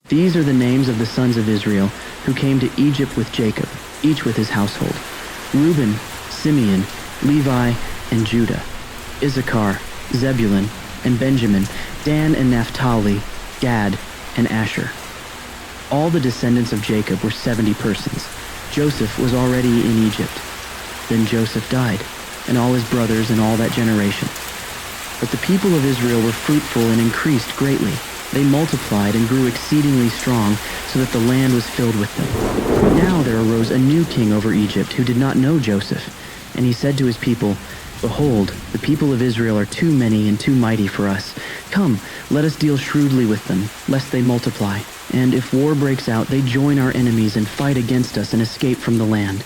These are the names of the sons of Israel who came to Egypt with Jacob, each with his household: Reuben, Simeon, Levi, and Judah; Issachar, Zebulun, and Benjamin; Dan and Naphtali; Gad, and Asher. All the descendants of Jacob were 70 persons. Joseph was already in Egypt. Then Joseph died, and all his brothers and all that generation. But the people of Israel were fruitful and increased greatly. They multiplied and grew exceedingly strong, so that the land was filled with them. Now there arose a new king over Egypt who did not know Joseph. And he said to his people, "Behold, the people of Israel are too many and too mighty for us. Come, let us deal shrewdly with them, lest they multiply. And if war breaks out, they join our enemies and fight against us and escape from the land."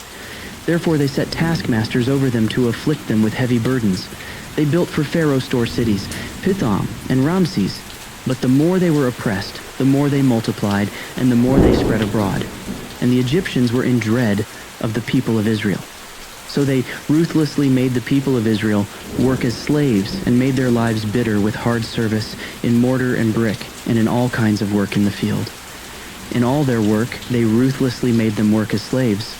Therefore they set taskmasters over them to afflict them with heavy burdens. They built for Pharaoh store cities, Pithom and Ramses. But the more they were oppressed, the more they multiplied, and the more they spread abroad. And the Egyptians were in dread of the people of Israel. So they ruthlessly made the people of Israel work as slaves and made their lives bitter with hard service in mortar and brick and in all kinds of work in the field. In all their work, they ruthlessly made them work as slaves.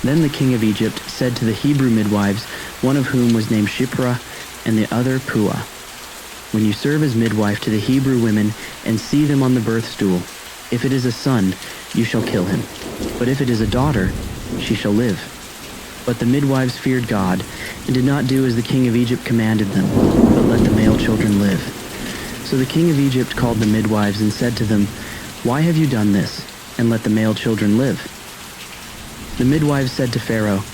Then the king of Egypt said to the Hebrew midwives, one of whom was named Shiphrah and the other Puah, "When you serve as midwife to the Hebrew women and see them on the birth stool, if it is a son, you shall kill him. But if it is a daughter, she shall live." But the midwives feared God and did not do as the king of Egypt commanded them, but let the male children live. So the king of Egypt called the midwives and said to them, "Why have you done this, and let the male children live?" The midwives said to Pharaoh,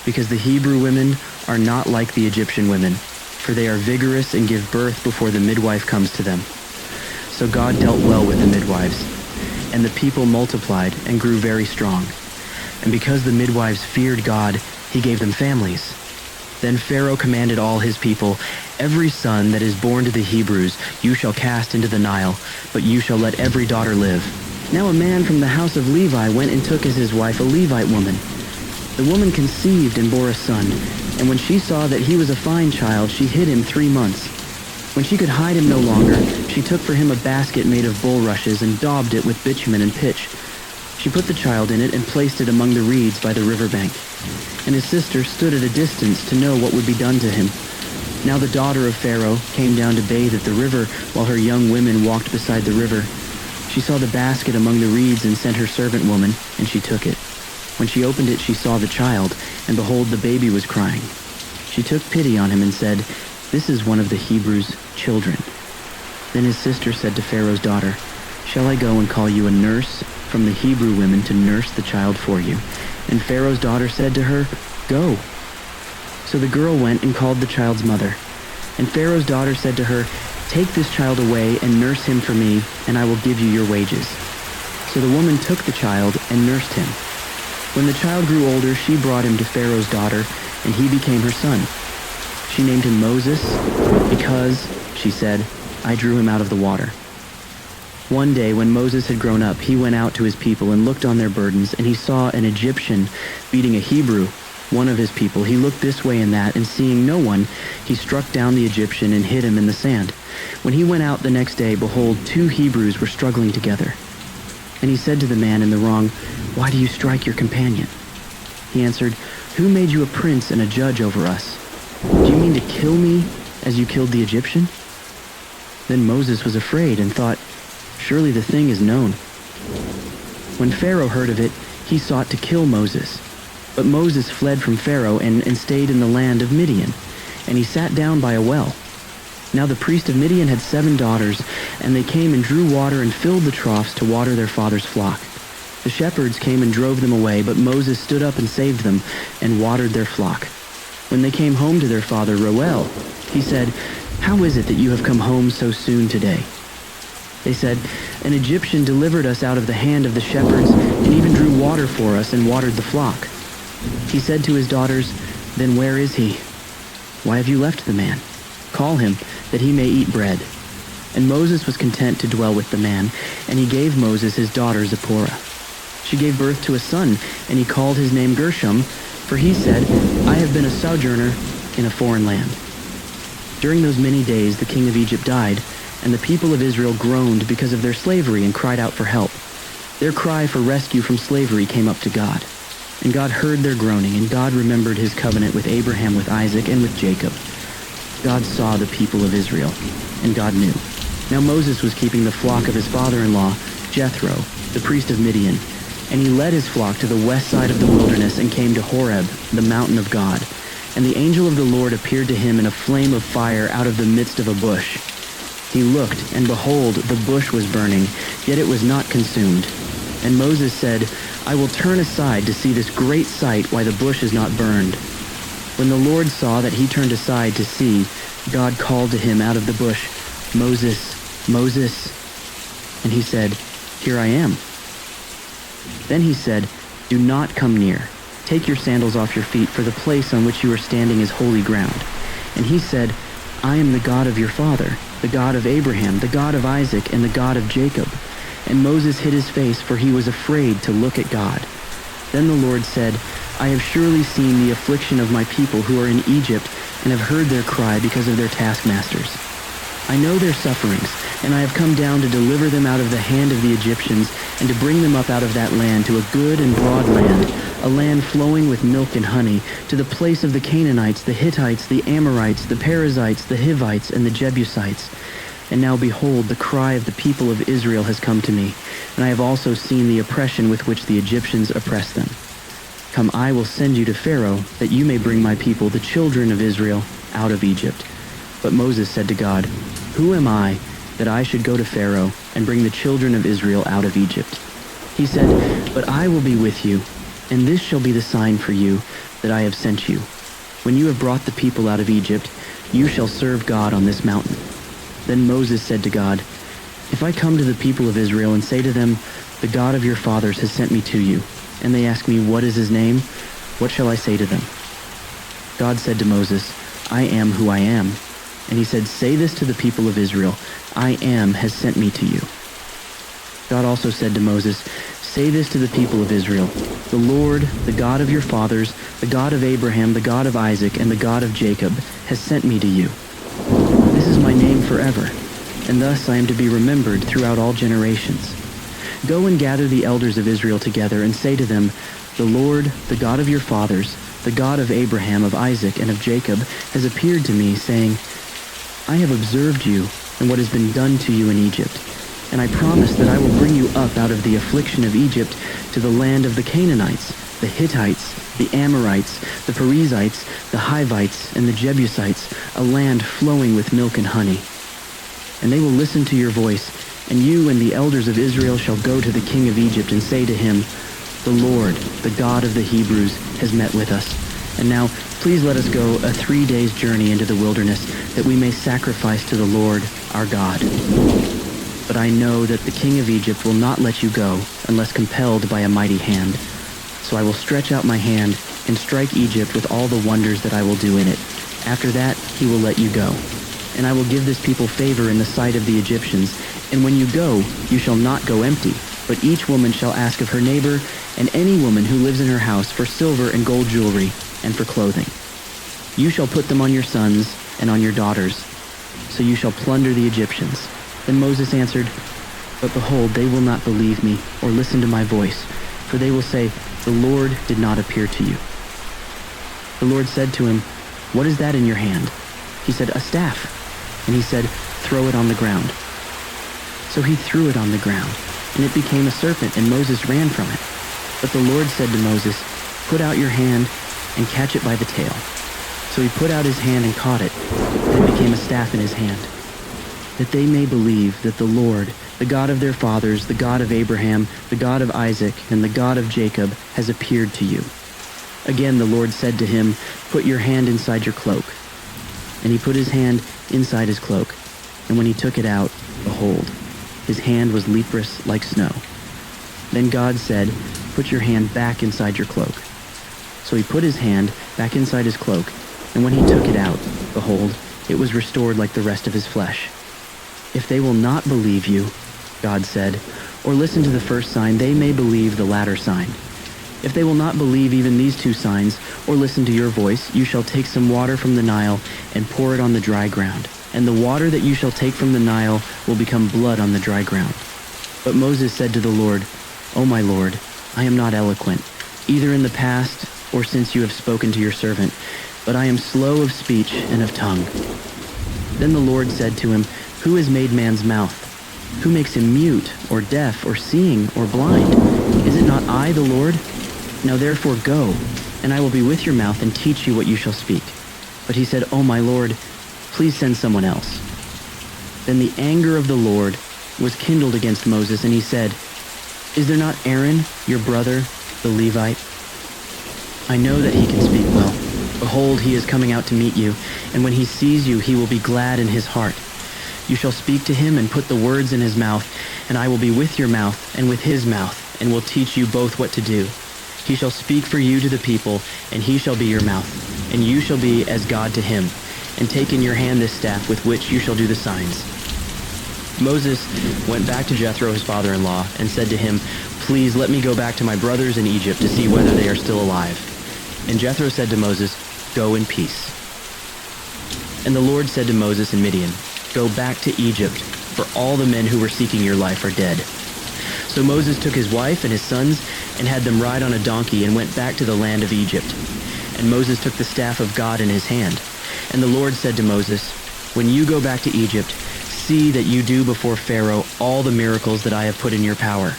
"Because the Hebrew women are not like the Egyptian women, for they are vigorous and give birth before the midwife comes to them." So God dealt well with the midwives, and the people multiplied and grew very strong. And because the midwives feared God, he gave them families. Then Pharaoh commanded all his people, "Every son that is born to the Hebrews you shall cast into the Nile, but you shall let every daughter live." Now a man from the house of Levi went and took as his wife a Levite woman. The woman conceived and bore a son, and when she saw that he was a fine child, she hid him 3 months. When she could hide him no longer, she took for him a basket made of bulrushes and daubed it with bitumen and pitch. She put the child in it and placed it among the reeds by the river bank. And his sister stood at a distance to know what would be done to him. Now the daughter of Pharaoh came down to bathe at the river while her young women walked beside the river. She saw the basket among the reeds and sent her servant woman, and she took it. When she opened it, she saw the child, and behold, the baby was crying. She took pity on him and said, "This is one of the Hebrews' children." Then his sister said to Pharaoh's daughter, "Shall I go and call you a nurse from the Hebrew women to nurse the child for you?" And Pharaoh's daughter said to her, "Go." So the girl went and called the child's mother. And Pharaoh's daughter said to her, "Take this child away and nurse him for me, and I will give you your wages." So the woman took the child and nursed him. When the child grew older, she brought him to Pharaoh's daughter, and he became her son. She named him Moses because, she said, "I drew him out of the water." One day when Moses had grown up, he went out to his people and looked on their burdens, and he saw an Egyptian beating a Hebrew, one of his people. He looked this way and that, and seeing no one, he struck down the Egyptian and hid him in the sand. When he went out the next day, behold, 2 Hebrews were struggling together. And he said to the man in the wrong, "Why do you strike your companion?" He answered, "Who made you a prince and a judge over us? Do you mean to kill me as you killed the Egyptian?" Then Moses was afraid and thought, "Surely the thing is known." When Pharaoh heard of it, he sought to kill Moses. But Moses fled from Pharaoh and stayed in the land of Midian, and he sat down by a well. Now the priest of Midian had 7 daughters, and they came and drew water and filled the troughs to water their father's flock. The shepherds came and drove them away, but Moses stood up and saved them and watered their flock. When they came home to their father Reuel, he said, "How is it that you have come home so soon today?" They said, "An Egyptian delivered us out of the hand of the shepherds and even drew water for us and watered the flock." He said to his daughters, "Then where is he? Why have you left the man? Call him, that he may eat bread." And Moses was content to dwell with the man, and he gave Moses his daughter Zipporah. She gave birth to a son, and he called his name Gershom, for he said, "I have been a sojourner in a foreign land." During those many days the king of Egypt died, And the people of Israel groaned because of their slavery and cried out for help. Their cry for rescue from slavery came up to God. And God heard their groaning, and God remembered his covenant with Abraham, with Isaac, and with Jacob. God saw the people of Israel, and God knew. Now Moses was keeping the flock of his father-in-law, Jethro, the priest of Midian, and he led his flock to the west side of the wilderness and came to Horeb, the mountain of God. And the angel of the Lord appeared to him in a flame of fire out of the midst of a bush. He looked, and behold, the bush was burning, yet it was not consumed. And Moses said, I will turn aside to see this great sight, why the bush is not burned. When the Lord saw that he turned aside to see, God called to him out of the bush, Moses, Moses. And he said, Here I am. Then he said, Do not come near. Take your sandals off your feet, for the place on which you are standing is holy ground. And he said, I am the God of your father, the God of Abraham, the God of Isaac, and the God of Jacob. And Moses hid his face, for he was afraid to look at God. Then the Lord said, I have surely seen the affliction of my people who are in Egypt, and have heard their cry because of their taskmasters. I know their sufferings, and I have come down to deliver them out of the hand of the Egyptians, and to bring them up out of that land to a good and broad land, a land flowing with milk and honey, to the place of the Canaanites, the Hittites, the Amorites, the Perizzites, the Hivites, and the Jebusites. And now behold, the cry of the people of Israel has come to me, and I have also seen the oppression with which the Egyptians oppress them. Come, I will send you to Pharaoh, that you may bring my people, the children of Israel, out of Egypt. But Moses said to God, Who am I, that I should go to Pharaoh and bring the children of Israel out of Egypt? He said, But I will be with you, and this shall be the sign for you that I have sent you. When you have brought the people out of Egypt, you shall serve God on this mountain. Then Moses said to God, If I come to the people of Israel and say to them, The God of your fathers has sent me to you, and they ask me, What is his name? What shall I say to them? God said to Moses, I am who I am. And he said, Say this to the people of Israel, I am has sent me to you. God also said to Moses, Say this to the people of Israel, The Lord, the God of your fathers, the God of Abraham, the God of Isaac, and the God of Jacob, has sent me to you. This is my name forever, and thus I am to be remembered throughout all generations. Go and gather the elders of Israel together, and say to them, The Lord, the God of your fathers, the God of Abraham, of Isaac, and of Jacob, has appeared to me, saying, I have observed you and what has been done to you in Egypt, and I promise that I will bring you up out of the affliction of Egypt to the land of the Canaanites, the Hittites, the Amorites, the Perizzites, the Hivites, and the Jebusites, a land flowing with milk and honey. And they will listen to your voice, and you and the elders of Israel shall go to the king of Egypt and say to him, The Lord, the God of the Hebrews, has met with us. And now, please let us go a 3 days' journey into the wilderness, that we may sacrifice to the Lord our God. But I know that the king of Egypt will not let you go unless compelled by a mighty hand. So I will stretch out my hand and strike Egypt with all the wonders that I will do in it. After that, he will let you go. And I will give this people favor in the sight of the Egyptians. And when you go, you shall not go empty, but each woman shall ask of her neighbor and any woman who lives in her house for silver and gold jewelry and for clothing. You shall put them on your sons and on your daughters, so you shall plunder the Egyptians. Then Moses answered, But behold, they will not believe me or listen to my voice, for they will say, The Lord did not appear to you. The Lord said to him, What is that in your hand? He said, A staff. And he said, Throw it on the ground. So he threw it on the ground, and it became a serpent, and Moses ran from it. But the Lord said to Moses, Put out your hand and catch it by the tail. So he put out his hand and caught it, and it became a staff in his hand. That they may believe that the Lord, the God of their fathers, the God of Abraham, the God of Isaac, and the God of Jacob, has appeared to you. Again the Lord said to him, Put your hand inside your cloak. And he put his hand inside his cloak, and when he took it out, behold, his hand was leprous like snow. Then God said, Put your hand back inside your cloak. So he put his hand back inside his cloak, and when he took it out, behold, it was restored like the rest of his flesh. If they will not believe you, God said, or listen to the first sign, they may believe the latter sign. If they will not believe even these 2 signs, or listen to your voice, you shall take some water from the Nile and pour it on the dry ground. and the water that you shall take from the Nile will become blood on the dry ground." But Moses said to the Lord, "O my Lord, I am not eloquent, either in the past or since you have spoken to your servant, but I am slow of speech and of tongue." Then the Lord said to him, "Who has made man's mouth? Who makes him mute, or deaf, or seeing, or blind? Is it not I, the Lord? Now therefore go, and I will be with your mouth and teach you what you shall speak." But he said, "O my Lord, please send someone else." Then the anger of the Lord was kindled against Moses, and he said, "Is there not Aaron, your brother, the Levite? I know that he can speak well. Behold, he is coming out to meet you, and when he sees you, he will be glad in his heart. You shall speak to him and put the words in his mouth, and I will be with your mouth and with his mouth, and will teach you both what to do. He shall speak for you to the people, and he shall be your mouth, and you shall be as God to him, and take in your hand this staff with which you shall do the signs." Moses went back to Jethro, his father-in-law, and said to him, "Please let me go back to my brothers in Egypt to see whether they are still alive." And Jethro said to Moses, "Go in peace." And the Lord said to Moses in Midian, "Go back to Egypt, for all the men who were seeking your life are dead." So Moses took his wife and his sons and had them ride on a donkey and went back to the land of Egypt. And Moses took the staff of God in his hand. And the Lord said to Moses, "When you go back to Egypt, see that you do before Pharaoh all the miracles that I have put in your power.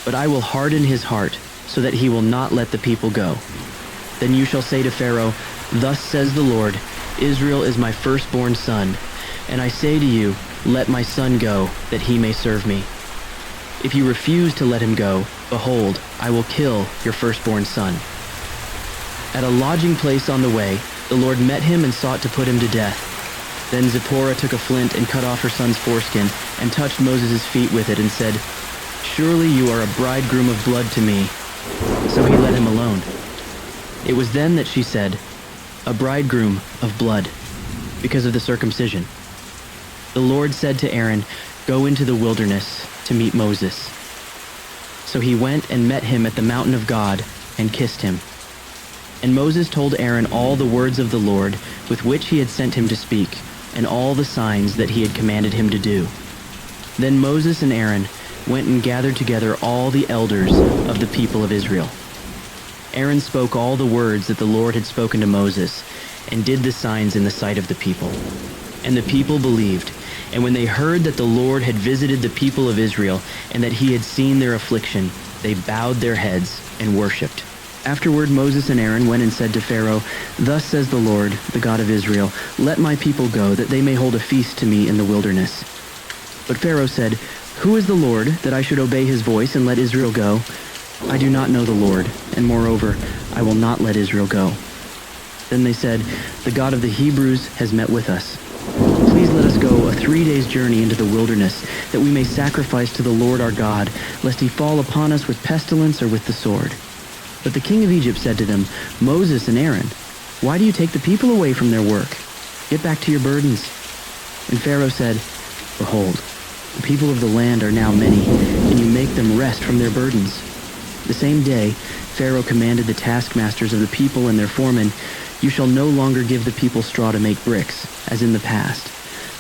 But I will harden his heart, so that he will not let the people go. Then you shall say to Pharaoh, 'Thus says the Lord, Israel is my firstborn son. And I say to you, let my son go, that he may serve me. If you refuse to let him go, behold, I will kill your firstborn son.' At a lodging place on the way, the Lord met him and sought to put him to death. Then Zipporah took a flint and cut off her son's foreskin and touched Moses' feet with it and said, 'Surely you are a bridegroom of blood to me.' So he let him alone. It was then that she said, 'A bridegroom of blood,' because of the circumcision. The Lord said to Aaron, 'Go into the wilderness to meet Moses.' So he went and met him at the mountain of God and kissed him. And Moses told Aaron all the words of the Lord with which he had sent him to speak, and all the signs that he had commanded him to do. Then Moses and Aaron went and gathered together all the elders of the people of Israel. Aaron spoke all the words that the Lord had spoken to Moses, and did the signs in the sight of the people. And the people believed, and when they heard that the Lord had visited the people of Israel, and that he had seen their affliction, they bowed their heads and worshipped. Afterward Moses and Aaron went and said to Pharaoh, 'Thus says the Lord, the God of Israel, let my people go, that they may hold a feast to me in the wilderness.' But Pharaoh said, 'Who is the Lord, that I should obey his voice and let Israel go? I do not know the Lord, and moreover, I will not let Israel go.' Then they said, 'The God of the Hebrews has met with us. Please let us go a 3 days' journey into the wilderness, that we may sacrifice to the Lord our God, lest he fall upon us with pestilence or with the sword.' But the king of Egypt said to them, 'Moses and Aaron, why do you take the people away from their work? Get back to your burdens.' And Pharaoh said, 'Behold, the people of the land are now many, and you make them rest from their burdens.' The same day Pharaoh commanded the taskmasters of the people and their foremen, 'You shall no longer give the people straw to make bricks, as in the past.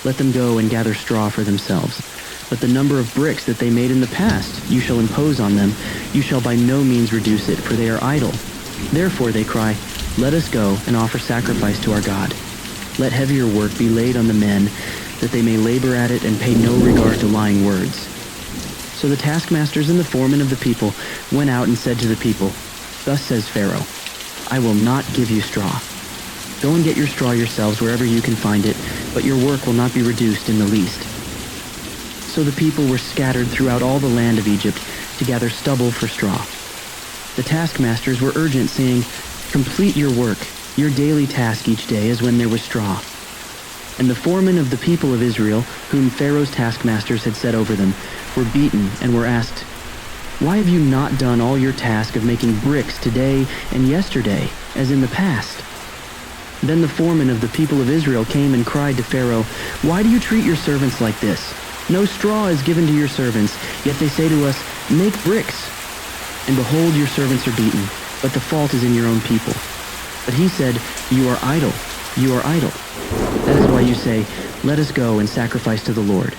Let them go and gather straw for themselves. But the number of bricks that they made in the past you shall impose on them. You shall by no means reduce it, for they are idle. Therefore they cry, Let us go and offer sacrifice to our God. Let heavier work be laid on the men, that they may labor at it and pay no regard to lying words.' So the taskmasters and the foremen of the people went out and said to the people, 'Thus says Pharaoh, I will not give you straw. Go and get your straw yourselves wherever you can find it, but your work will not be reduced in the least.' So the people were scattered throughout all the land of Egypt to gather stubble for straw. The taskmasters were urgent, saying, 'Complete your work, your daily task each day as when there was straw.' And the foremen of the people of Israel, whom Pharaoh's taskmasters had set over them, were beaten and were asked, 'Why have you not done all your task of making bricks today and yesterday, as in the past?' Then the foremen of the people of Israel came and cried to Pharaoh, 'Why do you treat your servants like this? No straw is given to your servants, yet they say to us, Make bricks. And behold, your servants are beaten, but the fault is in your own people.' But he said, 'You are idle, you are idle. That is why you say, "Let us go and sacrifice to the Lord.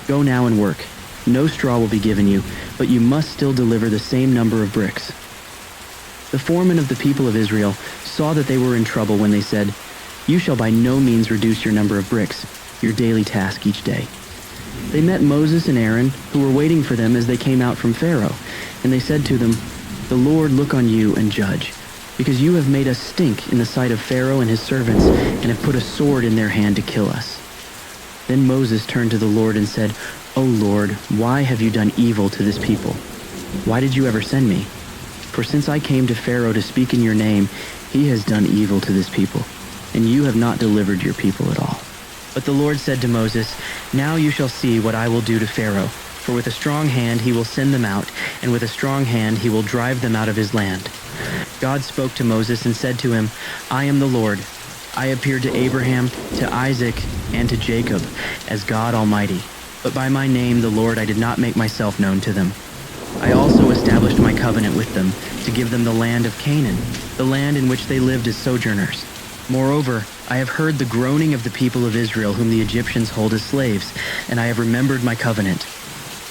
Go now and work. No straw will be given you, but you must still deliver the same number of bricks." The foremen of the people of Israel saw that they were in trouble when they said, "You shall by no means reduce your number of bricks, your daily task each day." They met Moses and Aaron, who were waiting for them as they came out from Pharaoh, and they said to them, "The Lord look on you and judge, because you have made us stink in the sight of Pharaoh and his servants, and have put a sword in their hand to kill us." Then Moses turned to the Lord and said, "O Lord, why have you done evil to this people? Why did you ever send me? For since I came to Pharaoh to speak in your name, he has done evil to this people, and you have not delivered your people at all." But the Lord said to Moses, "Now you shall see what I will do to Pharaoh, for with a strong hand he will send them out, and with a strong hand he will drive them out of his land." God spoke to Moses and said to him, "I am the Lord. I appeared to Abraham, to Isaac, and to Jacob as God Almighty, but by my name the Lord I did not make myself known to them. I also established my covenant with them to give them the land of Canaan, the land in which they lived as sojourners. Moreover, I have heard the groaning of the people of Israel whom the Egyptians hold as slaves, and I have remembered my covenant.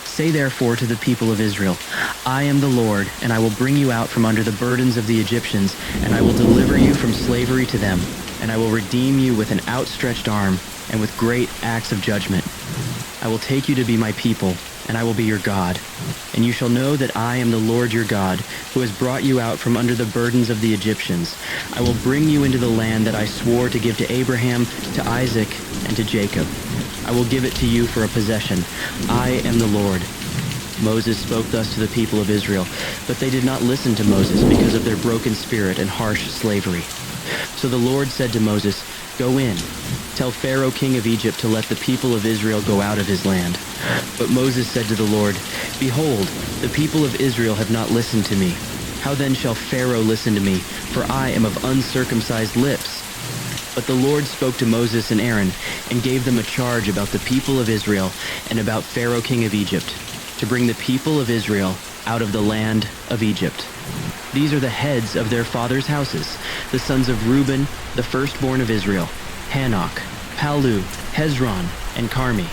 Say therefore to the people of Israel, I am the Lord, and I will bring you out from under the burdens of the Egyptians, and I will deliver you from slavery to them, and I will redeem you with an outstretched arm and with great acts of judgment. I will take you to be my people, and I will be your God. And you shall know that I am the Lord your God, who has brought you out from under the burdens of the Egyptians. I will bring you into the land that I swore to give to Abraham, to Isaac, and to Jacob. I will give it to you for a possession. I am the Lord." Moses spoke thus to the people of Israel, but they did not listen to Moses because of their broken spirit and harsh slavery. So the Lord said to Moses, "Go in, tell Pharaoh king of Egypt to let the people of Israel go out of his land." But Moses said to the Lord, "Behold, the people of Israel have not listened to me. How then shall Pharaoh listen to me? For I am of uncircumcised lips." But the Lord spoke to Moses and Aaron and gave them a charge about the people of Israel and about Pharaoh king of Egypt, to bring the people of Israel out of the land of Egypt. These are the heads of their fathers' houses, the sons of Reuben, the firstborn of Israel: Hanok, Palu, Hezron, and Carmi.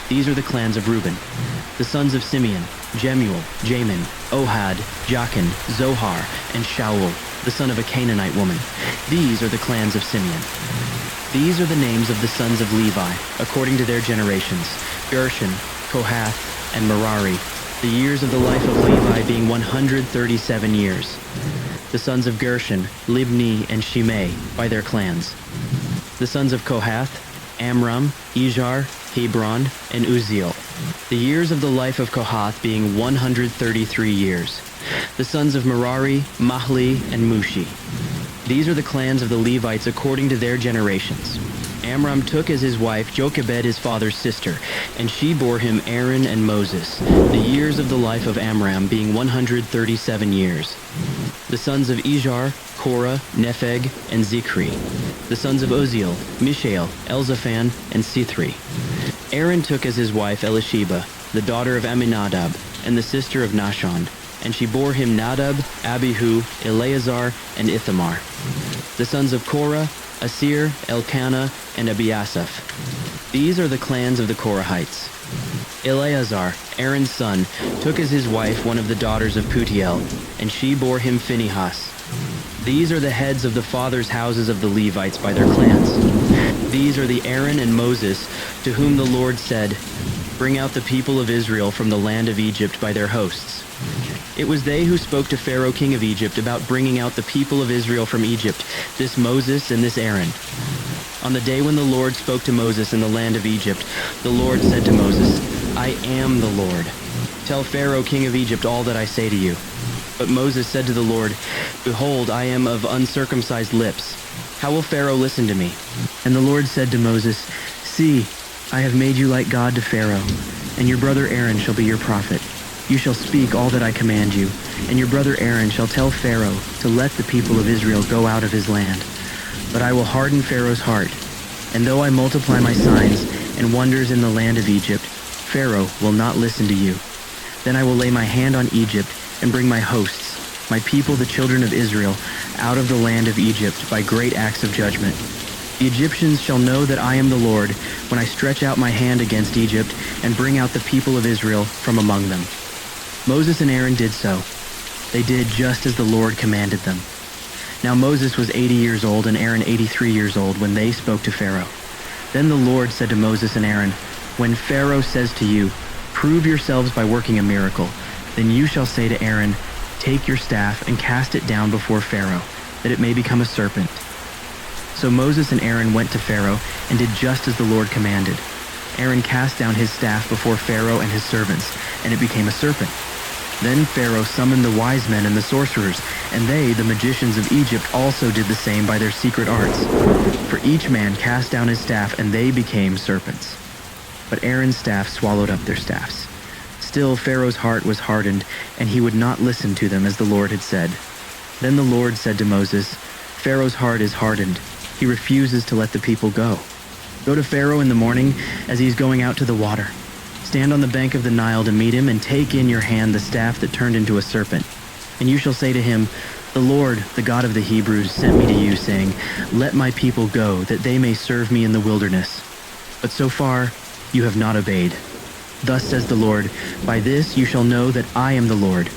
These are the clans of Reuben. The sons of Simeon: Jemuel, Jamin, Ohad, Jachin, Zohar, and Shaul, the son of a Canaanite woman. These are the clans of Simeon. These are the names of the sons of Levi, according to their generations: Gershon, Kohath, and Merari, the years of the life of Levi being 137 years. The sons of Gershon, Libni, and Shimei, by their clans. The sons of Kohath: Amram, Izhar, Hebron, and Uzziel. The years of the life of Kohath being 133 years. The sons of Merari, Mahli, and Mushi. These are the clans of the Levites according to their generations. Amram took as his wife Jochebed his father's sister, and she bore him Aaron and Moses, the years of the life of Amram being 137 years. The sons of Izhar, Korah, Nepheg, and Zichri. The sons of Uzziel, Mishael, Elzaphan, and Sithri. Aaron took as his wife Elisheba, the daughter of Amminadab, and the sister of Nahshon, and she bore him Nadab, Abihu, Eleazar, and Ithamar. The sons of Korah: Asir, Elkanah, and Abiasaph. These are the clans of the Korahites. Eleazar, Aaron's son, took as his wife one of the daughters of Putiel, and she bore him Phinehas. These are the heads of the fathers' houses of the Levites by their clans. These are the Aaron and Moses, to whom the Lord said, "Bring out the people of Israel from the land of Egypt by their hosts." It was they who spoke to Pharaoh king of Egypt about bringing out the people of Israel from Egypt, this Moses and this Aaron. On the day when the Lord spoke to Moses in the land of Egypt, the Lord said to Moses, "I am the Lord. Tell Pharaoh king of Egypt all that I say to you." But Moses said to the Lord, "Behold, I am of uncircumcised lips. How will Pharaoh listen to me?" And the Lord said to Moses, "See, I have made you like God to Pharaoh, and your brother Aaron shall be your prophet. You shall speak all that I command you, and your brother Aaron shall tell Pharaoh to let the people of Israel go out of his land. But I will harden Pharaoh's heart, and though I multiply my signs and wonders in the land of Egypt, Pharaoh will not listen to you. Then I will lay my hand on Egypt and bring my hosts, my people the children of Israel, out of the land of Egypt by great acts of judgment. The Egyptians shall know that I am the Lord when I stretch out my hand against Egypt and bring out the people of Israel from among them." Moses and Aaron did so. They did just as the Lord commanded them. Now Moses was 80 years old and Aaron 83 years old when they spoke to Pharaoh. Then the Lord said to Moses and Aaron, "When Pharaoh says to you, 'Prove yourselves by working a miracle,' then you shall say to Aaron, 'Take your staff and cast it down before Pharaoh, that it may become a serpent.'" So Moses and Aaron went to Pharaoh and did just as the Lord commanded. Aaron cast down his staff before Pharaoh and his servants, and it became a serpent. Then Pharaoh summoned the wise men and the sorcerers, and they, the magicians of Egypt, also did the same by their secret arts. For each man cast down his staff, and they became serpents. But Aaron's staff swallowed up their staffs. Still Pharaoh's heart was hardened, and he would not listen to them as the Lord had said. Then the Lord said to Moses, "Pharaoh's heart is hardened. He refuses to let the people go. Go to Pharaoh in the morning as he is going out to the water. Stand on the bank of the Nile to meet him, and take in your hand the staff that turned into a serpent. And you shall say to him, 'The Lord, the God of the Hebrews, sent me to you, saying, Let my people go, that they may serve me in the wilderness. But so far you have not obeyed. Thus says the Lord, By this you shall know that I am the Lord.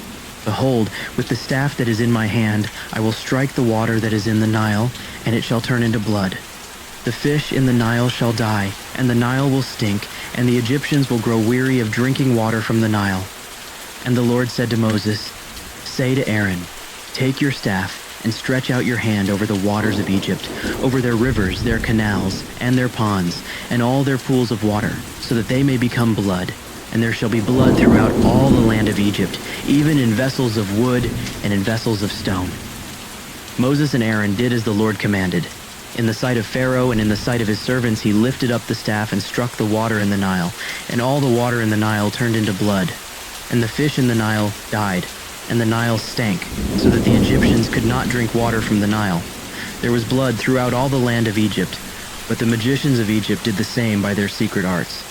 Behold, with the staff that is in my hand, I will strike the water that is in the Nile, and it shall turn into blood. The fish in the Nile shall die, and the Nile will stink, and the Egyptians will grow weary of drinking water from the Nile." And the Lord said to Moses, "Say to Aaron, Take your staff and stretch out your hand over the waters of Egypt, over their rivers, their canals, and their ponds, and all their pools of water, so that they may become blood. And there shall be blood throughout all the land of Egypt, even in vessels of wood and in vessels of stone." Moses and Aaron did as the Lord commanded. In the sight of Pharaoh and in the sight of his servants, he lifted up the staff and struck the water in the Nile, and all the water in the Nile turned into blood. And the fish in the Nile died, and the Nile stank, so that the Egyptians could not drink water from the Nile. There was blood throughout all the land of Egypt, but the magicians of Egypt did the same by their secret arts.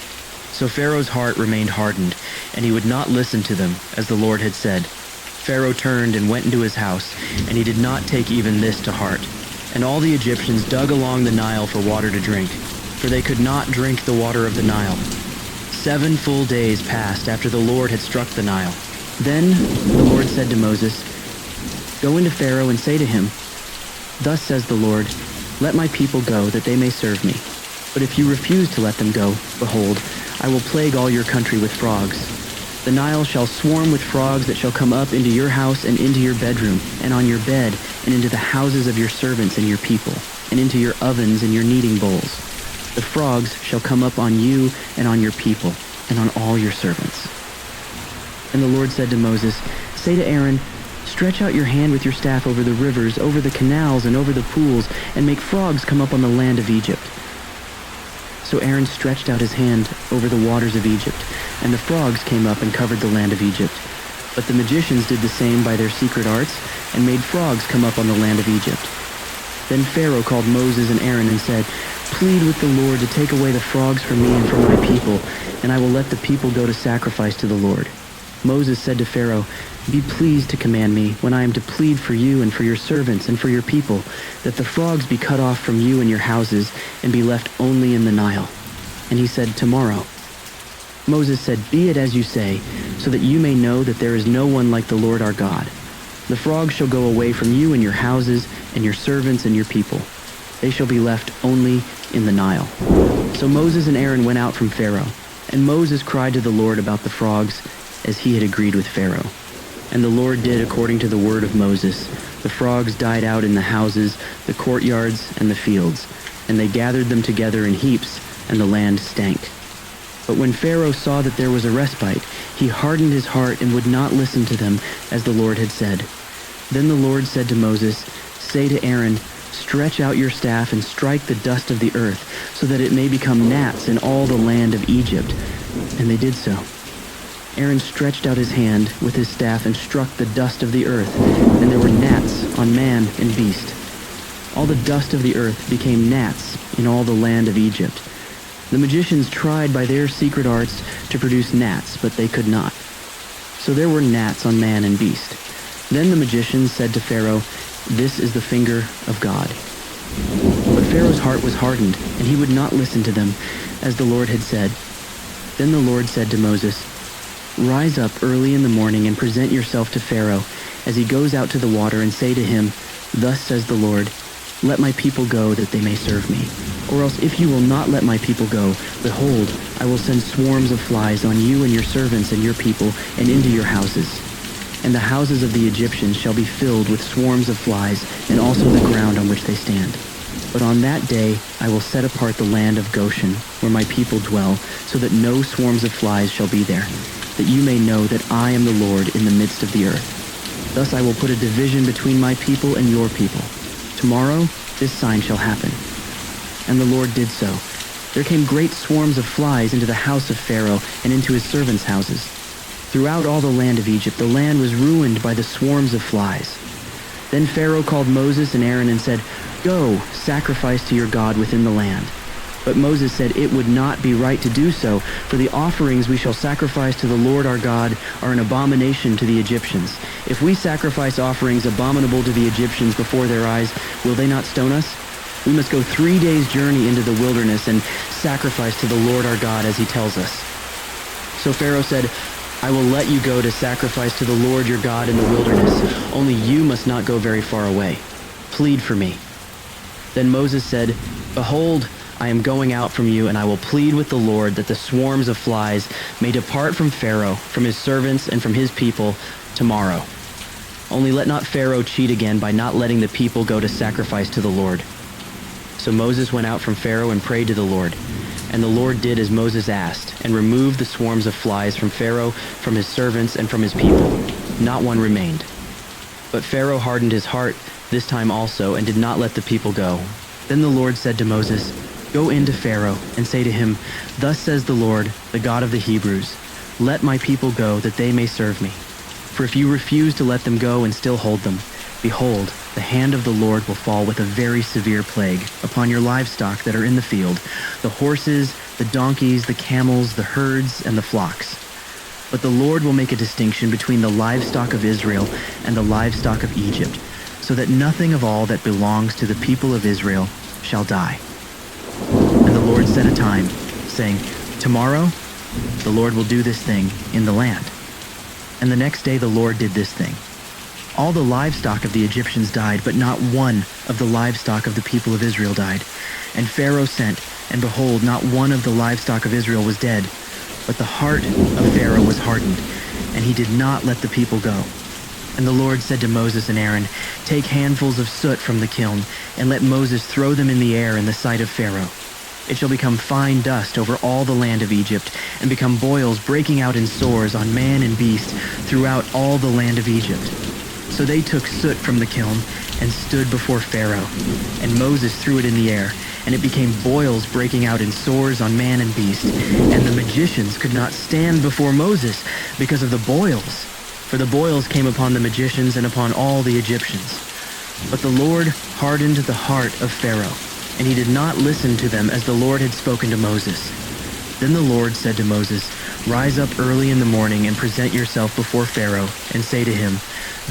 So Pharaoh's heart remained hardened, and he would not listen to them, as the Lord had said. Pharaoh turned and went into his house, and he did not take even this to heart. And all the Egyptians dug along the Nile for water to drink, for they could not drink the water of the Nile. 7 full days passed after the Lord had struck the Nile. Then the Lord said to Moses, "Go into Pharaoh and say to him, 'Thus says the Lord, Let my people go, that they may serve me. But if you refuse to let them go, behold, I will plague all your country with frogs. The Nile shall swarm with frogs that shall come up into your house and into your bedroom, and on your bed, and into the houses of your servants and your people, and into your ovens and your kneading bowls. The frogs shall come up on you and on your people, and on all your servants.'" And the Lord said to Moses, "Say to Aaron, Stretch out your hand with your staff over the rivers, over the canals, and over the pools, and make frogs come up on the land of Egypt." So Aaron stretched out his hand over the waters of Egypt, and the frogs came up and covered the land of Egypt. But the magicians did the same by their secret arts, and made frogs come up on the land of Egypt. Then Pharaoh called Moses and Aaron and said, "Plead with the Lord to take away the frogs from me and from my people, and I will let the people go to sacrifice to the Lord." Moses said to Pharaoh, "Be pleased to command me, when I am to plead for you and for your servants and for your people, that the frogs be cut off from you and your houses, and be left only in the Nile." And he said, "Tomorrow." Moses said, "Be it as you say, so that you may know that there is no one like the Lord our God. The frogs shall go away from you and your houses, and your servants and your people. They shall be left only in the Nile." So Moses and Aaron went out from Pharaoh, and Moses cried to the Lord about the frogs, as he had agreed with Pharaoh. And the Lord did according to the word of Moses. The frogs died out in the houses, the courtyards, and the fields, and they gathered them together in heaps, and the land stank. But when Pharaoh saw that there was a respite, he hardened his heart and would not listen to them, as the Lord had said. Then the Lord said to Moses, "Say to Aaron, Stretch out your staff and strike the dust of the earth, so that it may become gnats in all the land of Egypt." And they did so. Aaron stretched out his hand with his staff and struck the dust of the earth, and there were gnats on man and beast. All the dust of the earth became gnats in all the land of Egypt. The magicians tried by their secret arts to produce gnats, but they could not. So there were gnats on man and beast. Then the magicians said to Pharaoh, "This is the finger of God." But Pharaoh's heart was hardened, and he would not listen to them, as the Lord had said. Then the Lord said to Moses, "Rise up early in the morning and present yourself to Pharaoh as he goes out to the water, and say to him, 'Thus says the Lord, let my people go that they may serve me. Or else if you will not let my people go, behold, I will send swarms of flies on you and your servants and your people and into your houses. And the houses of the Egyptians shall be filled with swarms of flies, and also the ground on which they stand. But on that day I will set apart the land of Goshen, where my people dwell, so that no swarms of flies shall be there, that you may know that I am the Lord in the midst of the earth. Thus I will put a division between my people and your people. Tomorrow this sign shall happen." And the Lord did so. There came great swarms of flies into the house of Pharaoh and into his servants' houses. Throughout all the land of Egypt, the land was ruined by the swarms of flies. Then Pharaoh called Moses and Aaron and said, "Go, sacrifice to your God within the land." But Moses said, "It would not be right to do so, for the offerings we shall sacrifice to the Lord our God are an abomination to the Egyptians. If we sacrifice offerings abominable to the Egyptians before their eyes, will they not stone us? We must go 3 days' journey into the wilderness and sacrifice to the Lord our God as he tells us." So Pharaoh said, "I will let you go to sacrifice to the Lord your God in the wilderness. Only you must not go very far away. Plead for me." Then Moses said, "Behold, I am going out from you, and I will plead with the Lord that the swarms of flies may depart from Pharaoh, from his servants, and from his people tomorrow. Only let not Pharaoh cheat again by not letting the people go to sacrifice to the Lord." So Moses went out from Pharaoh and prayed to the Lord. And the Lord did as Moses asked, and removed the swarms of flies from Pharaoh, from his servants, and from his people. Not one remained. But Pharaoh hardened his heart this time also, and did not let the people go. Then the Lord said to Moses, "Go in to Pharaoh, and say to him, 'Thus says the Lord, the God of the Hebrews, let my people go, that they may serve me. For if you refuse to let them go and still hold them, behold, the hand of the Lord will fall with a very severe plague upon your livestock that are in the field, the horses, the donkeys, the camels, the herds, and the flocks. But the Lord will make a distinction between the livestock of Israel and the livestock of Egypt, so that nothing of all that belongs to the people of Israel shall die.' And the Lord set a time, saying, 'Tomorrow the Lord will do this thing in the land.' And the next day the Lord did this thing. All the livestock of the Egyptians died, but not one of the livestock of the people of Israel died. And Pharaoh sent, and behold, not one of the livestock of Israel was dead. But the heart of Pharaoh was hardened, and he did not let the people go. And the Lord said to Moses and Aaron, 'Take handfuls of soot from the kiln, and let Moses throw them in the air in the sight of Pharaoh. It shall become fine dust over all the land of Egypt, and become boils breaking out in sores on man and beast throughout all the land of Egypt.' So they took soot from the kiln and stood before Pharaoh. And Moses threw it in the air, and it became boils breaking out in sores on man and beast. And the magicians could not stand before Moses because of the boils, for the boils came upon the magicians and upon all the Egyptians. But the Lord hardened the heart of Pharaoh, and he did not listen to them as the Lord had spoken to Moses. Then the Lord said to Moses, "Rise up early in the morning and present yourself before Pharaoh, and say to him,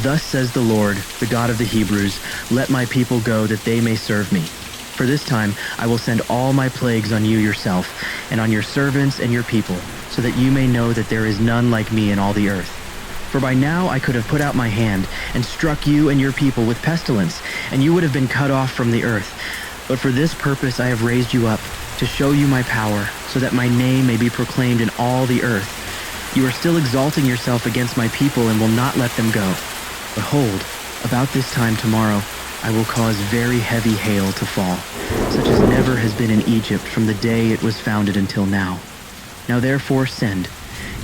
'Thus says the Lord, the God of the Hebrews, let my people go that they may serve me. For this time I will send all my plagues on you yourself, and on your servants and your people, so that you may know that there is none like me in all the earth. For by now I could have put out my hand and struck you and your people with pestilence, and you would have been cut off from the earth. But for this purpose I have raised you up, to show you my power, so that my name may be proclaimed in all the earth. You are still exalting yourself against my people and will not let them go. Behold, about this time tomorrow I will cause very heavy hail to fall, such as never has been in Egypt from the day it was founded until now. Now therefore send,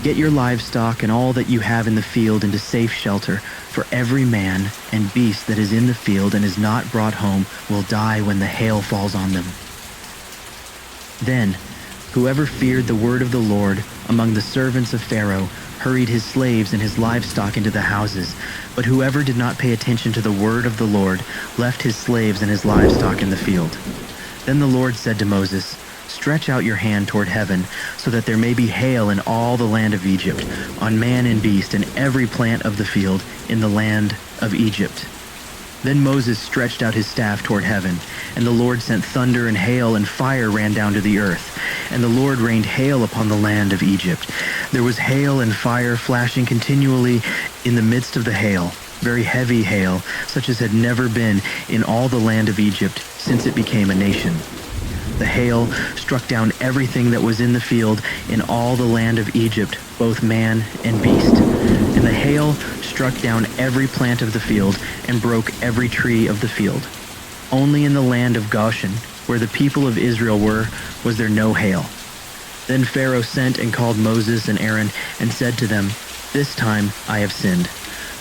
get your livestock and all that you have in the field into safe shelter, for every man and beast that is in the field and is not brought home will die when the hail falls on them." Then whoever feared the word of the Lord among the servants of Pharaoh hurried his slaves and his livestock into the houses, but whoever did not pay attention to the word of the Lord left his slaves and his livestock in the field. Then the Lord said to Moses, "Stretch out your hand toward heaven, so that there may be hail in all the land of Egypt, on man and beast, and every plant of the field in the land of Egypt." Then Moses stretched out his staff toward heaven, and the Lord sent thunder and hail, and fire ran down to the earth. And the Lord rained hail upon the land of Egypt. There was hail and fire flashing continually in the midst of the hail, very heavy hail, such as had never been in all the land of Egypt since it became a nation. The hail struck down everything that was in the field in all the land of Egypt, both man and beast. And the hail struck down every plant of the field and broke every tree of the field. Only in the land of Goshen, where the people of Israel were, was there no hail. Then Pharaoh sent and called Moses and Aaron and said to them, "This time I have sinned.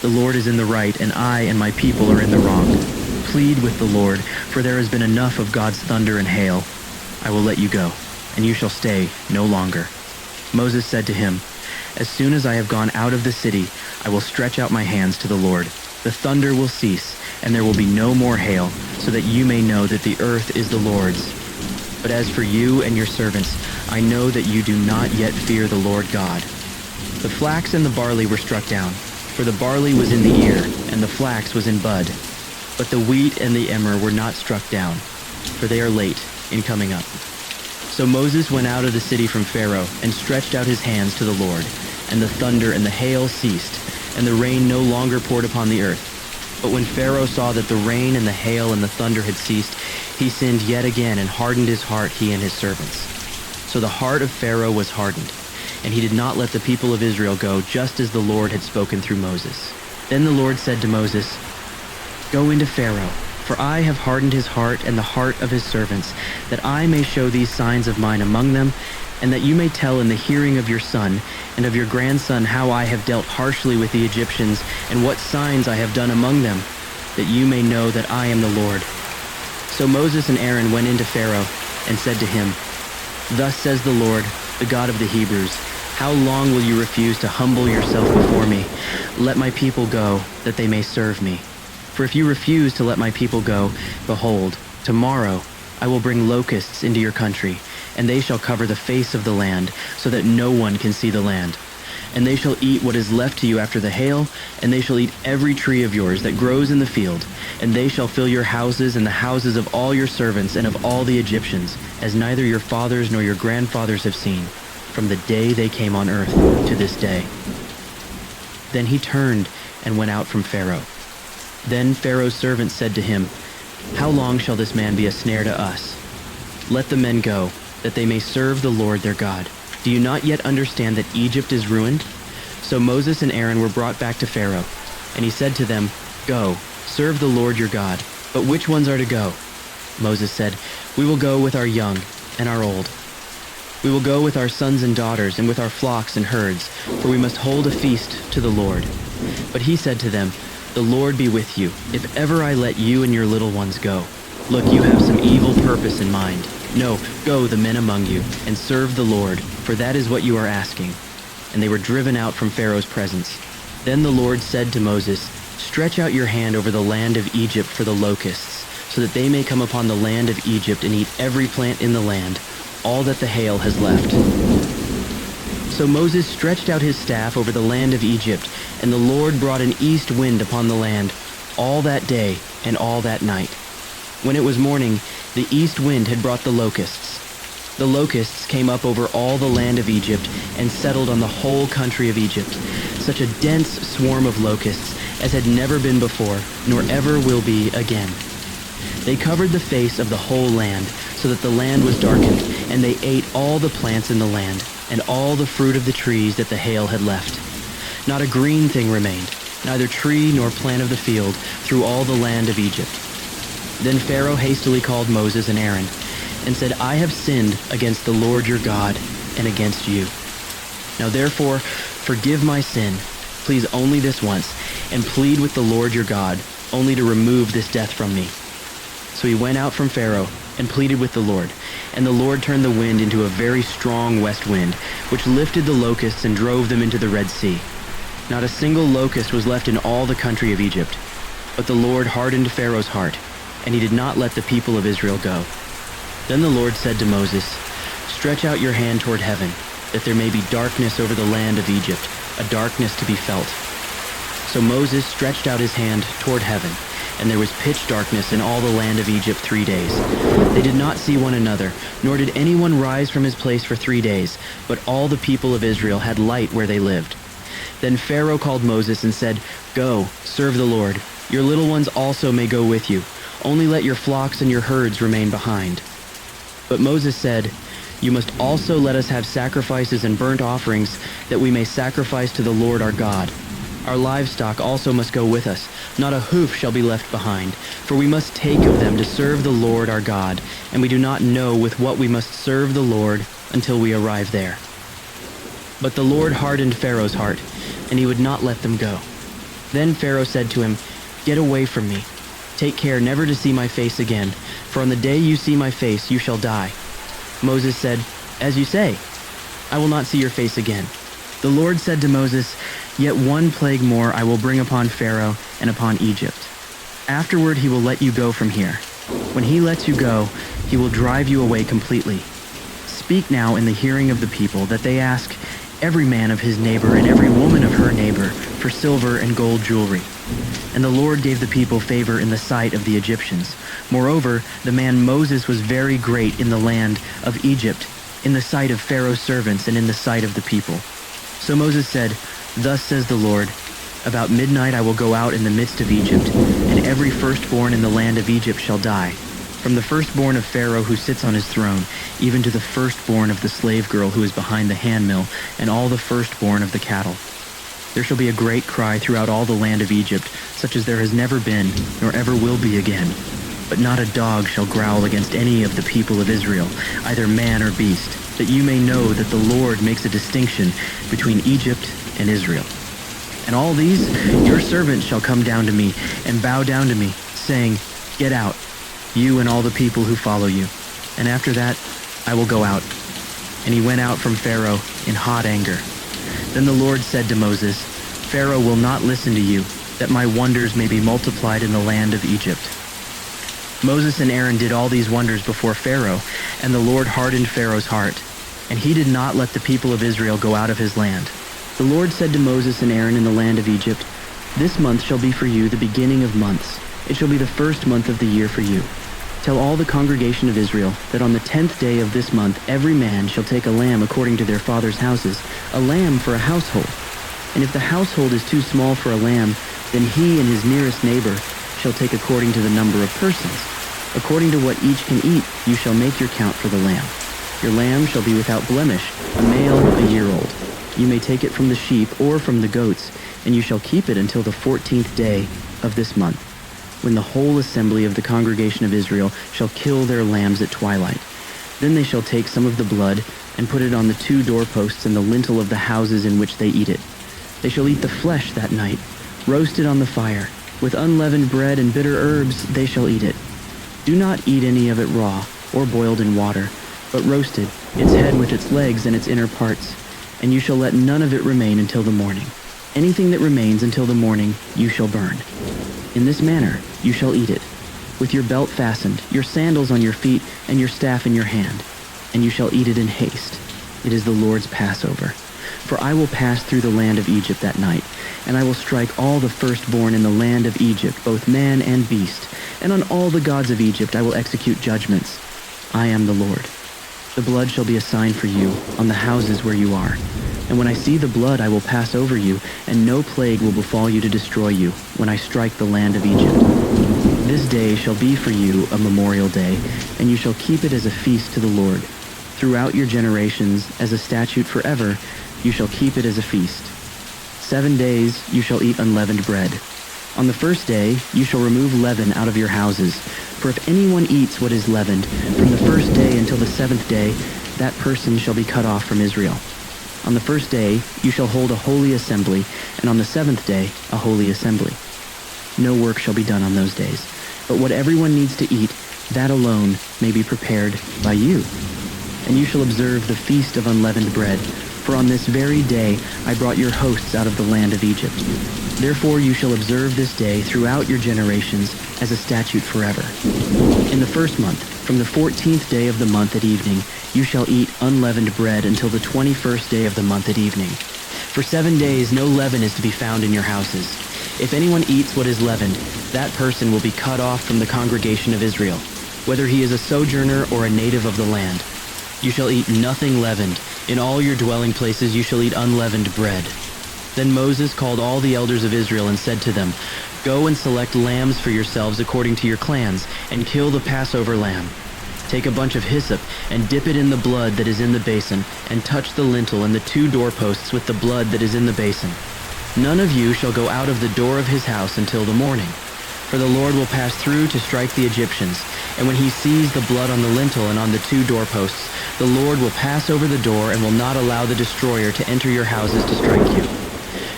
The Lord is in the right, and I and my people are in the wrong. Plead with the Lord, for there has been enough of God's thunder and hail. I will let you go, and you shall stay no longer." Moses said to him, "As soon as I have gone out of the city, I will stretch out my hands to the Lord. The thunder will cease, and there will be no more hail, so that you may know that the earth is the Lord's. But as for you and your servants, I know that you do not yet fear the Lord God." The flax and the barley were struck down, for the barley was in the ear, and the flax was in bud. But the wheat and the emmer were not struck down, for they are late in coming up. So Moses went out of the city from Pharaoh and stretched out his hands to the Lord, and the thunder and the hail ceased, and the rain no longer poured upon the earth. But when Pharaoh saw that the rain and the hail and the thunder had ceased, he sinned yet again and hardened his heart, he and his servants. So the heart of Pharaoh was hardened, and he did not let the people of Israel go, just as the Lord had spoken through Moses. Then the Lord said to Moses, "Go into Pharaoh, for I have hardened his heart and the heart of his servants, that I may show these signs of mine among them, and that you may tell in the hearing of your son and of your grandson how I have dealt harshly with the Egyptians, and what signs I have done among them, that you may know that I am the Lord." So Moses and Aaron went into Pharaoh and said to him, "Thus says the Lord, the God of the Hebrews, how long will you refuse to humble yourself before me? Let my people go, that they may serve me. For if you refuse to let my people go, behold, tomorrow I will bring locusts into your country, and they shall cover the face of the land, so that no one can see the land. And they shall eat what is left to you after the hail, and they shall eat every tree of yours that grows in the field, and they shall fill your houses and the houses of all your servants and of all the Egyptians, as neither your fathers nor your grandfathers have seen, from the day they came on earth to this day." Then he turned and went out from Pharaoh. Then Pharaoh's servants said to him, "How long shall this man be a snare to us? Let the men go, that they may serve the Lord their God. Do you not yet understand that Egypt is ruined?" So Moses and Aaron were brought back to Pharaoh, and he said to them, "Go, serve the Lord your God. But which ones are to go?" Moses said, "We will go with our young and our old. We will go with our sons and daughters and with our flocks and herds, for we must hold a feast to the Lord." But he said to them, "The Lord be with you, if ever I let you and your little ones go. Look, you have some evil purpose in mind. No, go, the men among you, and serve the Lord, for that is what you are asking." And they were driven out from Pharaoh's presence. Then the Lord said to Moses, "Stretch out your hand over the land of Egypt for the locusts, so that they may come upon the land of Egypt and eat every plant in the land, all that the hail has left." So Moses stretched out his staff over the land of Egypt, and the Lord brought an east wind upon the land all that day and all that night. When it was morning, the east wind had brought the locusts. The locusts came up over all the land of Egypt and settled on the whole country of Egypt, such a dense swarm of locusts as had never been before, nor ever will be again. They covered the face of the whole land, so that the land was darkened, and they ate all the plants in the land, and all the fruit of the trees that the hail had left. Not a green thing remained, neither tree nor plant of the field, through all the land of Egypt. Then Pharaoh hastily called Moses and Aaron, and said, "I have sinned against the Lord your God, and against you. Now therefore, forgive my sin, please only this once, and plead with the Lord your God, only to remove this death from me." So he went out from Pharaoh, and pleaded with the Lord, and the Lord turned the wind into a very strong west wind, which lifted the locusts and drove them into the Red Sea. Not a single locust was left in all the country of Egypt. But the Lord hardened Pharaoh's heart, and he did not let the people of Israel go. Then the Lord said to Moses, "Stretch out your hand toward heaven, that there may be darkness over the land of Egypt, a darkness to be felt." So Moses stretched out his hand toward heaven, and there was pitch darkness in all the land of Egypt 3 days. They did not see one another, nor did anyone rise from his place for 3 days, but all the people of Israel had light where they lived. Then Pharaoh called Moses and said, "Go, serve the Lord. Your little ones also may go with you. Only let your flocks and your herds remain behind." But Moses said, "You must also let us have sacrifices and burnt offerings, that we may sacrifice to the Lord our God. Our livestock also must go with us. Not a hoof shall be left behind, for we must take of them to serve the Lord our God, and we do not know with what we must serve the Lord until we arrive there." But the Lord hardened Pharaoh's heart, and he would not let them go. Then Pharaoh said to him, "Get away from me. Take care never to see my face again, for on the day you see my face you shall die." Moses said, "As you say, I will not see your face again." The Lord said to Moses, "Yet one plague more I will bring upon Pharaoh and upon Egypt. Afterward he will let you go from here. When he lets you go, he will drive you away completely. Speak now in the hearing of the people, that they ask every man of his neighbor and every woman of her neighbor for silver and gold jewelry." And the Lord gave the people favor in the sight of the Egyptians. Moreover, the man Moses was very great in the land of Egypt, in the sight of Pharaoh's servants and in the sight of the people. So Moses said, "Thus says the Lord, about midnight I will go out in the midst of Egypt, and every firstborn in the land of Egypt shall die, from the firstborn of Pharaoh who sits on his throne, even to the firstborn of the slave girl who is behind the handmill, and all the firstborn of the cattle. There shall be a great cry throughout all the land of Egypt, such as there has never been, nor ever will be again. But not a dog shall growl against any of the people of Israel, either man or beast, that you may know that the Lord makes a distinction between Egypt and Israel. And all these your servants shall come down to me and bow down to me, saying, 'Get out, you and all the people who follow you.' And after that I will go out." And he went out from Pharaoh in hot anger. Then the Lord said to Moses, "Pharaoh will not listen to you, that my wonders may be multiplied in the land of Egypt." Moses and Aaron did all these wonders before Pharaoh, and the Lord hardened Pharaoh's heart, and he did not let the people of Israel go out of his land. The Lord said to Moses and Aaron in the land of Egypt, "This month shall be for you the beginning of months. It shall be the first month of the year for you. Tell all the congregation of Israel that on the 10th day of this month every man shall take a lamb according to their father's houses, a lamb for a household. And if the household is too small for a lamb, then he and his nearest neighbor shall take according to the number of persons. According to what each can eat, you shall make your count for the lamb. Your lamb shall be without blemish, a male a year old. You may take it from the sheep or from the goats, and you shall keep it until the 14th day of this month, when the whole assembly of the congregation of Israel shall kill their lambs at twilight. Then they shall take some of the blood and put it on the 2 doorposts and the lintel of the houses in which they eat it. They shall eat the flesh that night, roasted on the fire. With unleavened bread and bitter herbs they shall eat it. Do not eat any of it raw or boiled in water, but roasted, its head with its legs and its inner parts. And you shall let none of it remain until the morning. Anything that remains until the morning you shall burn. In this manner you shall eat it, with your belt fastened, your sandals on your feet, and your staff in your hand. And you shall eat it in haste. It is the Lord's Passover. For I will pass through the land of Egypt that night, and I will strike all the firstborn in the land of Egypt, both man and beast. And on all the gods of Egypt I will execute judgments. I am the Lord. The blood shall be a sign for you on the houses where you are. And when I see the blood, I will pass over you, and no plague will befall you to destroy you when I strike the land of Egypt. This day shall be for you a memorial day, and you shall keep it as a feast to the Lord. Throughout your generations, as a statute forever, you shall keep it as a feast. 7 days you shall eat unleavened bread. On the first day you shall remove leaven out of your houses. For if anyone eats what is leavened, from the first day until the 7th day, that person shall be cut off from Israel. On the first day you shall hold a holy assembly, and on the 7th day a holy assembly. No work shall be done on those days, but what everyone needs to eat, that alone may be prepared by you. And you shall observe the feast of unleavened bread, for on this very day I brought your hosts out of the land of Egypt. Therefore you shall observe this day throughout your generations as a statute forever. In the first month, from the 14th day of the month at evening, you shall eat unleavened bread until the 21st day of the month at evening. For 7 days no leaven is to be found in your houses. If anyone eats what is leavened, that person will be cut off from the congregation of Israel, whether he is a sojourner or a native of the land. You shall eat nothing leavened. In all your dwelling places you shall eat unleavened bread." Then Moses called all the elders of Israel and said to them, "Go and select lambs for yourselves according to your clans, and kill the Passover lamb. Take a bunch of hyssop and dip it in the blood that is in the basin, and touch the lintel and the 2 doorposts with the blood that is in the basin. None of you shall go out of the door of his house until the morning. For the Lord will pass through to strike the Egyptians, and when he sees the blood on the lintel and on the 2 doorposts, the Lord will pass over the door and will not allow the destroyer to enter your houses to strike you.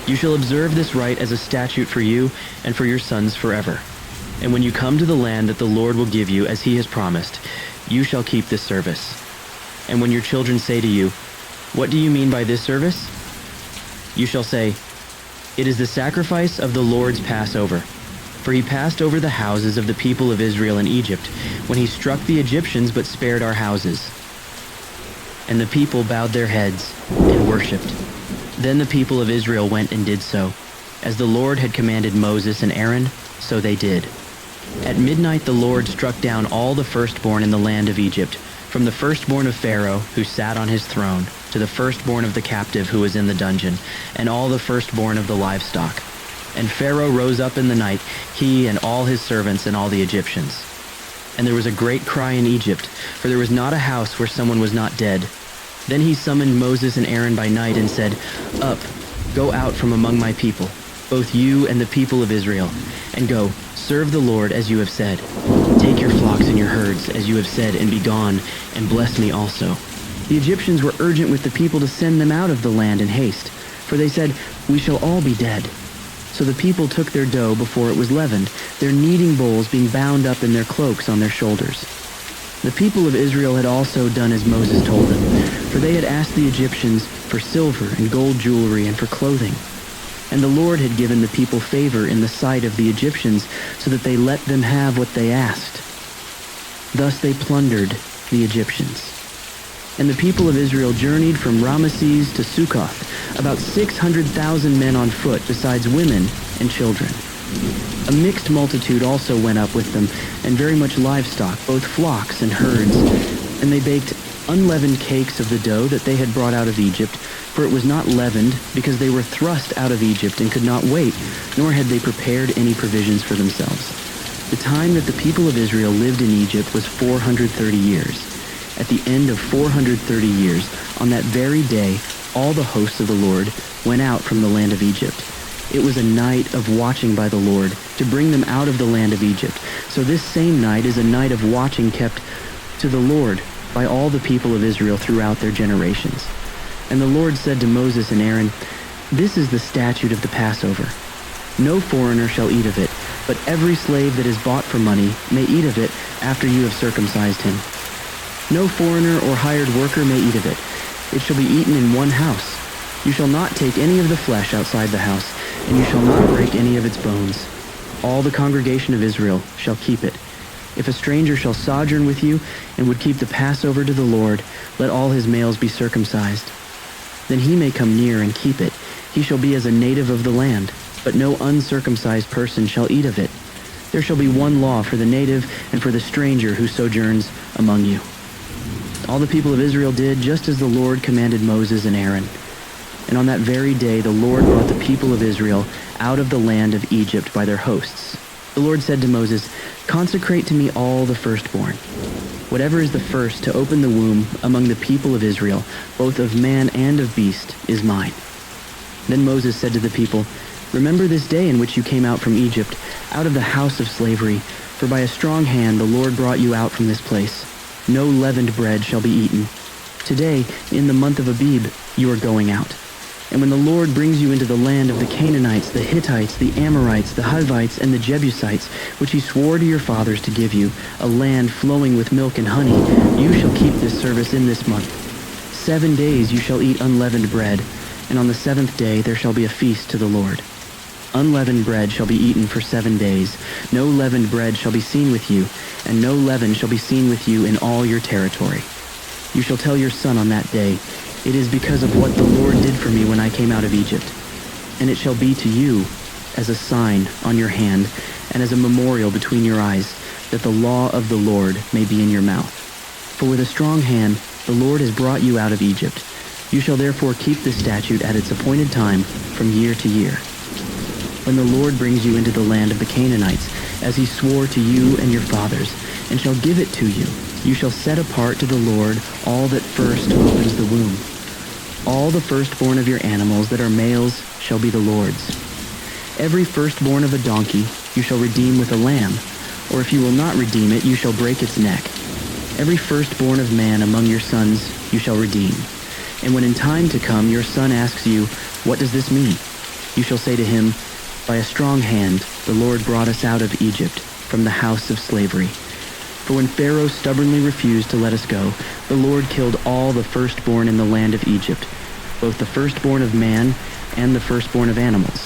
You shall observe this rite as a statute for you and for your sons forever. And when you come to the land that the Lord will give you as he has promised, you shall keep this service. And when your children say to you, 'What do you mean by this service?' you shall say, 'It is the sacrifice of the Lord's Passover. For he passed over the houses of the people of Israel in Egypt, when he struck the Egyptians but spared our houses.' And the people bowed their heads and worshipped. Then the people of Israel went and did so. As the Lord had commanded Moses and Aaron, so they did. At midnight the Lord struck down all the firstborn in the land of Egypt, from the firstborn of Pharaoh, who sat on his throne, to the firstborn of the captive who was in the dungeon, and all the firstborn of the livestock. And Pharaoh rose up in the night, he and all his servants and all the Egyptians. And there was a great cry in Egypt, for there was not a house where someone was not dead. Then he summoned Moses and Aaron by night and said, 'Up, go out from among my people, both you and the people of Israel, and go, serve the Lord as you have said. Take your flocks and your herds as you have said, and be gone, and bless me also.' The Egyptians were urgent with the people to send them out of the land in haste, for they said, 'We shall all be dead.' So the people took their dough before it was leavened, their kneading bowls being bound up in their cloaks on their shoulders. The people of Israel had also done as Moses told them, for they had asked the Egyptians for silver and gold jewelry and for clothing. And the Lord had given the people favor in the sight of the Egyptians, so that they let them have what they asked. Thus they plundered the Egyptians. And the people of Israel journeyed from Ramesses to Succoth, about 600,000 men on foot, besides women and children. A mixed multitude also went up with them, and very much livestock, both flocks and herds. And they baked unleavened cakes of the dough that they had brought out of Egypt, for it was not leavened, because they were thrust out of Egypt and could not wait, nor had they prepared any provisions for themselves. The time that the people of Israel lived in Egypt was 430 years. At the end of 430 years, on that very day, all the hosts of the Lord went out from the land of Egypt. It was a night of watching by the Lord to bring them out of the land of Egypt. So this same night is a night of watching kept to the Lord by all the people of Israel throughout their generations. And the Lord said to Moses and Aaron, "This is the statute of the Passover. No foreigner shall eat of it, but every slave that is bought for money may eat of it after you have circumcised him. No foreigner or hired worker may eat of it. It shall be eaten in one house. You shall not take any of the flesh outside the house, and you shall not break any of its bones. All the congregation of Israel shall keep it. If a stranger shall sojourn with you and would keep the Passover to the Lord, let all his males be circumcised. Then he may come near and keep it. He shall be as a native of the land, but no uncircumcised person shall eat of it. There shall be one law for the native and for the stranger who sojourns among you." All the people of Israel did just as the Lord commanded Moses and Aaron. And on that very day the Lord brought the people of Israel out of the land of Egypt by their hosts. The Lord said to Moses, "Consecrate to me all the firstborn. Whatever is the first to open the womb among the people of Israel, both of man and of beast, is mine." Then Moses said to the people, "Remember this day in which you came out from Egypt, out of the house of slavery, for by a strong hand the Lord brought you out from this place. No leavened bread shall be eaten. Today, in the month of Abib, you are going out. And when the Lord brings you into the land of the Canaanites, the Hittites, the Amorites, the Hivites, and the Jebusites, which he swore to your fathers to give you, a land flowing with milk and honey, you shall keep this service in this month. 7 days you shall eat unleavened bread, and on the 7th day there shall be a feast to the Lord. Unleavened bread shall be eaten for 7 days. No leavened bread shall be seen with you, and no leaven shall be seen with you in all your territory. You shall tell your son on that day, 'It is because of what the Lord did for me when I came out of Egypt.' And it shall be to you as a sign on your hand and as a memorial between your eyes, that the law of the Lord may be in your mouth. For with a strong hand the Lord has brought you out of Egypt. You shall therefore keep this statute at its appointed time from year to year. When the Lord brings you into the land of the Canaanites, as he swore to you and your fathers, and shall give it to you, you shall set apart to the Lord all that first opens the womb. All the firstborn of your animals that are males shall be the Lord's. Every firstborn of a donkey you shall redeem with a lamb, or if you will not redeem it, you shall break its neck. Every firstborn of man among your sons you shall redeem. And when in time to come your son asks you, "What does this mean?" you shall say to him, "By a strong hand the Lord brought us out of Egypt, from the house of slavery." For when Pharaoh stubbornly refused to let us go, the Lord killed all the firstborn in the land of Egypt, both the firstborn of man and the firstborn of animals.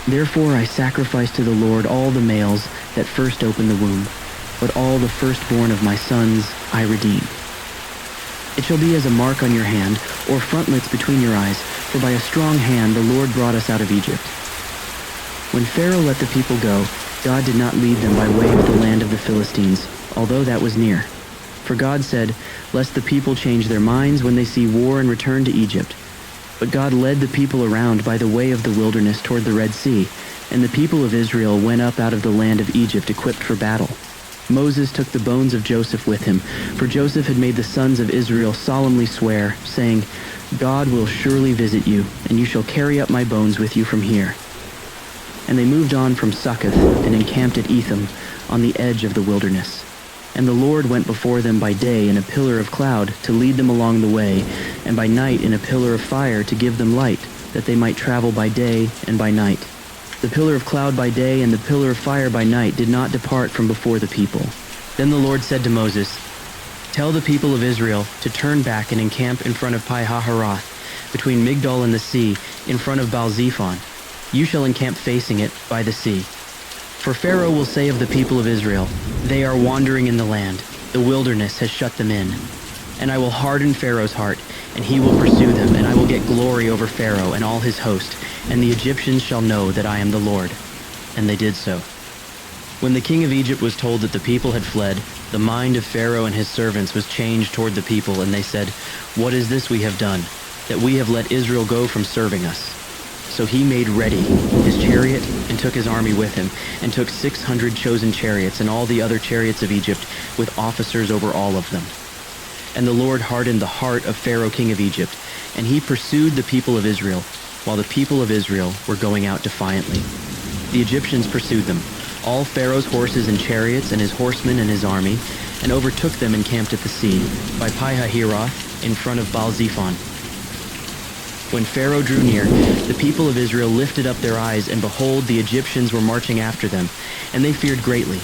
Therefore I sacrifice to the Lord all the males that first open the womb, but all the firstborn of my sons I redeem. It shall be as a mark on your hand, or frontlets between your eyes, for by a strong hand the Lord brought us out of Egypt. When Pharaoh let the people go, God did not lead them by way of the land of the Philistines, although that was near. For God said, "Lest the people change their minds when they see war and return to Egypt." But God led the people around by the way of the wilderness toward the Red Sea, and the people of Israel went up out of the land of Egypt equipped for battle. Moses took the bones of Joseph with him, for Joseph had made the sons of Israel solemnly swear, saying, "God will surely visit you, and you shall carry up my bones with you from here." And they moved on from Succoth and encamped at Etham on the edge of the wilderness. And the Lord went before them by day in a pillar of cloud to lead them along the way, and by night in a pillar of fire to give them light, that they might travel by day and by night. The pillar of cloud by day and the pillar of fire by night did not depart from before the people. Then the Lord said to Moses, "Tell the people of Israel to turn back and encamp in front of Pi-hahiroth, between Migdol and the sea, in front of Baal-zephon. You shall encamp facing it by the sea. For Pharaoh will say of the people of Israel, 'They are wandering in the land. The wilderness has shut them in.' And I will harden Pharaoh's heart, and he will pursue them, and I will get glory over Pharaoh and all his host, and the Egyptians shall know that I am the Lord." And they did so. When the king of Egypt was told that the people had fled, the mind of Pharaoh and his servants was changed toward the people, and they said, "What is this we have done, that we have let Israel go from serving us?" So he made ready his chariot and took his army with him, and took 600 chosen chariots and all the other chariots of Egypt, with officers over all of them. And the Lord hardened the heart of Pharaoh king of Egypt, and he pursued the people of Israel, while the people of Israel were going out defiantly. The Egyptians pursued them, all Pharaoh's horses and chariots and his horsemen and his army, and overtook them and camped at the sea, by Pi-hahiroth, in front of Baal-zephon. When Pharaoh drew near, the people of Israel lifted up their eyes, and behold, the Egyptians were marching after them, and they feared greatly.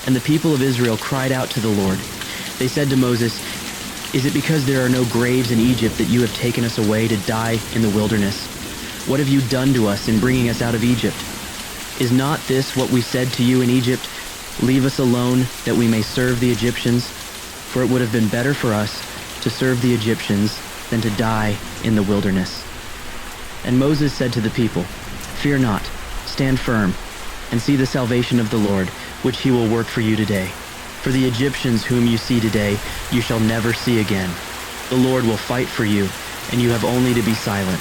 And the people of Israel cried out to the Lord. They said to Moses, "Is it because there are no graves in Egypt that you have taken us away to die in the wilderness? What have you done to us in bringing us out of Egypt? Is not this what we said to you in Egypt? Leave us alone, that we may serve the Egyptians? For it would have been better for us to serve the Egyptians than to die in the wilderness." And Moses said to the people, "Fear not, stand firm, and see the salvation of the Lord, which he will work for you today. For the Egyptians whom you see today, you shall never see again. The Lord will fight for you, and you have only to be silent."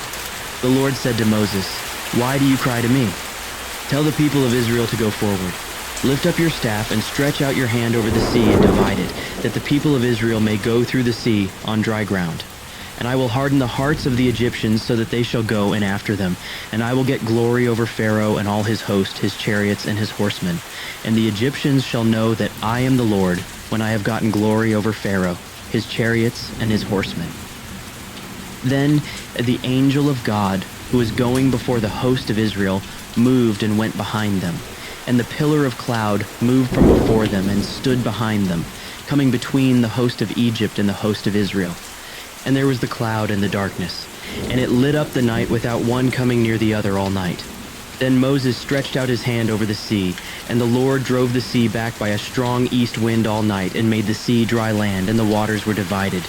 The Lord said to Moses, "Why do you cry to me? Tell the people of Israel to go forward. Lift up your staff and stretch out your hand over the sea and divide it, that the people of Israel may go through the sea on dry ground. And I will harden the hearts of the Egyptians so that they shall go in after them. And I will get glory over Pharaoh and all his host, his chariots and his horsemen. And the Egyptians shall know that I am the Lord, when I have gotten glory over Pharaoh, his chariots and his horsemen." Then the angel of God, who was going before the host of Israel, moved and went behind them. And the pillar of cloud moved from before them and stood behind them, coming between the host of Egypt and the host of Israel. And there was the cloud and the darkness, and it lit up the night without one coming near the other all night. Then Moses stretched out his hand over the sea, and the Lord drove the sea back by a strong east wind all night, and made the sea dry land, and the waters were divided.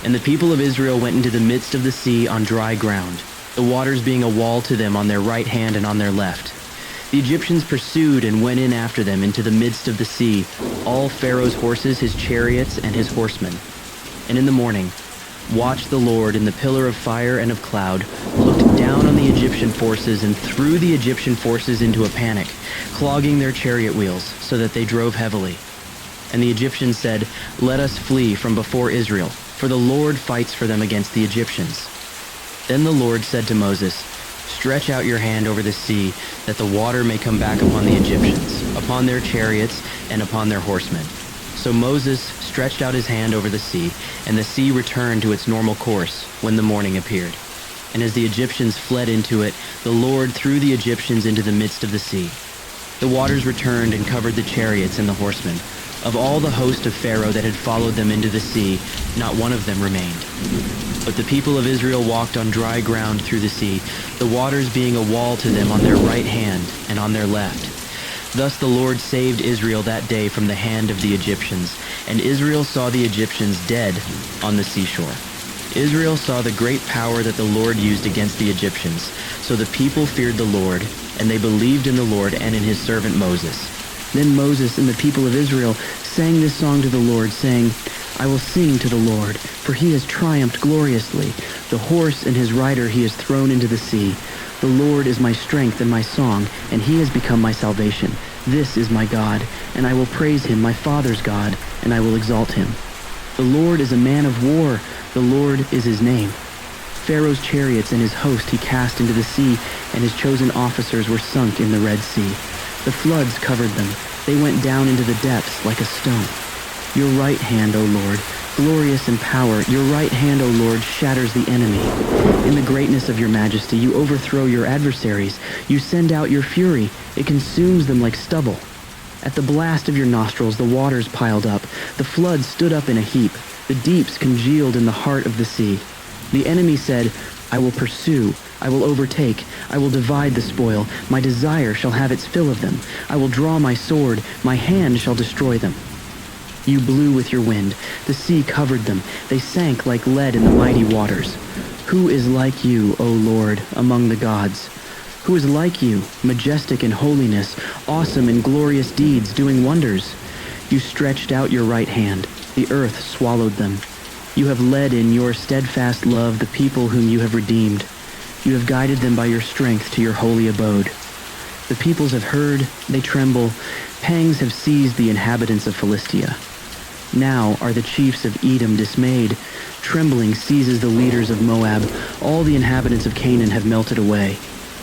And the people of Israel went into the midst of the sea on dry ground, the waters being a wall to them on their right hand and on their left. The Egyptians pursued and went in after them into the midst of the sea, all Pharaoh's horses, his chariots, and his horsemen. And in the morning, watched the Lord in the pillar of fire and of cloud, looked down on the Egyptian forces and threw the Egyptian forces into a panic, clogging their chariot wheels so that they drove heavily. And the Egyptians said, "Let us flee from before Israel, for the Lord fights for them against the Egyptians." Then the Lord said to Moses, "Stretch out your hand over the sea, that the water may come back upon the Egyptians, upon their chariots, and upon their horsemen." So Moses stretched out his hand over the sea, and the sea returned to its normal course when the morning appeared. And as the Egyptians fled into it, the Lord threw the Egyptians into the midst of the sea. The waters returned and covered the chariots and the horsemen. Of all the host of Pharaoh that had followed them into the sea, not one of them remained. But the people of Israel walked on dry ground through the sea, the waters being a wall to them on their right hand and on their left. Thus the Lord saved Israel that day from the hand of the Egyptians, and Israel saw the Egyptians dead on the seashore. Israel saw the great power that the Lord used against the Egyptians. So the people feared the Lord, and they believed in the Lord and in his servant Moses. Then Moses and the people of Israel sang this song to the Lord, saying, "I will sing to the Lord, for he has triumphed gloriously. The horse and his rider he has thrown into the sea. The Lord is my strength and my song, and he has become my salvation. This is my God, and I will praise him, my father's God, and I will exalt him. The Lord is a man of war. The Lord is his name. Pharaoh's chariots and his host he cast into the sea, and his chosen officers were sunk in the Red Sea. The floods covered them. They went down into the depths like a stone. Your right hand, O Lord, glorious in power, your right hand, O Lord, shatters the enemy. In the greatness of your majesty, you overthrow your adversaries. You send out your fury. It consumes them like stubble. At the blast of your nostrils, the waters piled up. The floods stood up in a heap. The deeps congealed in the heart of the sea. The enemy said, I will pursue. I will overtake. I will divide the spoil. My desire shall have its fill of them. I will draw my sword. My hand shall destroy them. You blew with your wind. The sea covered them. They sank like lead in the mighty waters. Who is like you, O Lord, among the gods? Who is like you, majestic in holiness, awesome in glorious deeds, doing wonders? You stretched out your right hand. The earth swallowed them. You have led in your steadfast love the people whom you have redeemed. You have guided them by your strength to your holy abode. The peoples have heard, they tremble. Pangs have seized the inhabitants of Philistia. Now are the chiefs of Edom dismayed. Trembling seizes the leaders of Moab. All the inhabitants of Canaan have melted away.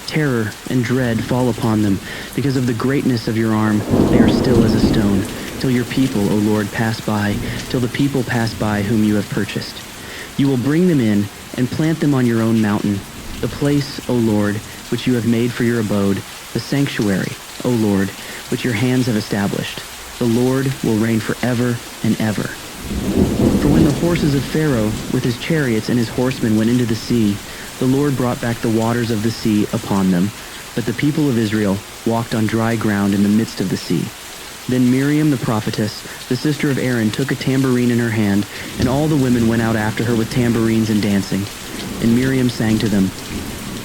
Terror and dread fall upon them. Because of the greatness of your arm, they are still as a stone, till your people, O Lord, pass by, till the people pass by whom you have purchased. You will bring them in and plant them on your own mountain, the place, O Lord, which you have made for your abode, the sanctuary, O Lord, which your hands have established. The Lord will reign forever and ever. For when the horses of Pharaoh with his chariots and his horsemen went into the sea, the Lord brought back the waters of the sea upon them. But the people of Israel walked on dry ground in the midst of the sea. Then Miriam the prophetess, the sister of Aaron, took a tambourine in her hand, and all the women went out after her with tambourines and dancing. And Miriam sang to them,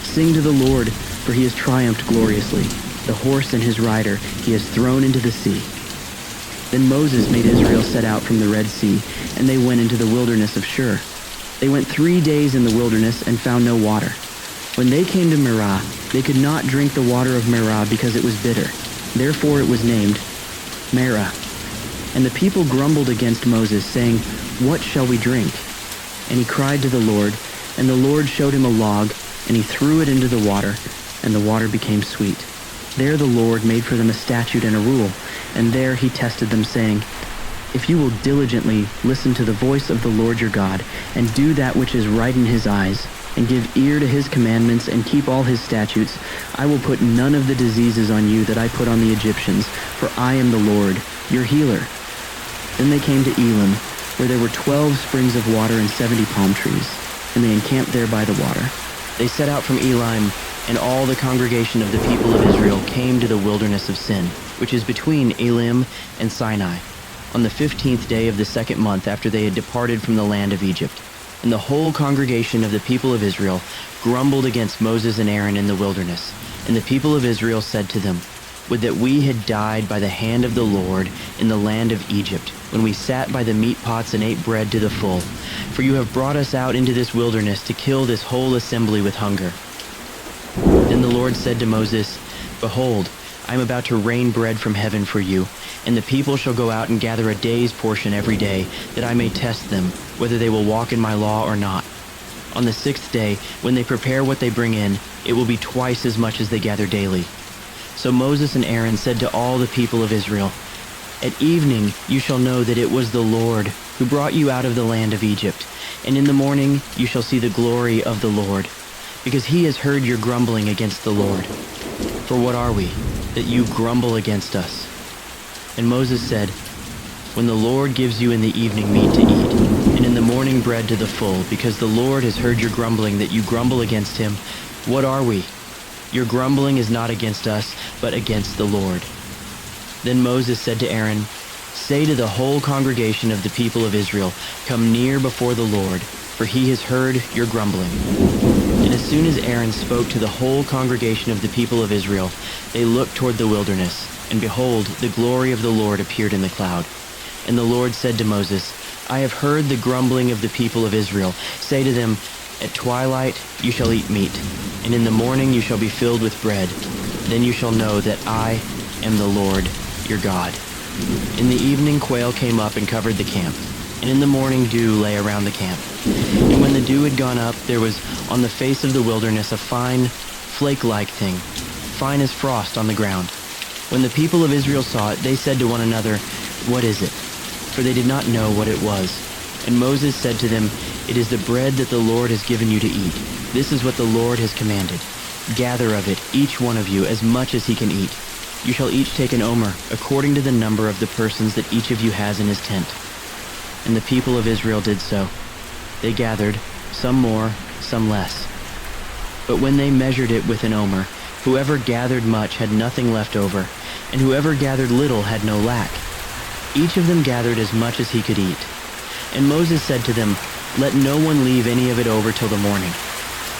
Sing to the Lord, for he has triumphed gloriously. The horse and his rider he has thrown into the sea. Then Moses made Israel set out from the Red Sea, and they went into the wilderness of Shur. They went 3 days in the wilderness and found no water. When they came to Merah, they could not drink the water of Merah because it was bitter. Therefore it was named Merah. And the people grumbled against Moses, saying, What shall we drink? And he cried to the Lord, and the Lord showed him a log, and he threw it into the water, and the water became sweet. There the Lord made for them a statute and a rule, and there he tested them, saying, If you will diligently listen to the voice of the Lord your God, and do that which is right in his eyes, and give ear to his commandments, and keep all his statutes, I will put none of the diseases on you that I put on the Egyptians, for I am the Lord, your healer. Then they came to Elim, where there were 12 springs of water and 70 palm trees, and they encamped there by the water. They set out from Elim, and all the congregation of the people of Israel came to the wilderness of Sin, which is between Elim and Sinai, on the 15th day of the 2nd month after they had departed from the land of Egypt. And the whole congregation of the people of Israel grumbled against Moses and Aaron in the wilderness. And the people of Israel said to them, "Would that we had died by the hand of the Lord in the land of Egypt, when we sat by the meat pots and ate bread to the full. For you have brought us out into this wilderness to kill this whole assembly with hunger." Then the Lord said to Moses, "Behold, I am about to rain bread from heaven for you, and the people shall go out and gather a day's portion every day, that I may test them, whether they will walk in my law or not. On the 6th day, when they prepare what they bring in, it will be twice as much as they gather daily." So Moses and Aaron said to all the people of Israel, "At evening you shall know that it was the Lord who brought you out of the land of Egypt, and in the morning you shall see the glory of the Lord, because he has heard your grumbling against the Lord. For what are we, that you grumble against us?" And Moses said, "When the Lord gives you in the evening meat to eat, and in the morning bread to the full, because the Lord has heard your grumbling that you grumble against him, what are we? Your grumbling is not against us, but against the Lord." Then Moses said to Aaron, "Say to the whole congregation of the people of Israel, 'Come near before the Lord, for he has heard your grumbling.'" And as soon as Aaron spoke to the whole congregation of the people of Israel, they looked toward the wilderness, and behold, the glory of the Lord appeared in the cloud. And the Lord said to Moses, "I have heard the grumbling of the people of Israel. Say to them, 'At twilight you shall eat meat, and in the morning you shall be filled with bread. Then you shall know that I am the Lord your God.'" In the evening quail came up and covered the camp, and in the morning dew lay around the camp. And when the dew had gone up, there was on the face of the wilderness a fine, flake-like thing, fine as frost on the ground. When the people of Israel saw it, they said to one another, "What is it?" For they did not know what it was. And Moses said to them, "It is the bread that the Lord has given you to eat. This is what the Lord has commanded. Gather of it, each one of you, as much as he can eat. You shall each take an omer, according to the number of the persons that each of you has in his tent." And the people of Israel did so. They gathered, some more, some less. But when they measured it with an omer, whoever gathered much had nothing left over, and whoever gathered little had no lack. Each of them gathered as much as he could eat. And Moses said to them, "Let no one leave any of it over till the morning."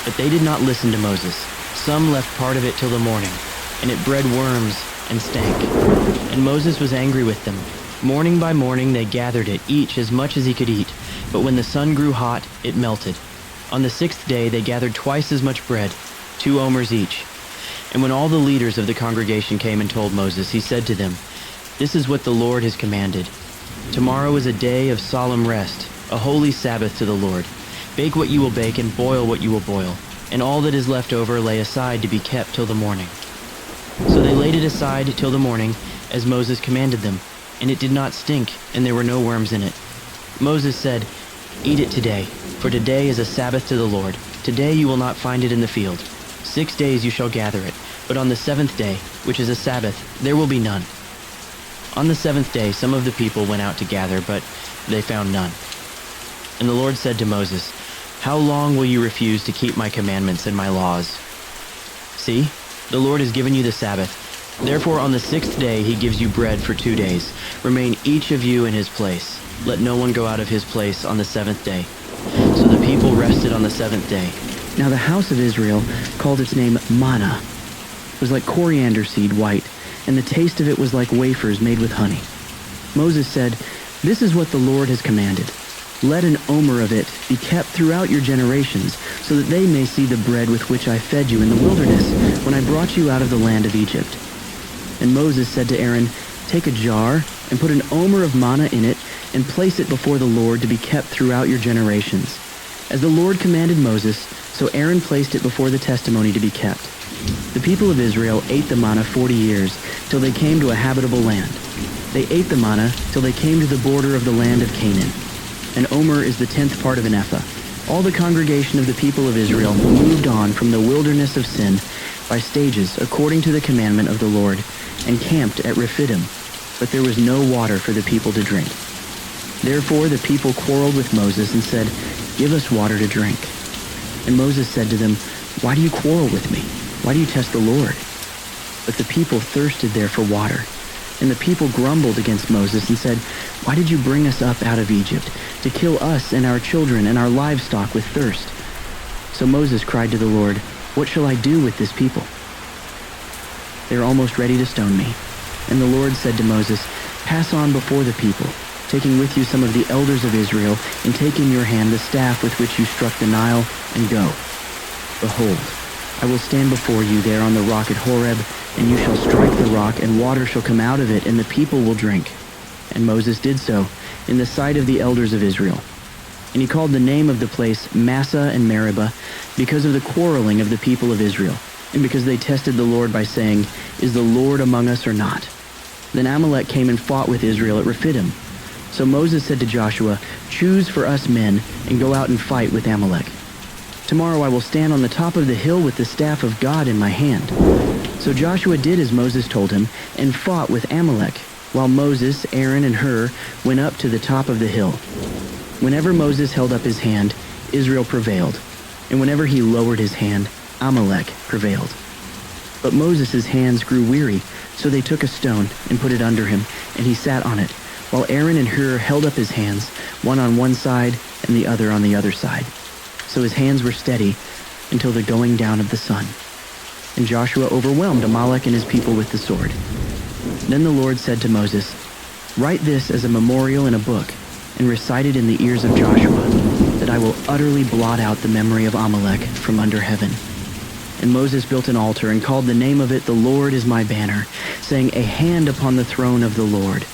But they did not listen to Moses. Some left part of it till the morning, and it bred worms and stank. And Moses was angry with them. Morning by morning they gathered it, each as much as he could eat. But when the sun grew hot, it melted. On the 6th day they gathered twice as much bread, 2 omers each. And when all the leaders of the congregation came and told Moses, he said to them, "This is what the Lord has commanded. Tomorrow is a day of solemn rest, a holy Sabbath to the Lord. Bake what you will bake and boil what you will boil, and all that is left over lay aside to be kept till the morning." So they laid it aside till the morning, as Moses commanded them, and it did not stink, and there were no worms in it. Moses said, "Eat it today, for today is a Sabbath to the Lord. Today you will not find it in the field. 6 days you shall gather it, but on the 7th day, which is a Sabbath, there will be none." On the 7th day some of the people went out to gather, but they found none. And the Lord said to Moses, "How long will you refuse to keep my commandments and my laws? See, the Lord has given you the Sabbath. Therefore on the 6th day he gives you bread for 2 days. Remain each of you in his place. Let no one go out of his place on the 7th day." So the people rested on the 7th day. Now the house of Israel called its name Manna. It was like coriander seed white, and the taste of it was like wafers made with honey. Moses said, "This is what the Lord has commanded. Let an omer of it be kept throughout your generations, so that they may see the bread with which I fed you in the wilderness when I brought you out of the land of Egypt." And Moses said to Aaron, "Take a jar and put an omer of manna in it and place it before the Lord to be kept throughout your generations." As the Lord commanded Moses, so Aaron placed it before the testimony to be kept. The people of Israel ate the manna 40 years, till they came to a habitable land. They ate the manna till they came to the border of the land of Canaan. An omer is the 10th part of an ephah. All the congregation of the people of Israel moved on from the wilderness of Sin by stages according to the commandment of the Lord, and camped at Rephidim, but there was no water for the people to drink. Therefore the people quarreled with Moses and said, "Give us water to drink." And Moses said to them, "Why do you quarrel with me? Why do you test the Lord?" But the people thirsted there for water. And the people grumbled against Moses and said, "Why did you bring us up out of Egypt, to kill us and our children and our livestock with thirst?" So Moses cried to the Lord, "What shall I do with this people?" They are almost ready to stone me." And the Lord said to Moses, "Pass on before the people, taking with you some of the elders of Israel, and take in your hand the staff with which you struck the Nile, and go. Behold, I will stand before you there on the rock at Horeb, and you shall strike the rock, and water shall come out of it, and the people will drink." And Moses did so in the sight of the elders of Israel. And he called the name of the place Massah and Meribah, because of the quarreling of the people of Israel, and because they tested the Lord by saying, "Is the Lord among us or not?" Then Amalek came and fought with Israel at Rephidim. So Moses said to Joshua, "Choose for us men, and go out and fight with Amalek. Tomorrow I will stand on the top of the hill with the staff of God in my hand." So Joshua did as Moses told him, and fought with Amalek, while Moses, Aaron, and Hur went up to the top of the hill. Whenever Moses held up his hand, Israel prevailed, and whenever he lowered his hand, Amalek prevailed. But Moses' hands grew weary, so they took a stone and put it under him, and he sat on it, while Aaron and Hur held up his hands, one on one side and the other on the other side. So his hands were steady until the going down of the sun. And Joshua overwhelmed Amalek and his people with the sword. Then the Lord said to Moses, "Write this as a memorial in a book, and recite it in the ears of Joshua, that I will utterly blot out the memory of Amalek from under heaven." And Moses built an altar and called the name of it, "The Lord is my banner," saying, "A hand upon the throne of the Lord.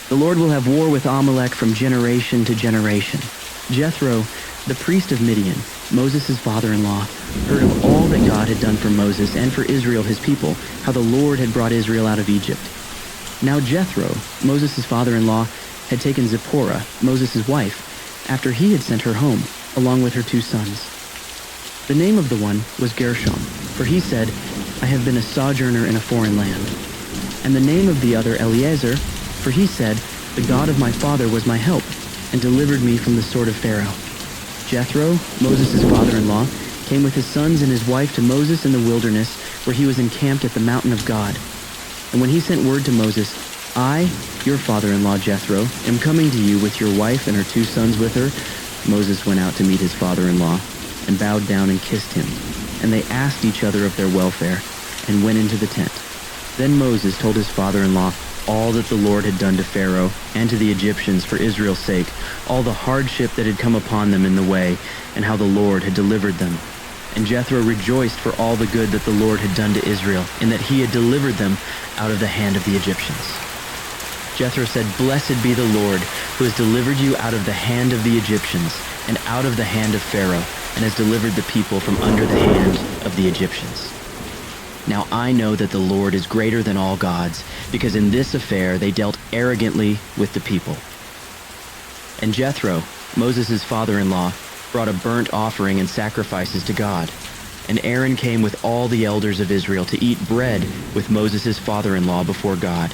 The Lord will have war with Amalek from generation to generation." Jethro, the priest of Midian, Moses' father-in-law, heard of all that God had done for Moses and for Israel his people, how the Lord had brought Israel out of Egypt. Now Jethro, Moses' father-in-law, had taken Zipporah, Moses' wife, after he had sent her home, along with her 2 sons. The name of the one was Gershom, for he said, "I have been a sojourner in a foreign land." And the name of the other Eleazar, for he said, "The God of my father was my help, and delivered me from the sword of Pharaoh." Jethro, Moses' father-in-law, came with his sons and his wife to Moses in the wilderness, where he was encamped at the mountain of God. And when he sent word to Moses, "I, your father-in-law Jethro, am coming to you with your wife and her 2 sons with her," Moses went out to meet his father-in-law, and bowed down and kissed him. And they asked each other of their welfare, and went into the tent. Then Moses told his father-in-law all that the Lord had done to Pharaoh and to the Egyptians for Israel's sake, all the hardship that had come upon them in the way, and how the Lord had delivered them. And Jethro rejoiced for all the good that the Lord had done to Israel, in that he had delivered them out of the hand of the Egyptians. Jethro said, "Blessed be the Lord, who has delivered you out of the hand of the Egyptians, and out of the hand of Pharaoh, and has delivered the people from under the hand of the Egyptians. Now I know that the Lord is greater than all gods, because in this affair they dealt arrogantly with the people." And Jethro, Moses' father-in-law, brought a burnt offering and sacrifices to God. And Aaron came with all the elders of Israel to eat bread with Moses' father-in-law before God.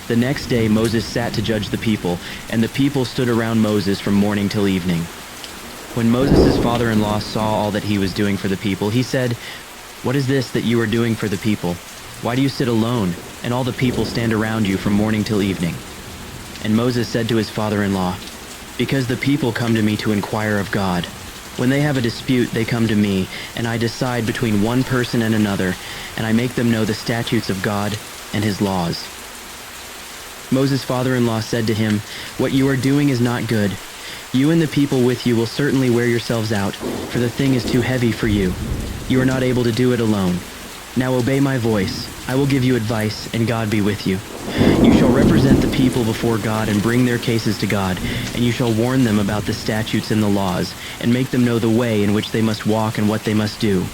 The next day Moses sat to judge the people, and the people stood around Moses from morning till evening. When Moses' father-in-law saw all that he was doing for the people, he said, "What is this that you are doing for the people? Why do you sit alone, and all the people stand around you from morning till evening?" And Moses said to his father-in-law, "Because the people come to me to inquire of God. When they have a dispute, they come to me, and I decide between one person and another, and I make them know the statutes of God and his laws." Moses' father-in-law said to him, "What you are doing is not good. You and the people with you will certainly wear yourselves out, for the thing is too heavy for you. You are not able to do it alone. Now obey my voice. I will give you advice, and God be with you. You shall represent the people before God and bring their cases to God, and you shall warn them about the statutes and the laws, and make them know the way in which they must walk and what they must do.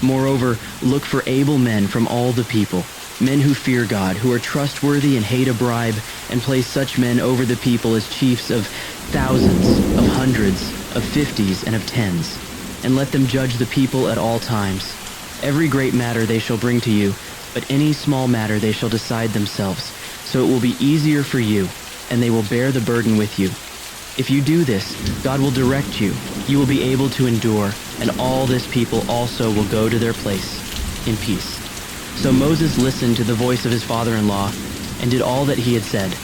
Moreover, look for able men from all the people, men who fear God, who are trustworthy and hate a bribe, and place such men over the people as chiefs of thousands, of hundreds, of 50s, and of 10s. And let them judge the people at all times. Every great matter they shall bring to you, but any small matter they shall decide themselves. So it will be easier for you, and they will bear the burden with you. If you do this, God will direct you. You will be able to endure, and all this people also will go to their place in peace." So Moses listened to the voice of his father-in-law and did all that he had said.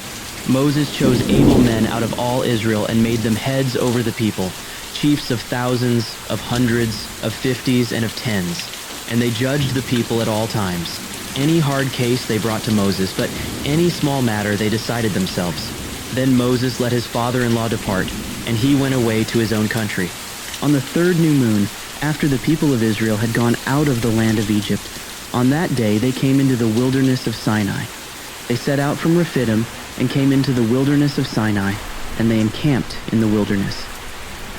Moses chose able men out of all Israel and made them heads over the people, chiefs of thousands, of hundreds, of 50s, and of 10s. And they judged the people at all times. Any hard case they brought to Moses, but any small matter they decided themselves. Then Moses let his father-in-law depart, and he went away to his own country. On the third new moon, after the people of Israel had gone out of the land of Egypt, on that day they came into the wilderness of Sinai. They set out from Rephidim and came into the wilderness of Sinai, and they encamped in the wilderness.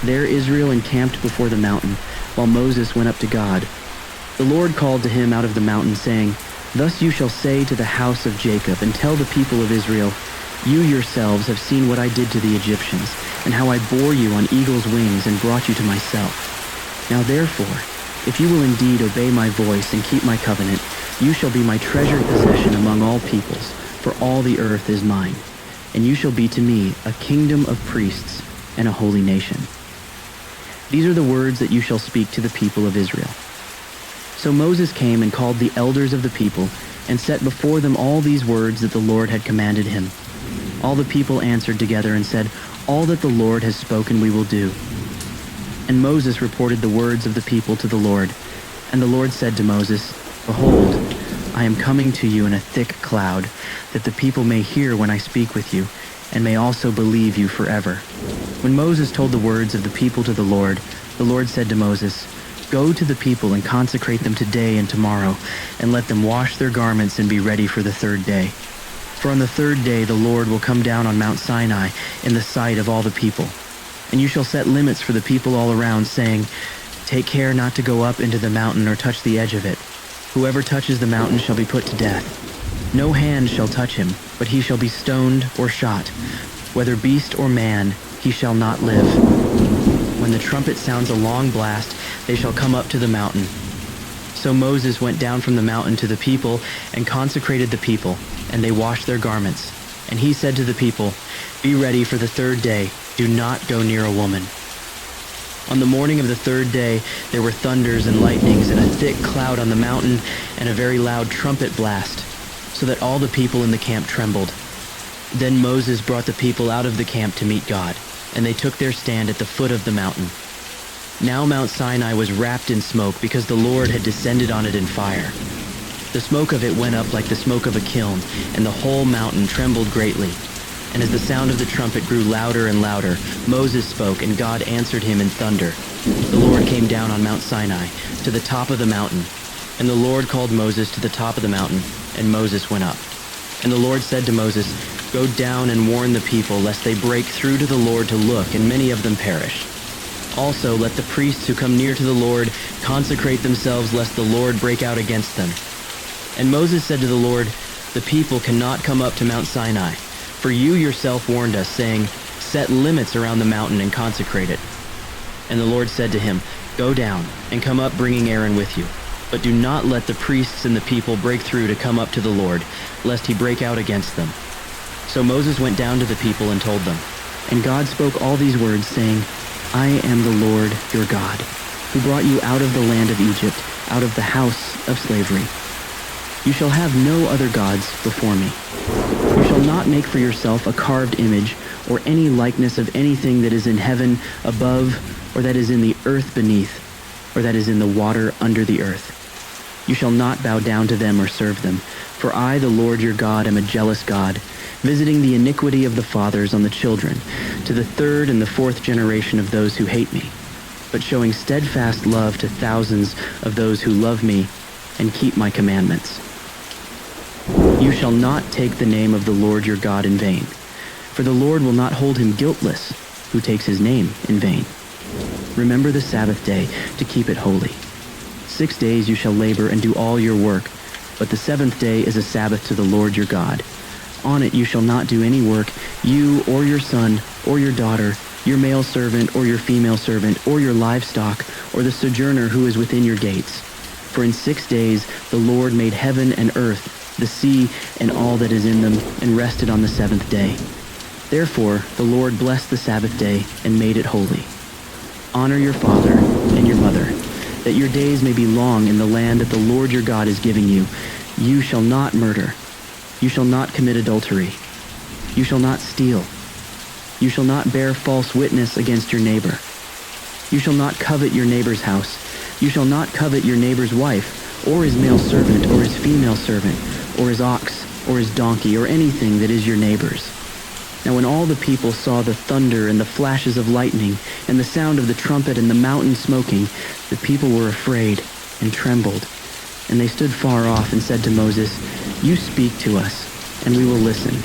There Israel encamped before the mountain, while Moses went up to God. The Lord called to him out of the mountain, saying, "Thus you shall say to the house of Jacob, and tell the people of Israel, you yourselves have seen what I did to the Egyptians, and how I bore you on eagle's wings and brought you to myself. Now therefore, if you will indeed obey my voice and keep my covenant, you shall be my treasured possession among all peoples, for all the earth is mine. And you shall be to me a kingdom of priests and a holy nation. These are the words that you shall speak to the people of Israel." So Moses came and called the elders of the people, and set before them all these words that the Lord had commanded him. All the people answered together and said, "All that the Lord has spoken we will do." And Moses reported the words of the people to the Lord. And the Lord said to Moses, "Behold, I am coming to you in a thick cloud, that the people may hear when I speak with you, and may also believe you forever." When Moses told the words of the people to the Lord said to Moses, "Go to the people and consecrate them today and tomorrow, and let them wash their garments and be ready for the third day. For on the third day the Lord will come down on Mount Sinai in the sight of all the people. And you shall set limits for the people all around, saying, 'Take care not to go up into the mountain or touch the edge of it. Whoever touches the mountain shall be put to death. No hand shall touch him, but he shall be stoned or shot. Whether beast or man, he shall not live. When the trumpet sounds a long blast, they shall come up to the mountain.' So Moses went down from the mountain to the people and consecrated the people, and they washed their garments. And he said to the people, 'Be ready for the third day. Do not go near a woman.' On the morning of the third day, there were thunders and lightnings and a thick cloud on the mountain and a very loud trumpet blast, so that all the people in the camp trembled. Then Moses brought the people out of the camp to meet God, and they took their stand at the foot of the mountain. Now Mount Sinai was wrapped in smoke because the Lord had descended on it in fire. The smoke of it went up like the smoke of a kiln, and the whole mountain trembled greatly. And as the sound of the trumpet grew louder and louder, Moses spoke, and God answered him in thunder. The Lord came down on Mount Sinai, to the top of the mountain. And the Lord called Moses to the top of the mountain, and Moses went up. And the Lord said to Moses, "Go down and warn the people, lest they break through to the Lord to look, and many of them perish. Also let the priests who come near to the Lord consecrate themselves, lest the Lord break out against them." And Moses said to the Lord, "The people cannot come up to Mount Sinai, for you yourself warned us, saying, 'Set limits around the mountain and consecrate it.' And the Lord said to him, 'Go down and come up, bringing Aaron with you. But do not let the priests and the people break through to come up to the Lord, lest he break out against them." So Moses went down to the people and told them. And God spoke all these words, saying, "I am the Lord your God, who brought you out of the land of Egypt, out of the house of slavery. You shall have no other gods before me. You shall not make for yourself a carved image, or any likeness of anything that is in heaven above, or that is in the earth beneath, or that is in the water under the earth. You shall not bow down to them or serve them, for I, the Lord your God, am a jealous God, visiting the iniquity of the fathers on the children, to the third and the fourth generation of those who hate me, but showing steadfast love to thousands of those who love me and keep my commandments. You shall not take the name of the Lord your God in vain, for the Lord will not hold him guiltless who takes his name in vain. Remember the Sabbath day to keep it holy. 6 days you shall labor and do all your work, but the seventh day is a Sabbath to the Lord your God. On it you shall not do any work, you or your son or your daughter, your male servant or your female servant, or your livestock, or the sojourner who is within your gates. For in 6 days the Lord made heaven and earth, the sea and all that is in them, and rested on the seventh day. Therefore the Lord blessed the Sabbath day and made it holy. Honor your father and your mother, that your days may be long in the land that the Lord your God is giving you. You shall not murder. You shall not commit adultery. You shall not steal. You shall not bear false witness against your neighbor. You shall not covet your neighbor's house. You shall not covet your neighbor's wife, or his male servant, or his female servant, or his ox, or his donkey, or anything that is your neighbor's." Now when all the people saw the thunder and the flashes of lightning and the sound of the trumpet and the mountain smoking, the people were afraid and trembled. And they stood far off and said to Moses, "You speak to us, and we will listen.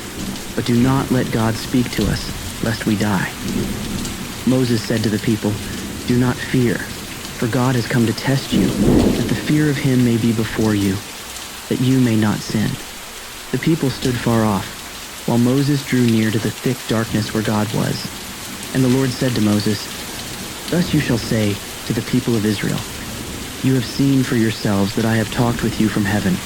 But do not let God speak to us, lest we die." Moses said to the people, "Do not fear, for God has come to test you, that the fear of him may be before you, that you may not sin." The people stood far off, while Moses drew near to the thick darkness where God was. And the Lord said to Moses, "Thus you shall say to the people of Israel, You have seen for yourselves that I have talked with you from heaven.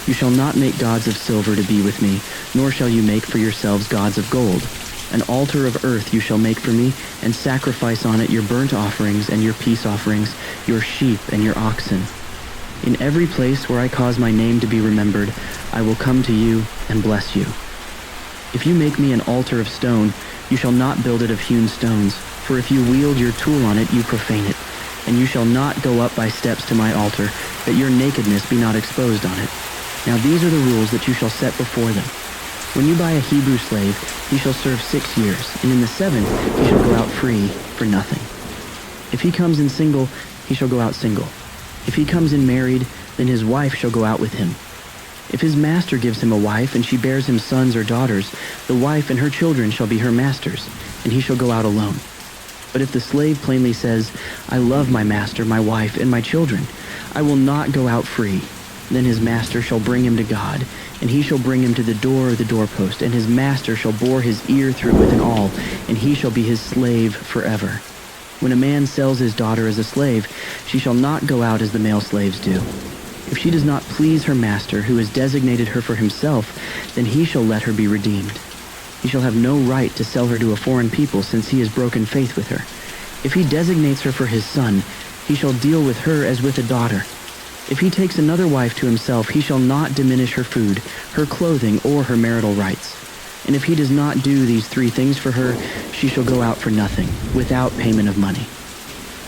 You shall not make gods of silver to be with me, nor shall you make for yourselves gods of gold. An altar of earth you shall make for me, and sacrifice on it your burnt offerings and your peace offerings, your sheep and your oxen. In every place where I cause my name to be remembered, I will come to you and bless you. If you make me an altar of stone, you shall not build it of hewn stones, for if you wield your tool on it, you profane it. And you shall not go up by steps to my altar, that your nakedness be not exposed on it. Now these are the rules that you shall set before them. When you buy a Hebrew slave, he shall serve 6 years, and in the 7th he shall go out free for nothing. If he comes in single, he shall go out single. If he comes in married, then his wife shall go out with him. If his master gives him a wife, and she bears him sons or daughters, the wife and her children shall be her master's, and he shall go out alone. But if the slave plainly says, I love my master, my wife, and my children, I will not go out free, then his master shall bring him to God, and he shall bring him to the door of the doorpost, and his master shall bore his ear through with an awl, and he shall be his slave forever. When a man sells his daughter as a slave, she shall not go out as the male slaves do. If she does not please her master, who has designated her for himself, then he shall let her be redeemed. He shall have no right to sell her to a foreign people, since he has broken faith with her. If he designates her for his son, he shall deal with her as with a daughter. If he takes another wife to himself, he shall not diminish her food, her clothing, or her marital rights. And if he does not do these 3 things for her, she shall go out for nothing, without payment of money.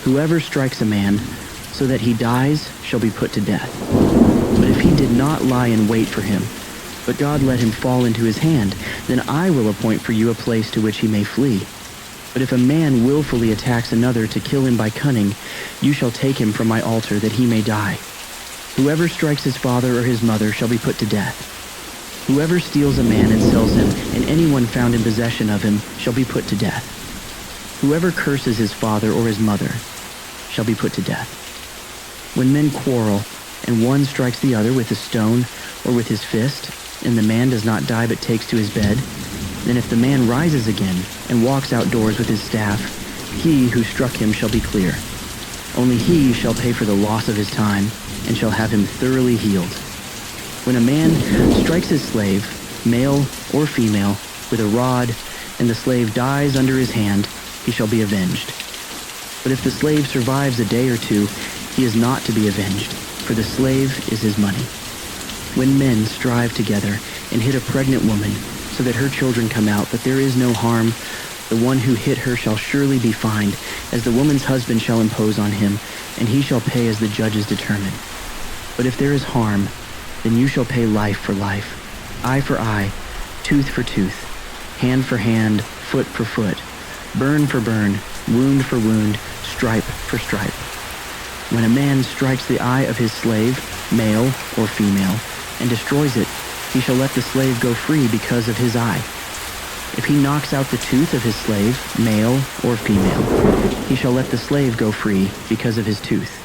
Whoever strikes a man so that he dies shall be put to death. But if he did not lie in wait for him, but God let him fall into his hand, then I will appoint for you a place to which he may flee. But if a man willfully attacks another to kill him by cunning, you shall take him from my altar that he may die. Whoever strikes his father or his mother shall be put to death. Whoever steals a man and sells him, and anyone found in possession of him shall be put to death. Whoever curses his father or his mother shall be put to death. When men quarrel, and one strikes the other with a stone or with his fist, and the man does not die but takes to his bed, then if the man rises again and walks outdoors with his staff, he who struck him shall be clear. Only he shall pay for the loss of his time, and shall have him thoroughly healed. When a man strikes his slave, male or female, with a rod, and the slave dies under his hand, he shall be avenged. But if the slave survives a day or 2, he is not to be avenged, for the slave is his money. When men strive together and hit a pregnant woman, so that her children come out, but there is no harm, the one who hit her shall surely be fined, as the woman's husband shall impose on him, and he shall pay as the judges determine. But if there is harm, then you shall pay life for life, eye for eye, tooth for tooth, hand for hand, foot for foot, burn for burn, wound for wound, stripe for stripe. When a man strikes the eye of his slave, male or female, and destroys it, he shall let the slave go free because of his eye. If he knocks out the tooth of his slave, male or female, he shall let the slave go free because of his tooth.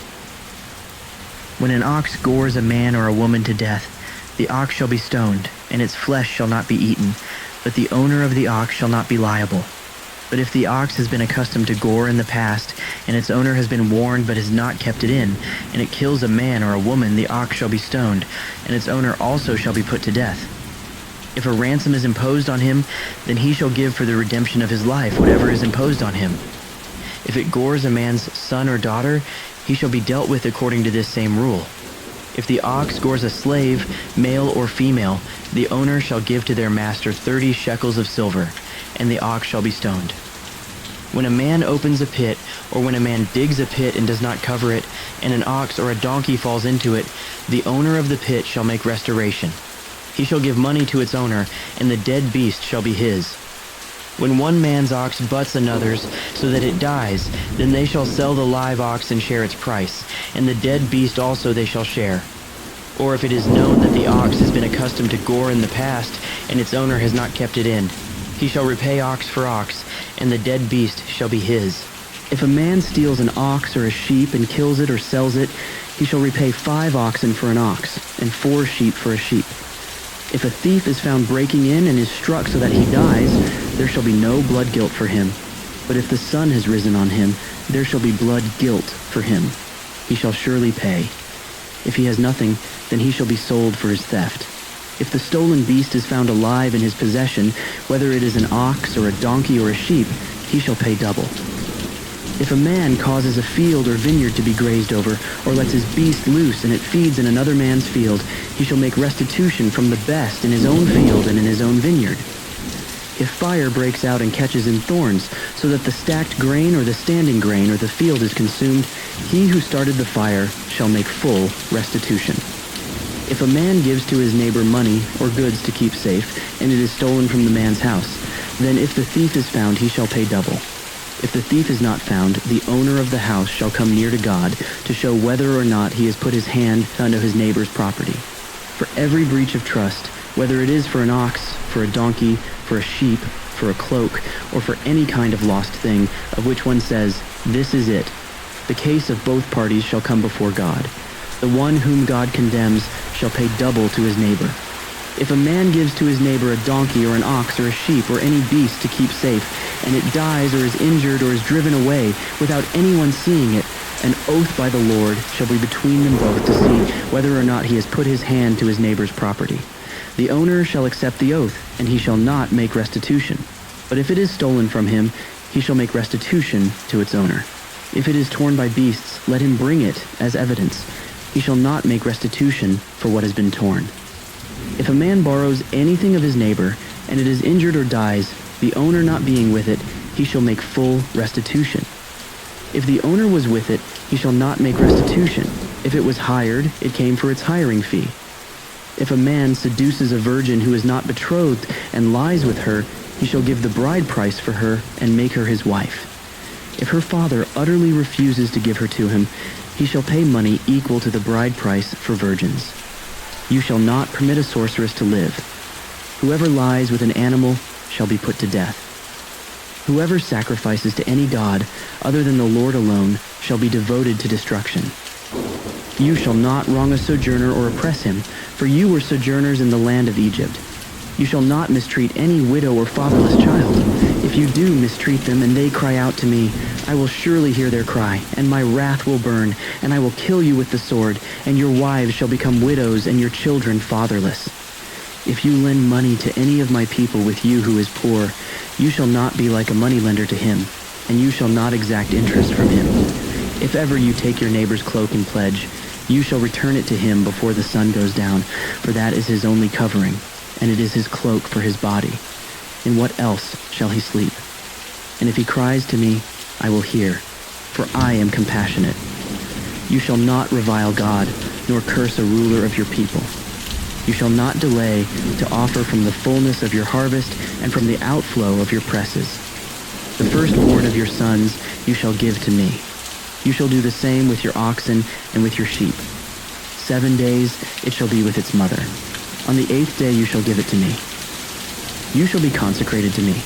When an ox gores a man or a woman to death, the ox shall be stoned, and its flesh shall not be eaten, but the owner of the ox shall not be liable. But if the ox has been accustomed to gore in the past, and its owner has been warned but has not kept it in, and it kills a man or a woman, the ox shall be stoned, and its owner also shall be put to death. If a ransom is imposed on him, then he shall give for the redemption of his life whatever is imposed on him. If it gores a man's son or daughter, he shall be dealt with according to this same rule. If the ox gores a slave, male or female, the owner shall give to their master 30 shekels of silver, and the ox shall be stoned. When a man opens a pit, or when a man digs a pit and does not cover it, and an ox or a donkey falls into it, the owner of the pit shall make restoration. He shall give money to its owner, and the dead beast shall be his. When one man's ox butts another's, so that it dies, then they shall sell the live ox and share its price, and the dead beast also they shall share. Or if it is known that the ox has been accustomed to gore in the past, and its owner has not kept it in, he shall repay ox for ox, and the dead beast shall be his. If a man steals an ox or a sheep and kills it or sells it, he shall repay 5 oxen for an ox, and 4 sheep for a sheep. If a thief is found breaking in and is struck so that he dies, there shall be no blood guilt for him. But if the sun has risen on him, there shall be blood guilt for him. He shall surely pay. If he has nothing, then he shall be sold for his theft. If the stolen beast is found alive in his possession, whether it is an ox or a donkey or a sheep, he shall pay double. If a man causes a field or vineyard to be grazed over, or lets his beast loose and it feeds in another man's field, he shall make restitution from the best in his own field and in his own vineyard. If fire breaks out and catches in thorns, so that the stacked grain or the standing grain or the field is consumed, he who started the fire shall make full restitution. If a man gives to his neighbor money or goods to keep safe, and it is stolen from the man's house, then if the thief is found, he shall pay double. If the thief is not found, the owner of the house shall come near to God to show whether or not he has put his hand unto his neighbor's property. For every breach of trust, whether it is for an ox, for a donkey, for a sheep, for a cloak, or for any kind of lost thing, of which one says, "This is it," the case of both parties shall come before God. The one whom God condemns shall pay double to his neighbor. If a man gives to his neighbor a donkey or an ox or a sheep or any beast to keep safe, and it dies or is injured or is driven away without anyone seeing it, an oath by the Lord shall be between them both to see whether or not he has put his hand to his neighbor's property. The owner shall accept the oath, and he shall not make restitution. But if it is stolen from him, he shall make restitution to its owner. If it is torn by beasts, let him bring it as evidence. He shall not make restitution for what has been torn. If a man borrows anything of his neighbor, and it is injured or dies, the owner not being with it, he shall make full restitution. If the owner was with it, he shall not make restitution. If it was hired, it came for its hiring fee. If a man seduces a virgin who is not betrothed and lies with her, he shall give the bride price for her and make her his wife. If her father utterly refuses to give her to him, he shall pay money equal to the bride price for virgins. You shall not permit a sorceress to live. Whoever lies with an animal shall be put to death. Whoever sacrifices to any god other than the Lord alone shall be devoted to destruction. You shall not wrong a sojourner or oppress him, for you were sojourners in the land of Egypt. You shall not mistreat any widow or fatherless child. If you do mistreat them and they cry out to me, I will surely hear their cry, and my wrath will burn, and I will kill you with the sword, and your wives shall become widows and your children fatherless. If you lend money to any of my people with you who is poor, you shall not be like a moneylender to him, and you shall not exact interest from him. If ever you take your neighbor's cloak in pledge, you shall return it to him before the sun goes down, for that is his only covering, and it is his cloak for his body. In what else shall he sleep? And if he cries to me, I will hear, for I am compassionate. You shall not revile God, nor curse a ruler of your people. You shall not delay to offer from the fullness of your harvest and from the outflow of your presses. The firstborn of your sons you shall give to me. You shall do the same with your oxen and with your sheep. 7 days it shall be with its mother. On the 8th day you shall give it to me. You shall be consecrated to me.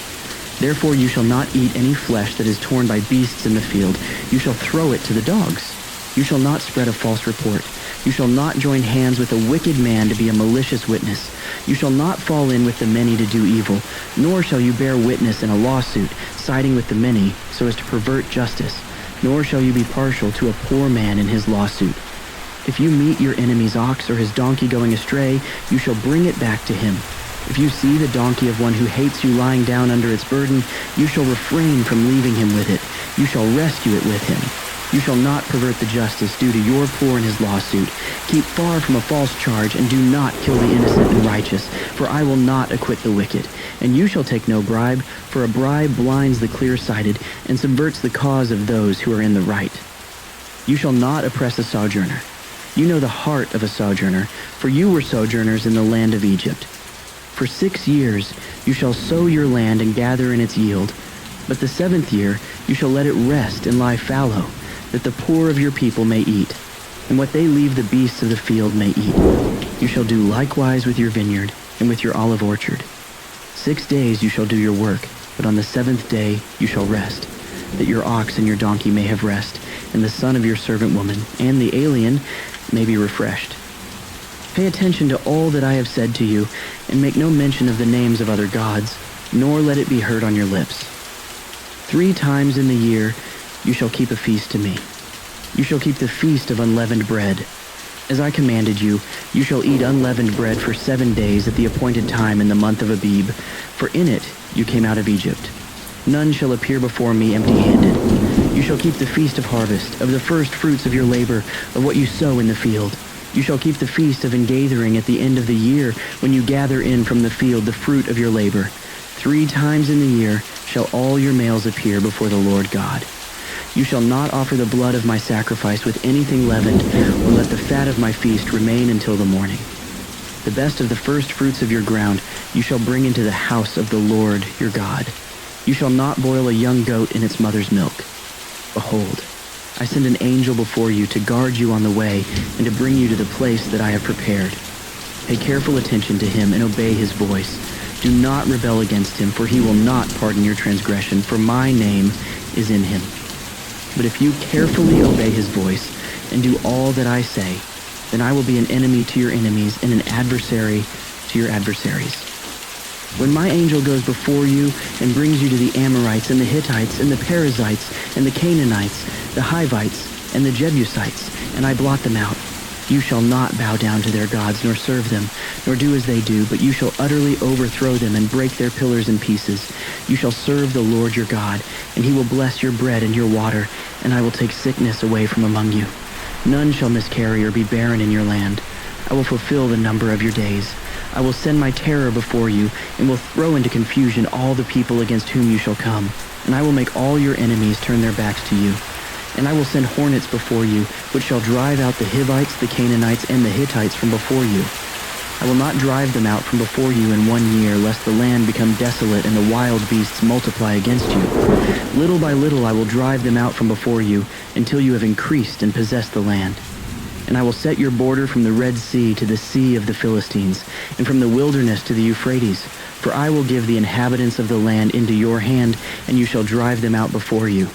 Therefore you shall not eat any flesh that is torn by beasts in the field. You shall throw it to the dogs. You shall not spread a false report. You shall not join hands with a wicked man to be a malicious witness. You shall not fall in with the many to do evil, nor shall you bear witness in a lawsuit, siding with the many, so as to pervert justice, nor shall you be partial to a poor man in his lawsuit. If you meet your enemy's ox or his donkey going astray, you shall bring it back to him. If you see the donkey of one who hates you lying down under its burden, you shall refrain from leaving him with it. You shall rescue it with him. You shall not pervert the justice due to your poor in his lawsuit. Keep far from a false charge, and do not kill the innocent and righteous, for I will not acquit the wicked, And you shall take no bribe, for a bribe blinds the clear-sighted and subverts the cause of those who are in the right. You shall not oppress a sojourner. You know the heart of a sojourner, for you were sojourners in the land of Egypt. For 6 years you shall sow your land and gather in its yield. But the 7th year you shall let it rest and lie fallow, that the poor of your people may eat, and what they leave the beasts of the field may eat. You shall do likewise with your vineyard and with your olive orchard. 6 days you shall do your work, but on the 7th day you shall rest, that your ox and your donkey may have rest, and the son of your servant woman and the alien may be refreshed. Pay attention to all that I have said to you, and make no mention of the names of other gods, nor let it be heard on your lips. 3 times in the year you shall keep a feast to me. You shall keep the feast of unleavened bread. As I commanded you, you shall eat unleavened bread for 7 days at the appointed time in the month of Abib, for in it you came out of Egypt. None shall appear before me empty-handed. You shall keep the feast of harvest, of the first fruits of your labor, of what you sow in the field. You shall keep the feast of ingathering at the end of the year, when you gather in from the field the fruit of your labor. 3 times in the year shall all your males appear before the Lord God. You shall not offer the blood of my sacrifice with anything leavened, or let the fat of my feast remain until the morning. The best of the first fruits of your ground you shall bring into the house of the Lord your God. You shall not boil a young goat in its mother's milk. Behold, I send an angel before you to guard you on the way and to bring you to the place that I have prepared. Pay careful attention to him and obey his voice. Do not rebel against him, for he will not pardon your transgression, for my name is in him. But if you carefully obey his voice and do all that I say, then I will be an enemy to your enemies and an adversary to your adversaries. When my angel goes before you and brings you to the Amorites and the Hittites and the Perizzites and the Canaanites, the Hivites and the Jebusites, and I blot them out, you shall not bow down to their gods nor serve them, nor do as they do, but you shall utterly overthrow them and break their pillars in pieces. You shall serve the Lord your God, and he will bless your bread and your water, and I will take sickness away from among you. None shall miscarry or be barren in your land. I will fulfill the number of your days. I will send my terror before you, and will throw into confusion all the people against whom you shall come. And I will make all your enemies turn their backs to you. And I will send hornets before you, which shall drive out the Hivites, the Canaanites, and the Hittites from before you. I will not drive them out from before you in 1 year, lest the land become desolate and the wild beasts multiply against you. Little by little I will drive them out from before you, until you have increased and possessed the land. And I will set your border from the Red Sea to the Sea of the Philistines, and from the wilderness to the Euphrates. For I will give the inhabitants of the land into your hand, and you shall drive them out before you.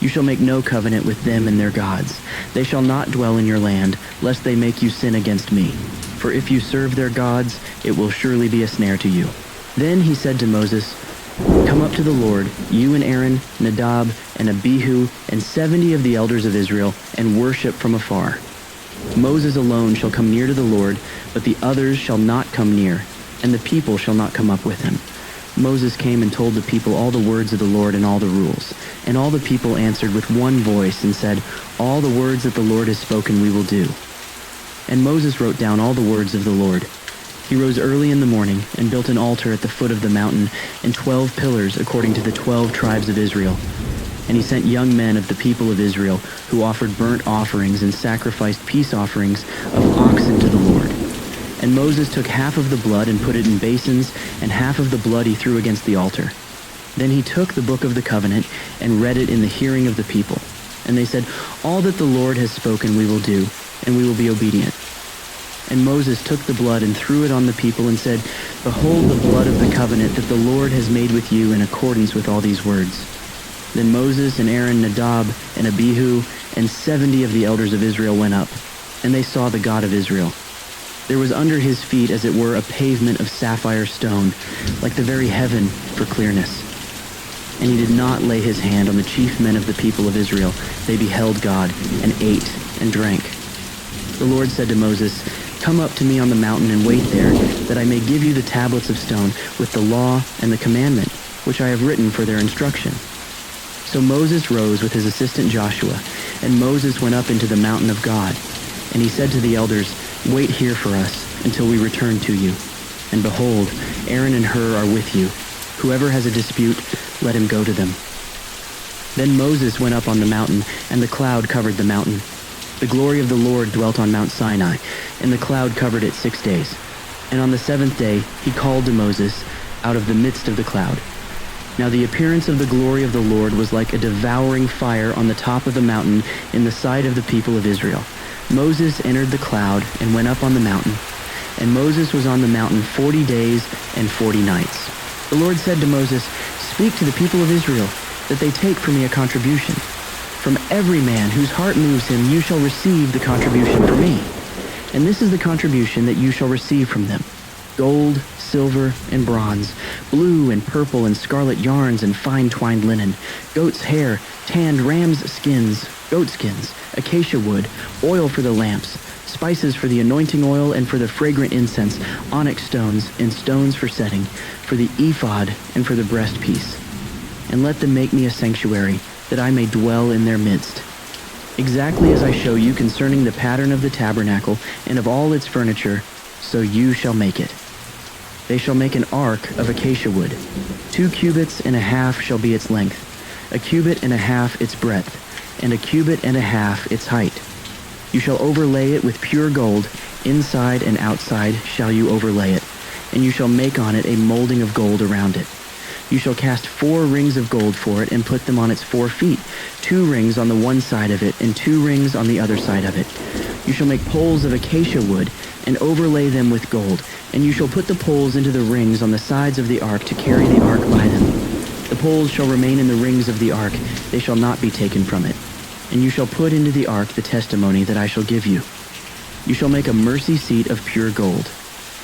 You shall make no covenant with them and their gods. They shall not dwell in your land, lest they make you sin against me. For if you serve their gods, it will surely be a snare to you. Then he said to Moses, Come up to the Lord, you and Aaron, Nadab, and Abihu, and 70 of the elders of Israel, and worship from afar. Moses alone shall come near to the Lord, but the others shall not come near, and the people shall not come up with him. Moses came and told the people all the words of the Lord and all the rules. And all the people answered with one voice and said, All the words that the Lord has spoken we will do. And Moses wrote down all the words of the Lord. He rose early in the morning and built an altar at the foot of the mountain and 12 pillars according to the 12 tribes of Israel. And he sent young men of the people of Israel who offered burnt offerings and sacrificed peace offerings of oxen to the Lord. And Moses took half of the blood and put it in basins, and half of the blood he threw against the altar. Then he took the book of the covenant and read it in the hearing of the people. And they said, All that the Lord has spoken we will do, and we will be obedient. And Moses took the blood and threw it on the people and said, Behold the blood of the covenant that the Lord has made with you in accordance with all these words. Then Moses and Aaron, Nadab and Abihu, and 70 of the elders of Israel went up, and they saw the God of Israel. There was under his feet as it were a pavement of sapphire stone, like the very heaven for clearness. And he did not lay his hand on the chief men of the people of Israel. They beheld God, and ate and drank. The Lord said to Moses, Come up to me on the mountain and wait there, that I may give you the tablets of stone with the law and the commandment, which I have written for their instruction. So Moses rose with his assistant Joshua, and Moses went up into the mountain of God. And he said to the elders, Wait here for us until we return to you. And behold, Aaron and Hur are with you, Whoever has a dispute, let him go to them." Then Moses went up on the mountain, and the cloud covered the mountain. The glory of the Lord dwelt on Mount Sinai, and the cloud covered it 6 days. And on the 7th day he called to Moses out of the midst of the cloud. Now the appearance of the glory of the Lord was like a devouring fire on the top of the mountain in the sight of the people of Israel. Moses entered the cloud and went up on the mountain. And Moses was on the mountain 40 days and 40 nights. The Lord said to Moses, "Speak to the people of Israel, that they take for me a contribution. From every man whose heart moves him, you shall receive the contribution for me. And this is the contribution that you shall receive from them: gold, silver, and bronze, blue and purple and scarlet yarns and fine twined linen, goat's hair, tanned ram's skins, goat skins, acacia wood, oil for the lamps, spices for the anointing oil and for the fragrant incense, onyx stones and stones for setting, for the ephod and for the breastpiece. And let them make me a sanctuary, that I may dwell in their midst. Exactly as I show you concerning the pattern of the tabernacle and of all its furniture, so you shall make it. They shall make an ark of acacia wood. 2 cubits and a half shall be its length, a cubit and a half its breadth, and a cubit and a half its height. You shall overlay it with pure gold, inside and outside shall you overlay it, and you shall make on it a molding of gold around it. You shall cast 4 rings of gold for it and put them on its 4 feet, 2 rings on the one side of it and 2 rings on the other side of it. You shall make poles of acacia wood and overlay them with gold, and you shall put the poles into the rings on the sides of the ark to carry the ark by them. The poles shall remain in the rings of the ark, they shall not be taken from it. And you shall put into the ark the testimony that I shall give you. You shall make a mercy seat of pure gold.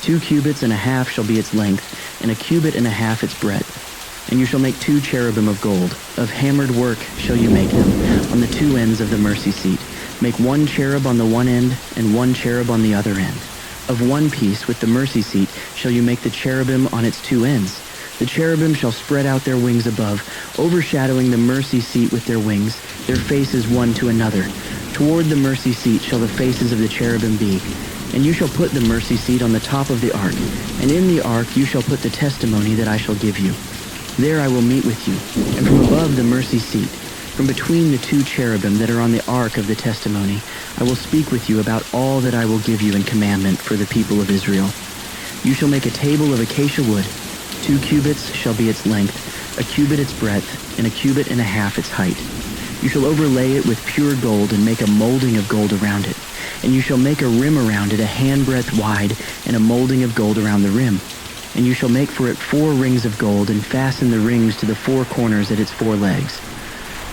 2 cubits and a half shall be its length, and a cubit and a half its breadth. And you shall make 2 cherubim of gold. Of hammered work shall you make them, on the 2 ends of the mercy seat. Make 1 cherub on the one end, and 1 cherub on the other end. Of one piece with the mercy seat shall you make the cherubim on its 2 ends. The cherubim shall spread out their wings above, overshadowing the mercy seat with their wings, their faces one to another. Toward the mercy seat shall the faces of the cherubim be. And you shall put the mercy seat on the top of the ark, and in the ark you shall put the testimony that I shall give you. There I will meet with you, and from above the mercy seat, from between the 2 cherubim that are on the ark of the testimony, I will speak with you about all that I will give you in commandment for the people of Israel. You shall make a table of acacia wood. 2 cubits shall be its length, a cubit its breadth, and a cubit and a half its height. You shall overlay it with pure gold and make a molding of gold around it. And you shall make a rim around it a handbreadth wide, and a molding of gold around the rim. And you shall make for it 4 rings of gold, and fasten the rings to the 4 corners at its 4 legs.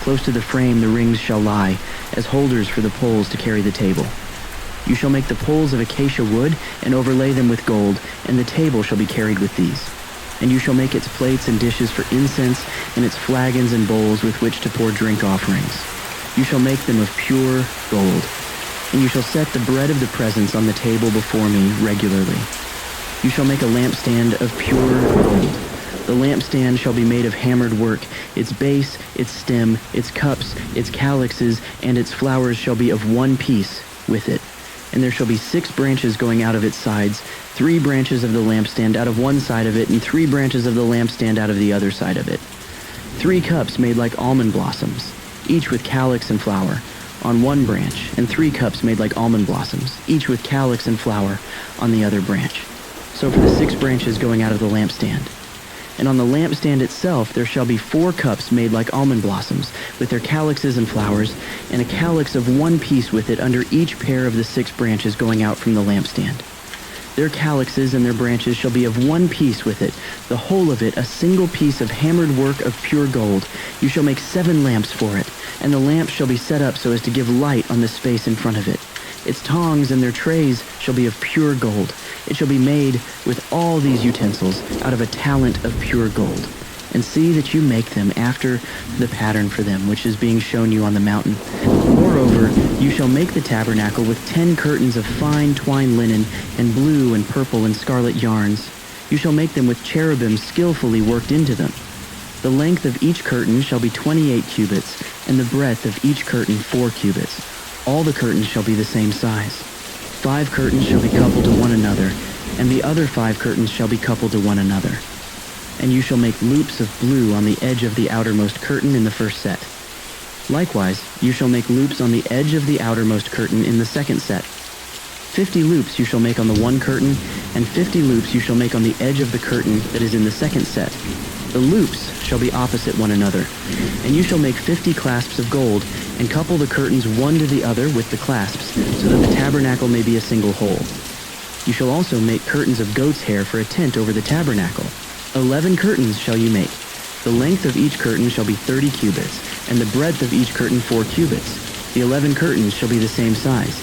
Close to the frame the rings shall lie, as holders for the poles to carry the table. You shall make the poles of acacia wood, and overlay them with gold, and the table shall be carried with these. And you shall make its plates and dishes for incense, and its flagons and bowls with which to pour drink offerings. You shall make them of pure gold. And you shall set the bread of the presence on the table before me regularly. You shall make a lampstand of pure gold. The lampstand shall be made of hammered work. Its base, its stem, its cups, its calyxes, and its flowers shall be of one piece with it. And there shall be 6 branches going out of its sides, 3 branches of the lampstand out of one side of it, and 3 branches of the lampstand out of the other side of it. 3 cups made like almond blossoms, each with calyx and flower, on one branch, and 3 cups made like almond blossoms, each with calyx and flower, on the other branch. So for the 6 branches going out of the lampstand. And on the lampstand itself there shall be 4 cups made like almond blossoms, with their calyxes and flowers, and a calyx of one piece with it under each pair of the 6 branches going out from the lampstand. Their calyxes and their branches shall be of one piece with it, the whole of it a single piece of hammered work of pure gold. You shall make 7 lamps for it, and the lamps shall be set up so as to give light on the space in front of it. Its tongs and their trays shall be of pure gold. It shall be made with all these utensils out of a talent of pure gold. And see that you make them after the pattern for them, which is being shown you on the mountain. Moreover, you shall make the tabernacle with 10 curtains of fine twined linen and blue and purple and scarlet yarns. You shall make them with cherubim skillfully worked into them. The length of each curtain shall be 28 cubits, and the breadth of each curtain 4 cubits. All the curtains shall be the same size. 5 curtains shall be coupled to one another, and the other 5 curtains shall be coupled to one another. and you shall make loops of blue on the edge of the outermost curtain in the first set. Likewise, you shall make loops on the edge of the outermost curtain in the second set. 50 loops you shall make on the one curtain, and 50 loops you shall make on the edge of the curtain that is in the second set. The loops shall be opposite one another, and you shall make 50 clasps of gold, and couple the curtains one to the other with the clasps, so that the tabernacle may be a single whole. You shall also make curtains of goat's hair for a tent over the tabernacle. 11 curtains shall you make. The length of each curtain shall be 30 cubits, and the breadth of each curtain 4 cubits. The 11 curtains shall be the same size.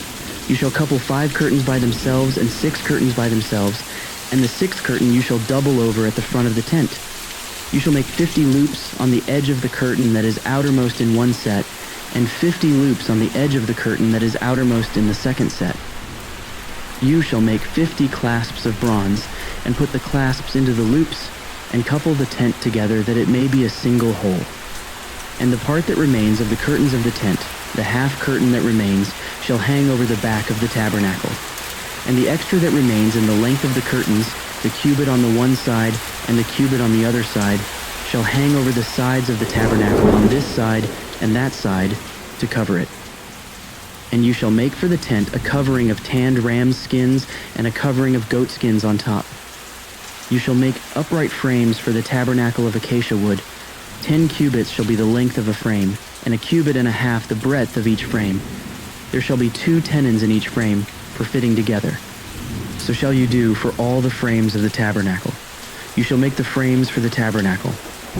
You shall couple 5 curtains by themselves and 6 curtains by themselves, and the 6th curtain you shall double over at the front of the tent. You shall make 50 loops on the edge of the curtain that is outermost in one set, and 50 loops on the edge of the curtain that is outermost in the second set. You shall make 50 clasps of bronze, and put the clasps into the loops, and couple the tent together that it may be a single whole. And the part that remains of the curtains of the tent, the half curtain that remains, shall hang over the back of the tabernacle. And the extra that remains in the length of the curtains, the cubit on the one side and the cubit on the other side, shall hang over the sides of the tabernacle on this side and that side to cover it. And you shall make for the tent a covering of tanned ram's skins and a covering of goat skins on top. You shall make upright frames for the tabernacle of acacia wood. 10 cubits shall be the length of a frame, and a cubit and a half the breadth of each frame. There shall be 2 tenons in each frame for fitting together. So shall you do for all the frames of the tabernacle. You shall make the frames for the tabernacle,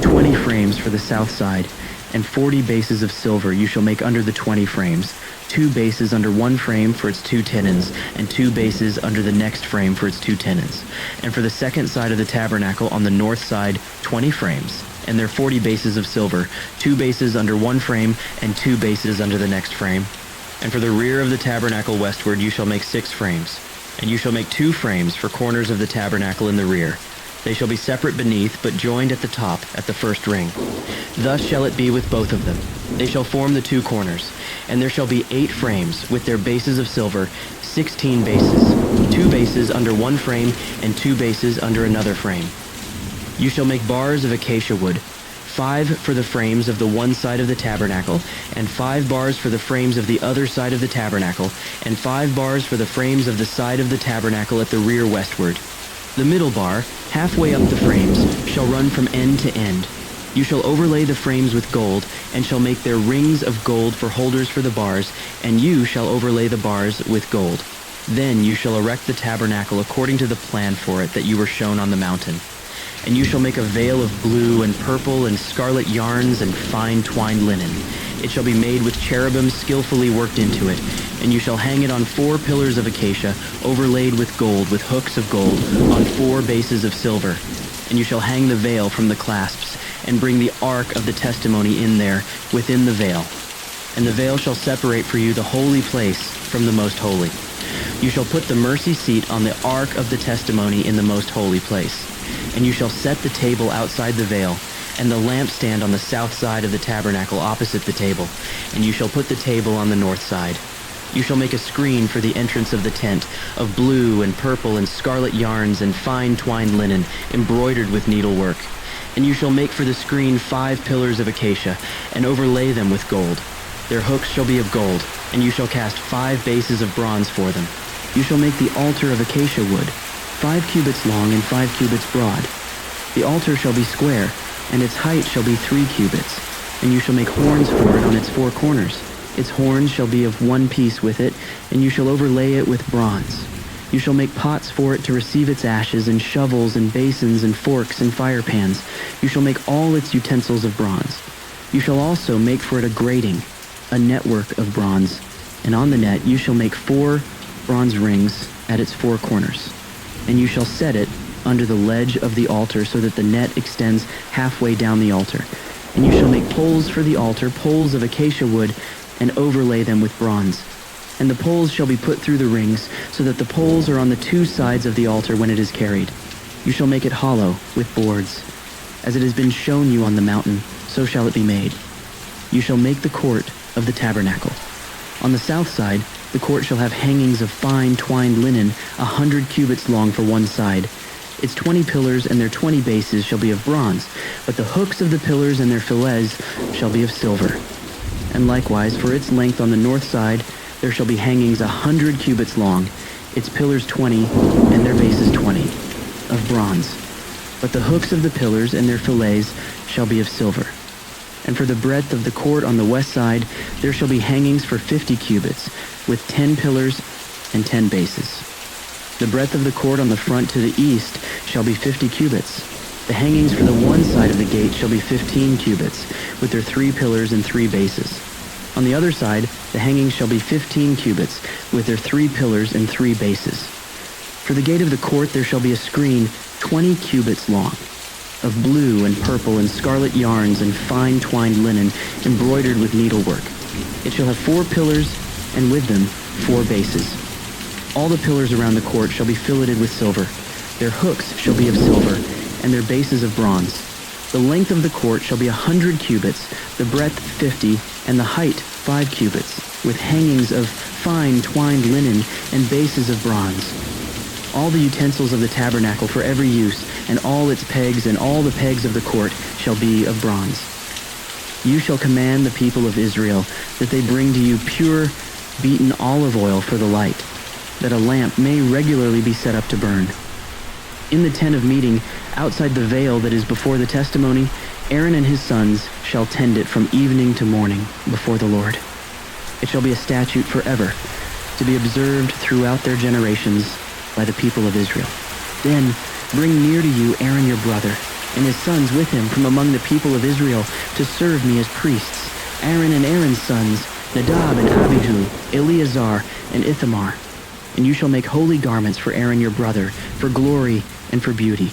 20 frames for the south side, and 40 bases of silver you shall make under the 20 frames, 2 bases under one frame for its 2 tenons, and 2 bases under the next frame for its 2 tenons. And for the second side of the tabernacle on the north side, 20 frames, and their 40 bases of silver, 2 bases under one frame, and 2 bases under the next frame. And for the rear of the tabernacle westward you shall make 6 frames, and you shall make 2 frames for corners of the tabernacle in the rear. They shall be separate beneath, but joined at the top, at the first ring. Thus shall it be with both of them. They shall form the 2 corners, and there shall be 8 frames with their bases of silver, 16 bases, 2 bases under one frame, and 2 bases under another frame. You shall make bars of acacia wood, 5 for the frames of the one side of the tabernacle, and 5 bars for the frames of the other side of the tabernacle, and 5 bars for the frames of the side of the tabernacle at the rear westward. The middle bar, halfway up the frames, shall run from end to end. You shall overlay the frames with gold, and shall make their rings of gold for holders for the bars, and you shall overlay the bars with gold. Then you shall erect the tabernacle according to the plan for it that you were shown on the mountain. And you shall make a veil of blue and purple and scarlet yarns and fine twined linen. It shall be made with cherubim skillfully worked into it, and you shall hang it on 4 pillars of acacia, overlaid with gold, with hooks of gold, on 4 bases of silver. And you shall hang the veil from the clasps, and bring the ark of the testimony in there, within the veil. And the veil shall separate for you the holy place from the most holy. You shall put the mercy seat on the ark of the testimony in the most holy place. And you shall set the table outside the veil, and the lampstand on the south side of the tabernacle opposite the table, and you shall put the table on the north side. You shall make a screen for the entrance of the tent, of blue and purple and scarlet yarns and fine twined linen, embroidered with needlework. And you shall make for the screen 5 pillars of acacia, and overlay them with gold. Their hooks shall be of gold, and you shall cast 5 bases of bronze for them. You shall make the altar of acacia wood, 5 cubits long and 5 cubits broad. The altar shall be square, and its height shall be 3 cubits, and you shall make horns for it on its 4 corners. Its horns shall be of one piece with it, and you shall overlay it with bronze. You shall make pots for it to receive its ashes, and shovels, and basins, and forks, and fire pans. You shall make all its utensils of bronze. You shall also make for it a grating, a network of bronze, and on the net you shall make 4 bronze rings at its 4 corners. And you shall set it under the ledge of the altar so that the net extends halfway down the altar. And you shall make poles for the altar, poles of acacia wood, and overlay them with bronze. And the poles shall be put through the rings, so that the poles are on the 2 sides of the altar when it is carried. You shall make it hollow with boards. As it has been shown you on the mountain, so shall it be made. You shall make the court of the tabernacle. On the south side, the court shall have hangings of fine twined linen, 100 cubits long for one side. Its 20 pillars and their 20 bases shall be of bronze, but the hooks of the pillars and their fillets shall be of silver. And likewise, for its length on the north side, there shall be hangings 100 cubits long, its pillars 20, and their bases 20, of bronze. But the hooks of the pillars and their fillets shall be of silver. And for the breadth of the court on the west side, there shall be hangings for 50 cubits, with 10 pillars and 10 bases. The breadth of the court on the front to the east shall be 50 cubits. The hangings for the one side of the gate shall be 15 cubits, with their 3 pillars and 3 bases. On the other side, the hangings shall be 15 cubits, with their 3 pillars and 3 bases. For the gate of the court there shall be a screen 20 cubits long, of blue and purple and scarlet yarns and fine twined linen, embroidered with needlework. It shall have 4 pillars, and with them 4 bases. All the pillars around the court shall be filleted with silver. Their hooks shall be of silver, and their bases of bronze. The length of the court shall be 100 cubits, the breadth 50, and the height 5 cubits, with hangings of fine twined linen and bases of bronze. All the utensils of the tabernacle for every use, and all its pegs and all the pegs of the court shall be of bronze. You shall command the people of Israel that they bring to you pure, beaten olive oil for the light, that a lamp may regularly be set up to burn. In the tent of meeting, outside the veil that is before the testimony, Aaron and his sons shall tend it from evening to morning before the Lord. It shall be a statute forever, to be observed throughout their generations by the people of Israel. Then bring near to you Aaron your brother, and his sons with him from among the people of Israel, to serve me as priests, Aaron and Aaron's sons, Nadab and Abihu, Eleazar and Ithamar. And you shall make holy garments for Aaron your brother, for glory and for beauty.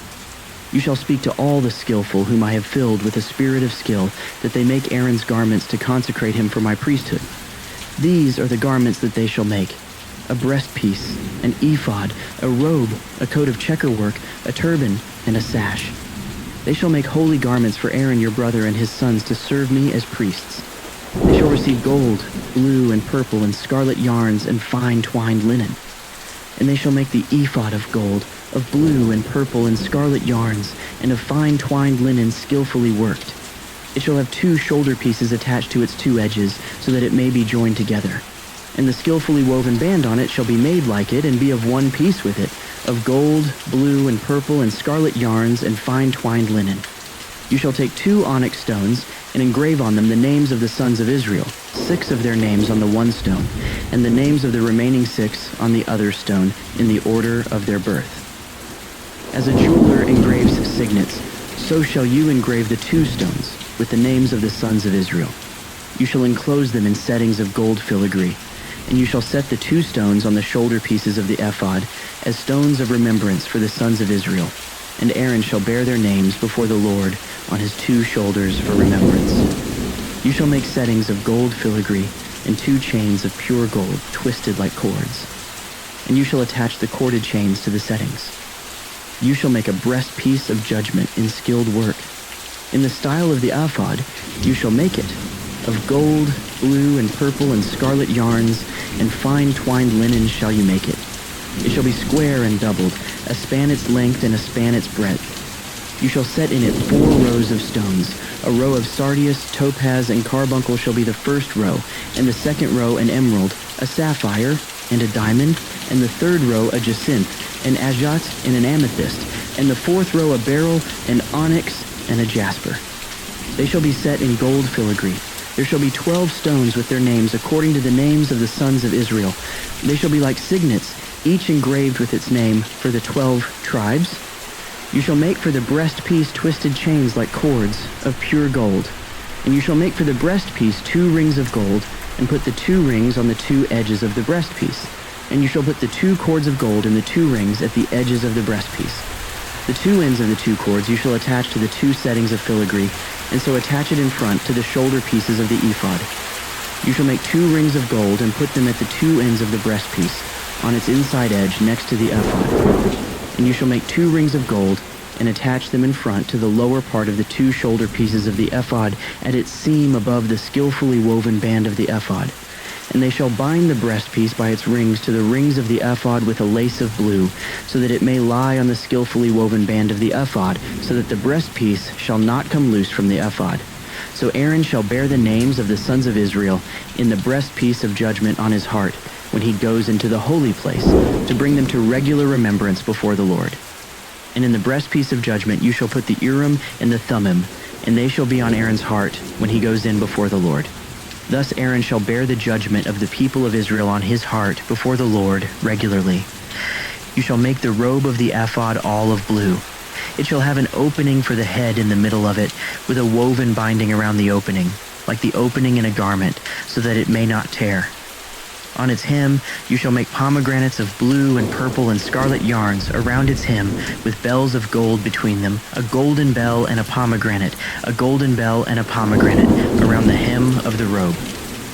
You shall speak to all the skillful whom I have filled with a spirit of skill, that they make Aaron's garments to consecrate him for my priesthood. These are the garments that they shall make: a breastpiece, an ephod, a robe, a coat of checkerwork, a turban, and a sash. They shall make holy garments for Aaron your brother and his sons to serve me as priests. They shall receive gold, blue and purple and scarlet yarns and fine twined linen. And they shall make the ephod of gold, of blue and purple and scarlet yarns, and of fine twined linen skillfully worked. It shall have 2 shoulder pieces attached to its 2 edges, so that it may be joined together. And the skillfully woven band on it shall be made like it, and be of one piece with it, of gold, blue and purple and scarlet yarns and fine twined linen. You shall take 2 onyx stones, and engrave on them the names of the sons of Israel, 6 of their names on the one stone, and the names of the remaining 6 on the other stone, in the order of their birth. As a jeweler engraves signets, so shall you engrave the 2 stones with the names of the sons of Israel. You shall enclose them in settings of gold filigree, and you shall set the 2 stones on the shoulder pieces of the ephod as stones of remembrance for the sons of Israel. And Aaron shall bear their names before the Lord on his 2 shoulders for remembrance. You shall make settings of gold filigree and 2 chains of pure gold twisted like cords. And you shall attach the corded chains to the settings. You shall make a breastpiece of judgment in skilled work. In the style of the ephod, you shall make it. Of gold, blue and purple and scarlet yarns, and fine twined linen shall you make it. It shall be square and doubled, a span its length and a span its breadth. You shall set in it 4 rows of stones. A row of sardius, topaz, and carbuncle shall be the first row, and the second row an emerald, a sapphire, and a diamond, and the third row a jacinth, an agate, and an amethyst, and the 4th row a beryl, an onyx, and a jasper. They shall be set in gold filigree. There shall be 12 stones with their names according to the names of the sons of Israel. They shall be like signets, each engraved with its name for the 12 tribes. You shall make for the breastpiece twisted chains like cords of pure gold. And you shall make for the breastpiece 2 rings of gold, and put the 2 rings on the 2 edges of the breastpiece. And you shall put the 2 cords of gold in the 2 rings at the edges of the breastpiece. The 2 ends of the 2 cords you shall attach to the 2 settings of filigree, and so attach it in front to the shoulder pieces of the ephod. You shall make 2 rings of gold and put them at the 2 ends of the breastpiece, on its inside edge next to the ephod. And you shall make 2 rings of gold and attach them in front to the lower part of the 2 shoulder pieces of the ephod at its seam above the skillfully woven band of the ephod. And they shall bind the breastpiece by its rings to the rings of the ephod with a lace of blue, so that it may lie on the skillfully woven band of the ephod, so that the breastpiece shall not come loose from the ephod. So Aaron shall bear the names of the sons of Israel in the breastpiece of judgment on his heart, when he goes into the holy place, to bring them to regular remembrance before the Lord. And in the breastpiece of judgment you shall put the Urim and the Thummim, and they shall be on Aaron's heart when he goes in before the Lord. Thus Aaron shall bear the judgment of the people of Israel on his heart before the Lord regularly. You shall make the robe of the ephod all of blue. It shall have an opening for the head in the middle of it, with a woven binding around the opening, like the opening in a garment, so that it may not tear. On its hem you shall make pomegranates of blue and purple and scarlet yarns around its hem, with bells of gold between them, a golden bell and a pomegranate, a golden bell and a pomegranate, around the hem of the robe.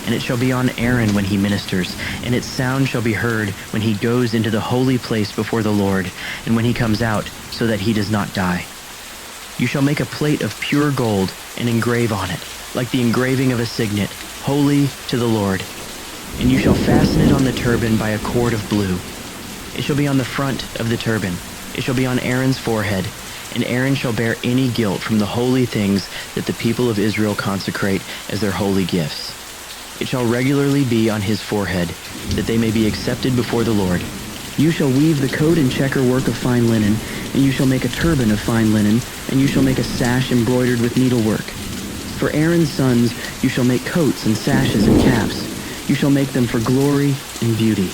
And it shall be on Aaron when he ministers, and its sound shall be heard when he goes into the holy place before the Lord, and when he comes out, so that he does not die. You shall make a plate of pure gold and engrave on it, like the engraving of a signet, holy to the Lord. And you shall fasten it on the turban by a cord of blue. It shall be on the front of the turban. It shall be on Aaron's forehead, and Aaron shall bear any guilt from the holy things that the people of Israel consecrate as their holy gifts. It shall regularly be on his forehead, that they may be accepted before the Lord. You shall weave the coat and checker work of fine linen, and you shall make a turban of fine linen, and you shall make a sash embroidered with needlework. For Aaron's sons you shall make coats and sashes and caps. You shall make them for glory and beauty.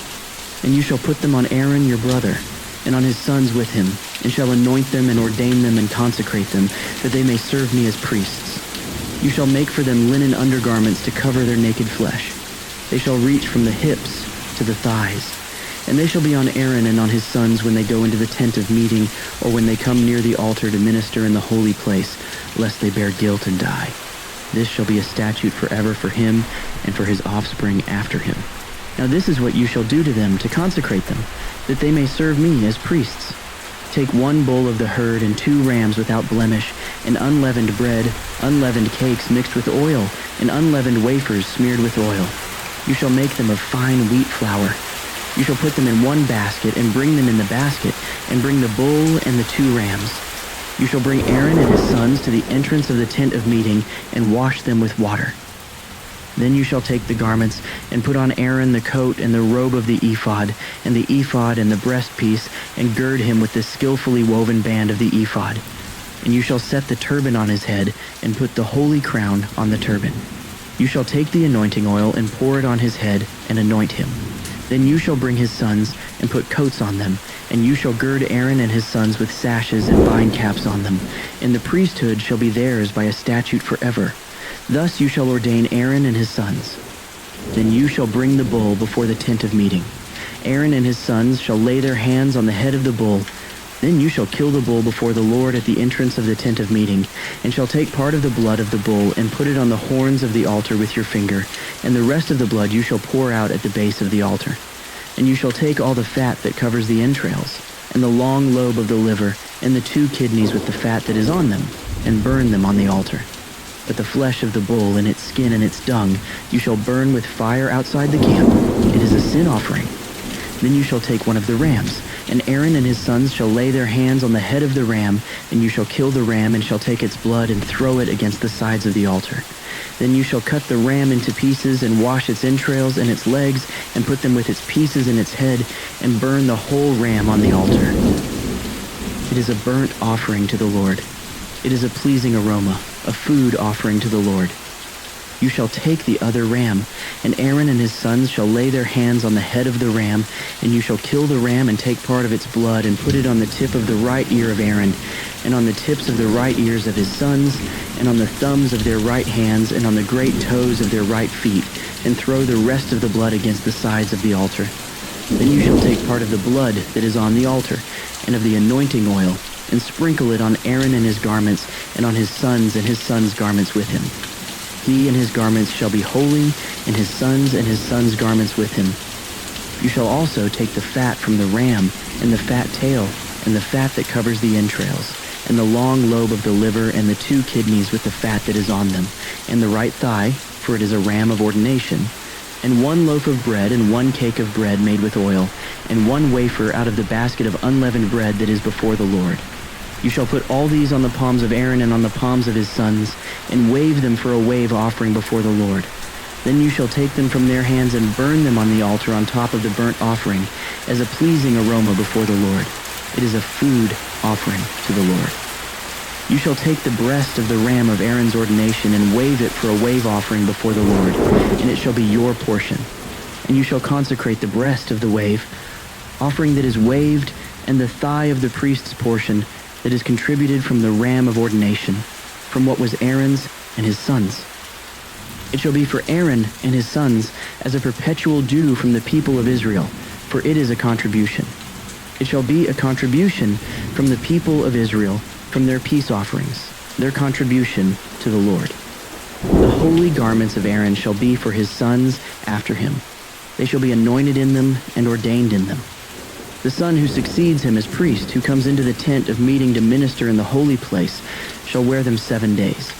And you shall put them on Aaron your brother, and on his sons with him, and shall anoint them and ordain them and consecrate them, that they may serve me as priests. You shall make for them linen undergarments to cover their naked flesh. They shall reach from the hips to the thighs. And they shall be on Aaron and on his sons when they go into the tent of meeting, or when they come near the altar to minister in the holy place, lest they bear guilt and die. This shall be a statute forever for him and for his offspring after him. Now this is what you shall do to them to consecrate them, that they may serve me as priests. Take 1 bull of the herd and 2 rams without blemish, and unleavened bread, unleavened cakes mixed with oil, and unleavened wafers smeared with oil. You shall make them of fine wheat flour. You shall put them in 1 basket, and bring them in the basket, and bring the bull and the 2 rams. You shall bring Aaron and his sons to the entrance of the tent of meeting, and wash them with water. Then you shall take the garments, and put on Aaron the coat and the robe of the ephod, and the ephod and the breastpiece, and gird him with the skillfully woven band of the ephod. And you shall set the turban on his head, and put the holy crown on the turban. You shall take the anointing oil, and pour it on his head, and anoint him. Then you shall bring his sons, and put coats on them, and you shall gird Aaron and his sons with sashes and bind caps on them, and the priesthood shall be theirs by a statute forever. Thus you shall ordain Aaron and his sons. Then you shall bring the bull before the tent of meeting. Aaron and his sons shall lay their hands on the head of the bull. Then you shall kill the bull before the Lord at the entrance of the tent of meeting, and shall take part of the blood of the bull, and put it on the horns of the altar with your finger, and the rest of the blood you shall pour out at the base of the altar. And you shall take all the fat that covers the entrails, and the long lobe of the liver, and the 2 kidneys with the fat that is on them, and burn them on the altar. But the flesh of the bull, and its skin and its dung, you shall burn with fire outside the camp. It is a sin offering. Then you shall take 1 of the rams, and Aaron and his sons shall lay their hands on the head of the ram, and you shall kill the ram, and shall take its blood and throw it against the sides of the altar. Then you shall cut the ram into pieces, and wash its entrails and its legs, and put them with its pieces and its head, and burn the whole ram on the altar. It is a burnt offering to the Lord. It is a pleasing aroma, a food offering to the Lord. You shall take the other ram, and Aaron and his sons shall lay their hands on the head of the ram, and you shall kill the ram and take part of its blood, and put it on the tip of the right ear of Aaron, and on the tips of the right ears of his sons, and on the thumbs of their right hands, and on the great toes of their right feet, and throw the rest of the blood against the sides of the altar. Then you shall take part of the blood that is on the altar, and of the anointing oil, and sprinkle it on Aaron and his garments, and on his sons and his sons' garments with him. He and his garments shall be holy, and his sons' garments with him. You shall also take the fat from the ram, and the fat tail, and the fat that covers the entrails, and the long lobe of the liver, and the 2 kidneys with the fat that is on them, and the right thigh, for it is a ram of ordination, and 1 loaf of bread and 1 cake of bread made with oil, and 1 wafer out of the basket of unleavened bread that is before the Lord. You shall put all these on the palms of Aaron and on the palms of his sons, and wave them for a wave offering before the Lord. Then you shall take them from their hands and burn them on the altar on top of the burnt offering as a pleasing aroma before the Lord. It is a food offering to the Lord. You shall take the breast of the ram of Aaron's ordination and wave it for a wave offering before the Lord, and it shall be your portion. And you shall consecrate the breast of the wave offering that is waved, and the thigh of the priest's portion that is contributed from the ram of ordination, from what was Aaron's and his sons. It shall be for Aaron and his sons as a perpetual due from the people of Israel, for it is a contribution. It shall be a contribution from the people of Israel, from their peace offerings, their contribution to the Lord. The holy garments of Aaron shall be for his sons after him. They shall be anointed in them and ordained in them. The son who succeeds him as priest, who comes into the tent of meeting to minister in the holy place, shall wear them 7 days.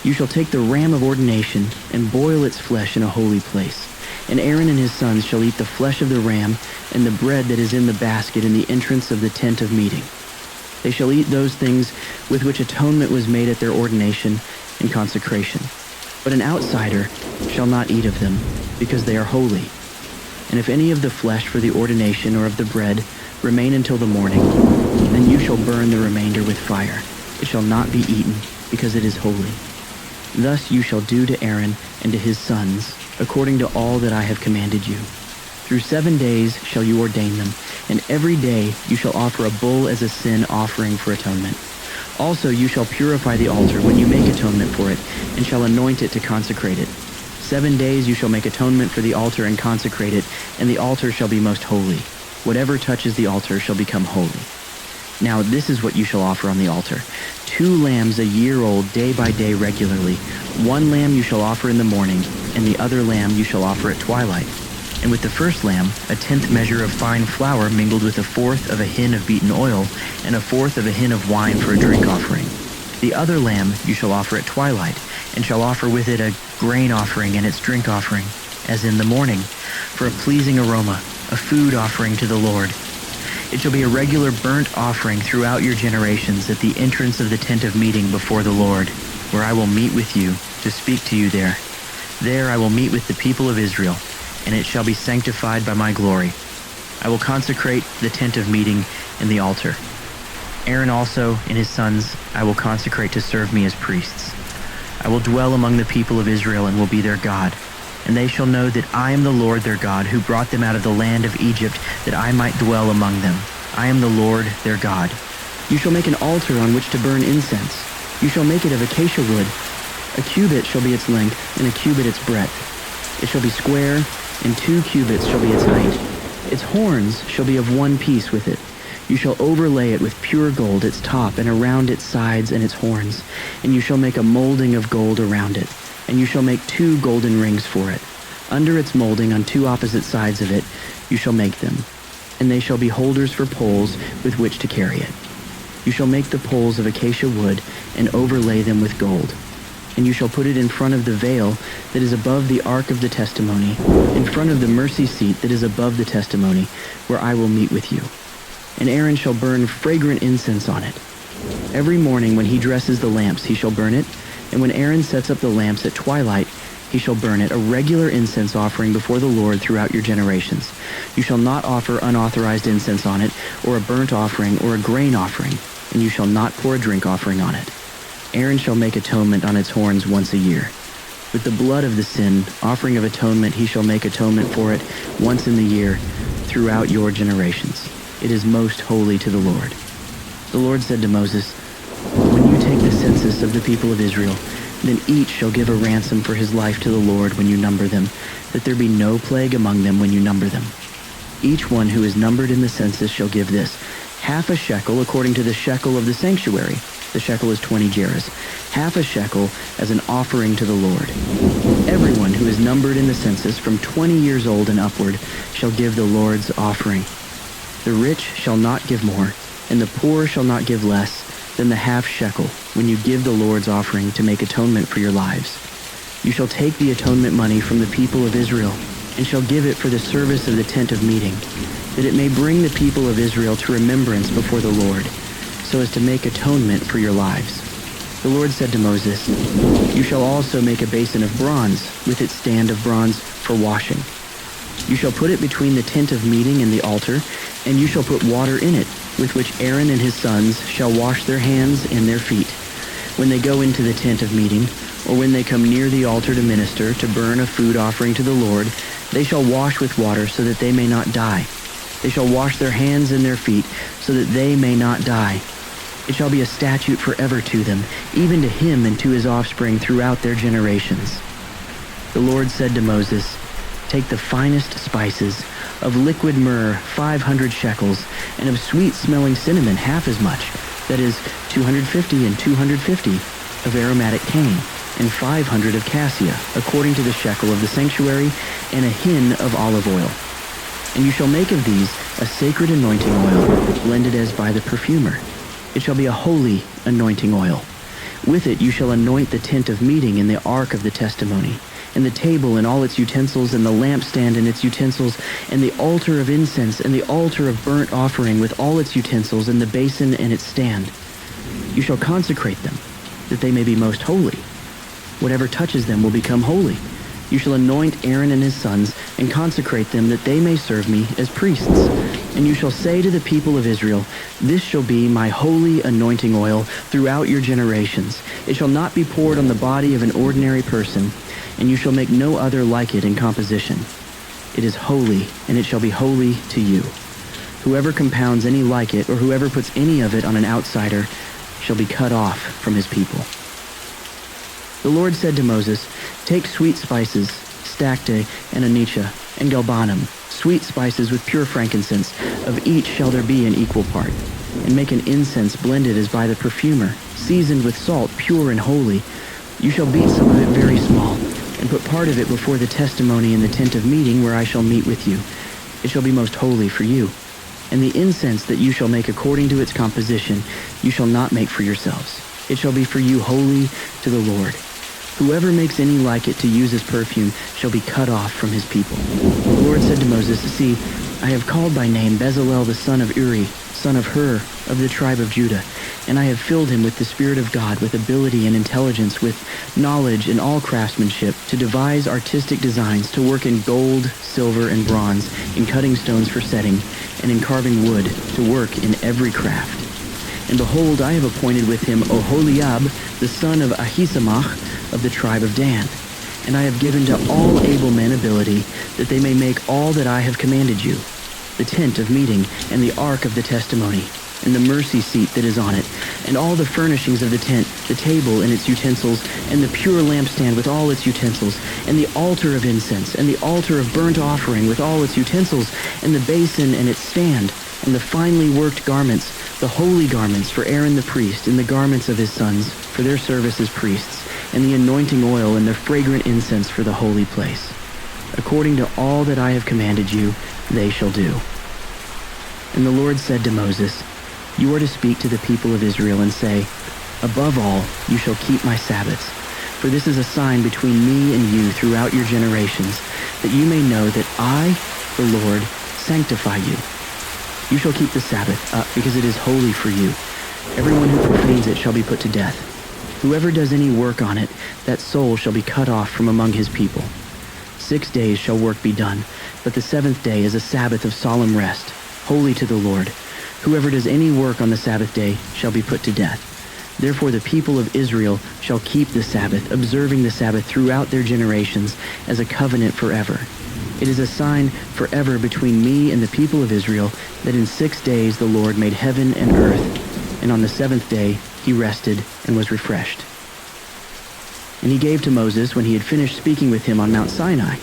You shall take the ram of ordination and boil its flesh in a holy place. And Aaron and his sons shall eat the flesh of the ram and the bread that is in the basket in the entrance of the tent of meeting. They shall eat those things with which atonement was made at their ordination and consecration. But an outsider shall not eat of them, because they are holy. And if any of the flesh for the ordination or of the bread remain until the morning, then you shall burn the remainder with fire. It shall not be eaten, because it is holy. Thus you shall do to Aaron and to his sons, according to all that I have commanded you. Through 7 days shall you ordain them, and every day you shall offer a bull as a sin offering for atonement. Also you shall purify the altar when you make atonement for it, and shall anoint it to consecrate it. 7 days you shall make atonement for the altar and consecrate it, and the altar shall be most holy. Whatever touches the altar shall become holy. Now this is what you shall offer on the altar: 2 lambs a year old, day by day regularly. 1 lamb you shall offer in the morning, and the other lamb you shall offer at twilight. And with the first lamb, a 10th measure of fine flour mingled with 1/4 of a hin of beaten oil, and 1/4 of a hin of wine for a drink offering. The other lamb you shall offer at twilight, and shall offer with it a grain offering and its drink offering, as in the morning, for a pleasing aroma, a food offering to the Lord. It shall be a regular burnt offering throughout your generations at the entrance of the tent of meeting before the Lord, where I will meet with you to speak to you there. There I will meet with the people of Israel, and it shall be sanctified by my glory. I will consecrate the tent of meeting and the altar. Aaron also and his sons I will consecrate to serve me as priests. I will dwell among the people of Israel and will be their God. And they shall know that I am the Lord their God, who brought them out of the land of Egypt, that I might dwell among them. I am the Lord their God. You shall make an altar on which to burn incense. You shall make it of acacia wood. A cubit shall be its length, and a cubit its breadth. It shall be square, and 2 cubits shall be its height. Its horns shall be of 1 piece with it. You shall overlay it with pure gold, its top, and around its sides and its horns. And you shall make a molding of gold around it. And you shall make 2 golden rings for it. Under its molding, on 2 opposite sides of it, you shall make them. And they shall be holders for poles with which to carry it. You shall make the poles of acacia wood, and overlay them with gold. And you shall put it in front of the veil that is above the ark of the testimony, in front of the mercy seat that is above the testimony, where I will meet with you. And Aaron shall burn fragrant incense on it. Every morning when he dresses the lamps, he shall burn it, and when Aaron sets up the lamps at twilight, he shall burn it, a regular incense offering before the Lord throughout your generations. You shall not offer unauthorized incense on it, or a burnt offering, or a grain offering, and you shall not pour a drink offering on it. Aaron shall make atonement on its horns once a year. With the blood of the sin, offering of atonement, he shall make atonement for it once in the year throughout your generations. It is most holy to the Lord. The Lord said to Moses, "When you take the census of the people of Israel, then each shall give a ransom for his life to the Lord when you number them, that there be no plague among them when you number them. Each one who is numbered in the census shall give this, 1/2 shekel according to the shekel of the sanctuary." The shekel is 20 gerahs. 1/2 shekel as an offering to the Lord. Everyone who is numbered in the census from 20 years old and upward shall give the Lord's offering. The rich shall not give more, and the poor shall not give less than the 1/2 shekel when you give the Lord's offering to make atonement for your lives. You shall take the atonement money from the people of Israel and shall give it for the service of the tent of meeting, that it may bring the people of Israel to remembrance before the Lord, so as to make atonement for your lives. The Lord said to Moses, You shall also make a basin of bronze, with its stand of bronze for washing. You shall put it between the tent of meeting and the altar, and you shall put water in it, with which Aaron and his sons shall wash their hands and their feet, when they go into the tent of meeting, or when they come near the altar to minister, to burn a food offering to the Lord. They shall wash with water, so that they may not die. They shall wash their hands and their feet, so that they may not die. It shall be a statute forever to them, even to him and to his offspring throughout their generations. The Lord said to Moses, Take the finest spices, of liquid myrrh 500 shekels, and of sweet-smelling cinnamon half as much, that is, 250 and 250 of aromatic cane, and 500 of cassia, according to the shekel of the sanctuary, and a hin of olive oil. And you shall make of these a sacred anointing oil, blended as by the perfumer. It shall be a holy anointing oil. With it you shall anoint the tent of meeting and the ark of the testimony, and the table and all its utensils, and the lampstand and its utensils, and the altar of incense, and the altar of burnt offering with all its utensils, and the basin and its stand. You shall consecrate them, that they may be most holy. Whatever touches them will become holy. You shall anoint Aaron and his sons, and consecrate them, that they may serve me as priests. And you shall say to the people of Israel, This shall be my holy anointing oil throughout your generations. It shall not be poured on the body of an ordinary person, and you shall make no other like it in composition. It is holy, and it shall be holy to you. Whoever compounds any like it, or whoever puts any of it on an outsider, shall be cut off from his people. The Lord said to Moses, Take sweet spices, stacte, and onycha, and galbanum, sweet spices with pure frankincense, of each shall there be an equal part, and make an incense blended as by the perfumer, seasoned with salt, pure and holy. You shall beat some of it very small, and put part of it before the testimony in the tent of meeting, where I shall meet with you. It shall be most holy for you. And the incense that you shall make according to its composition, you shall not make for yourselves. It shall be for you holy to the Lord. Whoever makes any like it to use as perfume shall be cut off from his people. The Lord said to Moses, See, I have called by name Bezalel the son of Uri, son of Hur, of the tribe of Judah, and I have filled him with the Spirit of God, with ability and intelligence, with knowledge and all craftsmanship, to devise artistic designs, to work in gold, silver, and bronze, in cutting stones for setting, and in carving wood, to work in every craft. And behold, I have appointed with him Oholiab, the son of Ahisamach, of the tribe of Dan. And I have given to all able men ability, that they may make all that I have commanded you, the tent of meeting, and the ark of the testimony, and the mercy seat that is on it, and all the furnishings of the tent, the table and its utensils, and the pure lampstand with all its utensils, and the altar of incense, and the altar of burnt offering with all its utensils, and the basin and its stand, and the finely worked garments, the holy garments for Aaron the priest, and the garments of his sons, for their service as priests, and the anointing oil and the fragrant incense for the holy place. According to all that I have commanded you, they shall do. And the Lord said to Moses, You are to speak to the people of Israel and say, Above all, you shall keep my Sabbaths, for this is a sign between me and you throughout your generations, that you may know that I, the Lord, sanctify you. You shall keep the Sabbath, because it is holy for you. Everyone who profanes it shall be put to death. Whoever does any work on it, that soul shall be cut off from among his people. 6 days shall work be done, but the seventh day is a Sabbath of solemn rest, holy to the Lord. Whoever does any work on the Sabbath day shall be put to death. Therefore the people of Israel shall keep the Sabbath, observing the Sabbath throughout their generations as a covenant forever. It is a sign forever between me and the people of Israel, that in 6 days the Lord made heaven and earth, and on the seventh day he rested and was refreshed. And he gave to Moses, when he had finished speaking with him on Mount Sinai,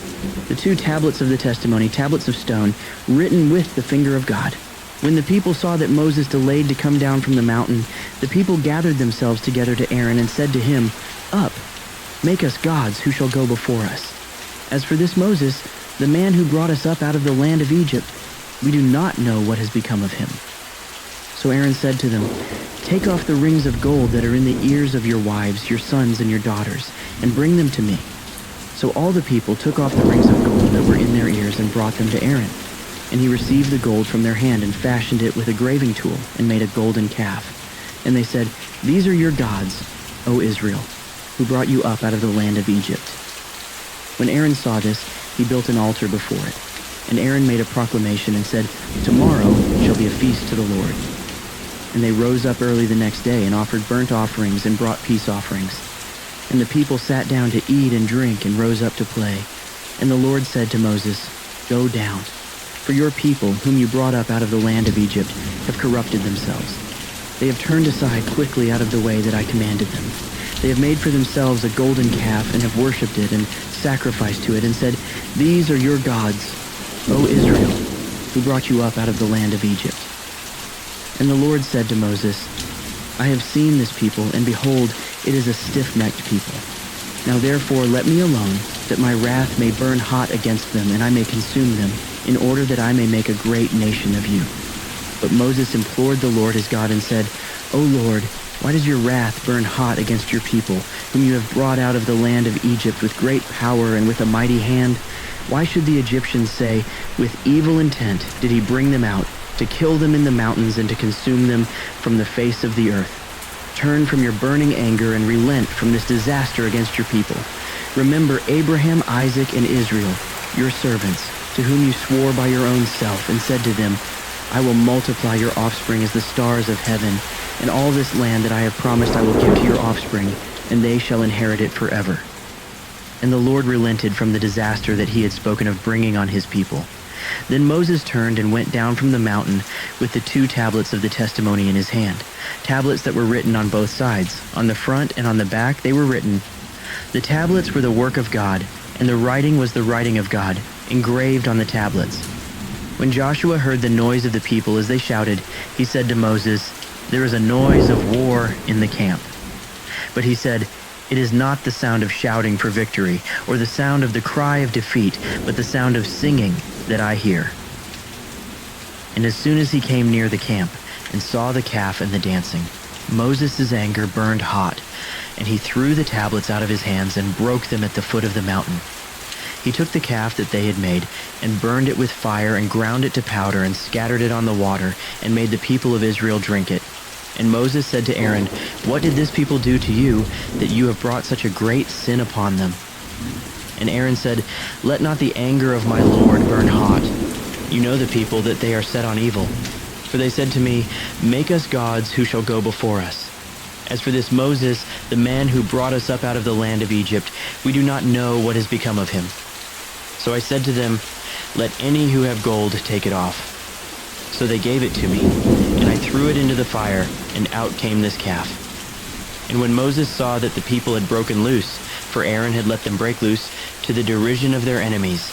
the 2 tablets of the testimony, tablets of stone, written with the finger of God. When the people saw that Moses delayed to come down from the mountain, the people gathered themselves together to Aaron and said to him, Up, make us gods who shall go before us. As for this Moses, the man who brought us up out of the land of Egypt, we do not know what has become of him. So Aaron said to them, Take off the rings of gold that are in the ears of your wives, your sons, and your daughters, and bring them to me. So all the people took off the rings of gold that were in their ears and brought them to Aaron. And he received the gold from their hand and fashioned it with a graving tool and made a golden calf. And they said, "These are your gods, O Israel, who brought you up out of the land of Egypt." When Aaron saw this, he built an altar before it. And Aaron made a proclamation and said, "Tomorrow shall be a feast to the Lord." And they rose up early the next day and offered burnt offerings and brought peace offerings. And the people sat down to eat and drink and rose up to play. And the Lord said to Moses, "Go down, for your people, whom you brought up out of the land of Egypt, have corrupted themselves. They have turned aside quickly out of the way that I commanded them. They have made for themselves a golden calf and have worshipped it and sacrificed to it and said, 'These are your gods, O Israel, who brought you up out of the land of Egypt.'" And the Lord said to Moses, "I have seen this people, and behold, it is a stiff-necked people. Now therefore let me alone, that my wrath may burn hot against them, and I may consume them, in order that I may make a great nation of you." But Moses implored the Lord his God and said, "O Lord, why does your wrath burn hot against your people, whom you have brought out of the land of Egypt with great power and with a mighty hand? Why should the Egyptians say, 'With evil intent did he bring them out, to kill them in the mountains and to consume them from the face of the earth'? Turn from your burning anger and relent from this disaster against your people. Remember Abraham, Isaac, and Israel, your servants, to whom you swore by your own self and said to them, 'I will multiply your offspring as the stars of heaven, and all this land that I have promised I will give to your offspring, and they shall inherit it forever.'" And the Lord relented from the disaster that he had spoken of bringing on his people. Then Moses turned and went down from the mountain with the 2 tablets of the testimony in his hand, tablets that were written on both sides. On the front and on the back they were written. The tablets were the work of God, and the writing was the writing of God, engraved on the tablets. When Joshua heard the noise of the people as they shouted, he said to Moses, "There is a noise of war in the camp." But he said, "It is not the sound of shouting for victory, or the sound of the cry of defeat, but the sound of singing that I hear." And as soon as he came near the camp and saw the calf and the dancing, Moses' anger burned hot, and he threw the tablets out of his hands and broke them at the foot of the mountain. He took the calf that they had made and burned it with fire and ground it to powder and scattered it on the water and made the people of Israel drink it. And Moses said to Aaron, "What did this people do to you, that you have brought such a great sin upon them?" And Aaron said, "Let not the anger of my Lord burn hot. You know the people, that they are set on evil. For they said to me, 'Make us gods who shall go before us.' As for this Moses, the man who brought us up out of the land of Egypt, we do not know what has become of him." So I said to them, "Let any who have gold take it off." So they gave it to me, and I threw it into the fire, and out came this calf. And when Moses saw that the people had broken loose, for Aaron had let them break loose, to the derision of their enemies,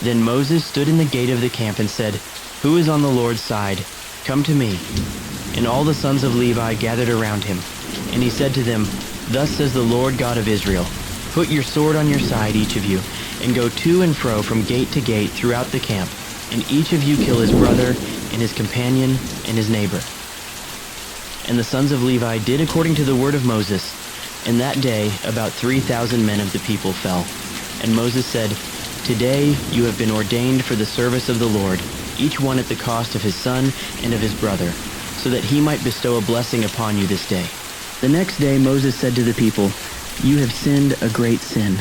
then Moses stood in the gate of the camp and said, "Who is on the Lord's side? Come to me." And all the sons of Levi gathered around him. And he said to them, "Thus says the Lord God of Israel, put your sword on your side, each of you, and go to and fro from gate to gate throughout the camp, and each of you kill his brother and his companion and his neighbor." And the sons of Levi did according to the word of Moses. And that day about 3,000 men of the people fell. And Moses said, "Today you have been ordained for the service of the Lord, each one at the cost of his son and of his brother, so that he might bestow a blessing upon you this day." The next day Moses said to the people, "You have sinned a great sin,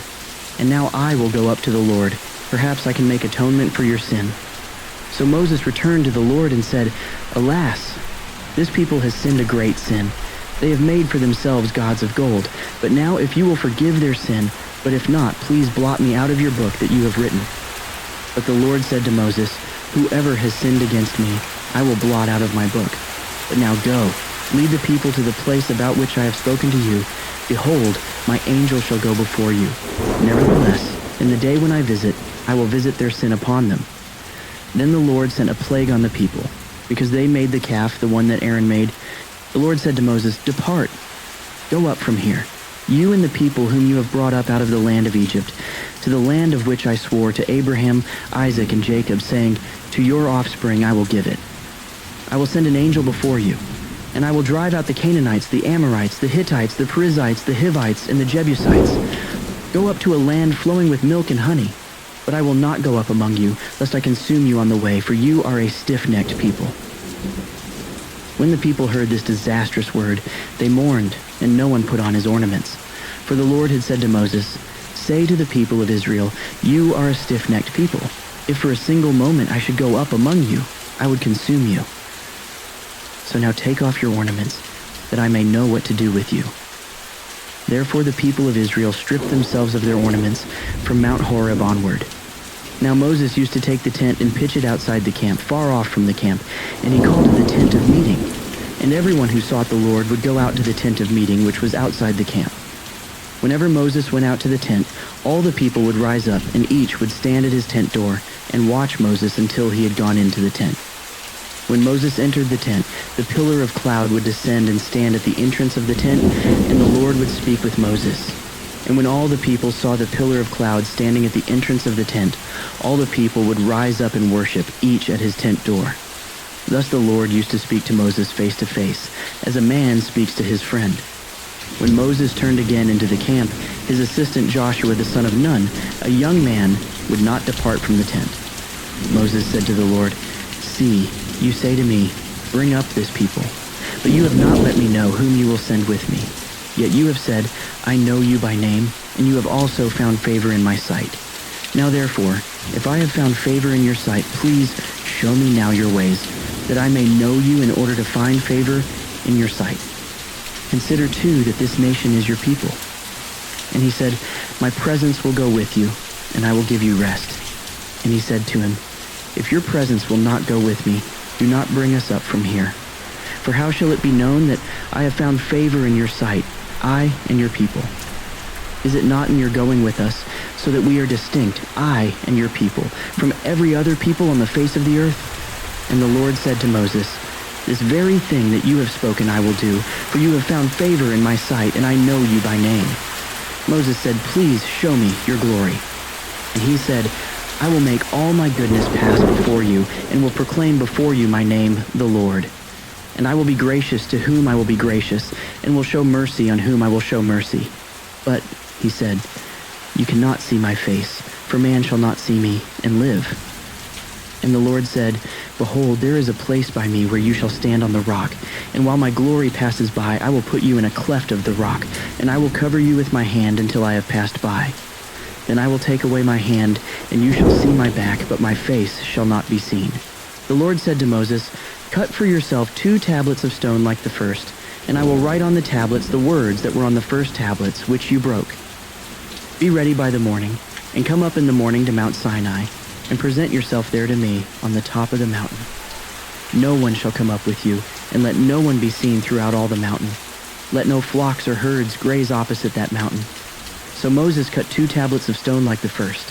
and now I will go up to the Lord. Perhaps I can make atonement for your sin." So Moses returned to the Lord and said, "Alas, this people has sinned a great sin. They have made for themselves gods of gold. But now if you will forgive their sin, but if not, please blot me out of your book that you have written." But the Lord said to Moses, "Whoever has sinned against me, I will blot out of my book. But now go, lead the people to the place about which I have spoken to you. Behold, my angel shall go before you. Nevertheless, in the day when I visit, I will visit their sin upon them." Then the Lord sent a plague on the people, because they made the calf, the one that Aaron made. The Lord said to Moses, "Depart, go up from here, you and the people whom you have brought up out of the land of Egypt, to the land of which I swore to Abraham, Isaac, and Jacob, saying, 'To your offspring I will give it.' I will send an angel before you, and I will drive out the Canaanites, the Amorites, the Hittites, the Perizzites, the Hivites, and the Jebusites. Go up to a land flowing with milk and honey, but But I will not go up among you, lest I consume you on the way, for you are a stiff-necked people." When the people heard this disastrous word, they mourned, and no one put on his ornaments. For the Lord had said to Moses, "Say to the people of Israel, you are a stiff-necked people. If for a single moment I should go up among you, I would consume you. So now take off your ornaments, that I may know what to do with you." Therefore the people of Israel stripped themselves of their ornaments from Mount Horeb onward. Now Moses used to take the tent and pitch it outside the camp, far off from the camp, and he called it the tent of meeting. And everyone who sought the Lord would go out to the tent of meeting, which was outside the camp. Whenever Moses went out to the tent, all the people would rise up, and each would stand at his tent door and watch Moses until he had gone into the tent. When Moses entered the tent, the pillar of cloud would descend and stand at the entrance of the tent, and the Lord would speak with Moses. And when all the people saw the pillar of cloud standing at the entrance of the tent, all the people would rise up and worship, each at his tent door. Thus the Lord used to speak to Moses face to face, as a man speaks to his friend. When Moses turned again into the camp, his assistant Joshua the son of Nun, a young man, would not depart from the tent. Moses said to the Lord, "See, you say to me, 'Bring up this people,' but you have not let me know whom you will send with me. Yet you have said, 'I know you by name,' and you have also found favor in my sight. Now therefore, if I have found favor in your sight, please show me now your ways, that I may know you in order to find favor in your sight. Consider too that this nation is your people." And he said, "My presence will go with you, and I will give you rest." And he said to him, "If your presence will not go with me, do not bring us up from here. For how shall it be known that I have found favor in your sight, I and your people? Is it not in your going with us, so that we are distinct, I and your people, from every other people on the face of the earth?" And the Lord said to Moses, "This very thing that you have spoken I will do, for you have found favor in my sight, and I know you by name." Moses said, "Please show me your glory." And he said, "I will make all my goodness pass before you, and will proclaim before you my name, the Lord. And I will be gracious to whom I will be gracious, and will show mercy on whom I will show mercy. But," he said, "you cannot see my face, for man shall not see me and live." And the Lord said, "Behold, there is a place by me where you shall stand on the rock, and while my glory passes by, I will put you in a cleft of the rock, and I will cover you with my hand until I have passed by. Then I will take away my hand, and you shall see my back, but my face shall not be seen." The Lord said to Moses, "Cut for yourself 2 tablets of stone like the first, and I will write on the tablets the words that were on the first tablets, which you broke. Be ready by the morning, and come up in the morning to Mount Sinai, and present yourself there to me on the top of the mountain. No one shall come up with you, and let no one be seen throughout all the mountain. Let no flocks or herds graze opposite that mountain." So Moses cut 2 tablets of stone like the first.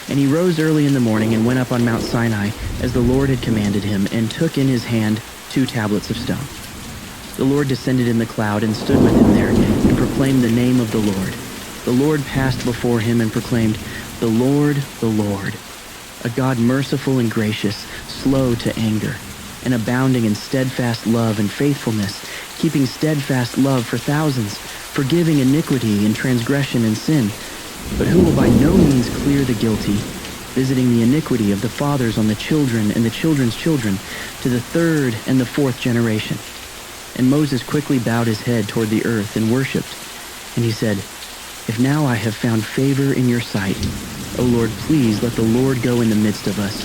And he rose early in the morning and went up on Mount Sinai, as the Lord had commanded him, and took in his hand 2 tablets of stone. The Lord descended in the cloud and stood with him there, and proclaimed the name of the Lord. The Lord passed before him and proclaimed, the Lord, a God merciful and gracious, slow to anger, and abounding in steadfast love and faithfulness, keeping steadfast love for thousands, forgiving iniquity and transgression and sin, but who will by no means clear the guilty, visiting the iniquity of the fathers on the children and the children's children, to the 3rd and the 4th generation. And Moses quickly bowed his head toward the earth and worshipped. And he said, "If now I have found favor in your sight, O Lord, please let the Lord go in the midst of us.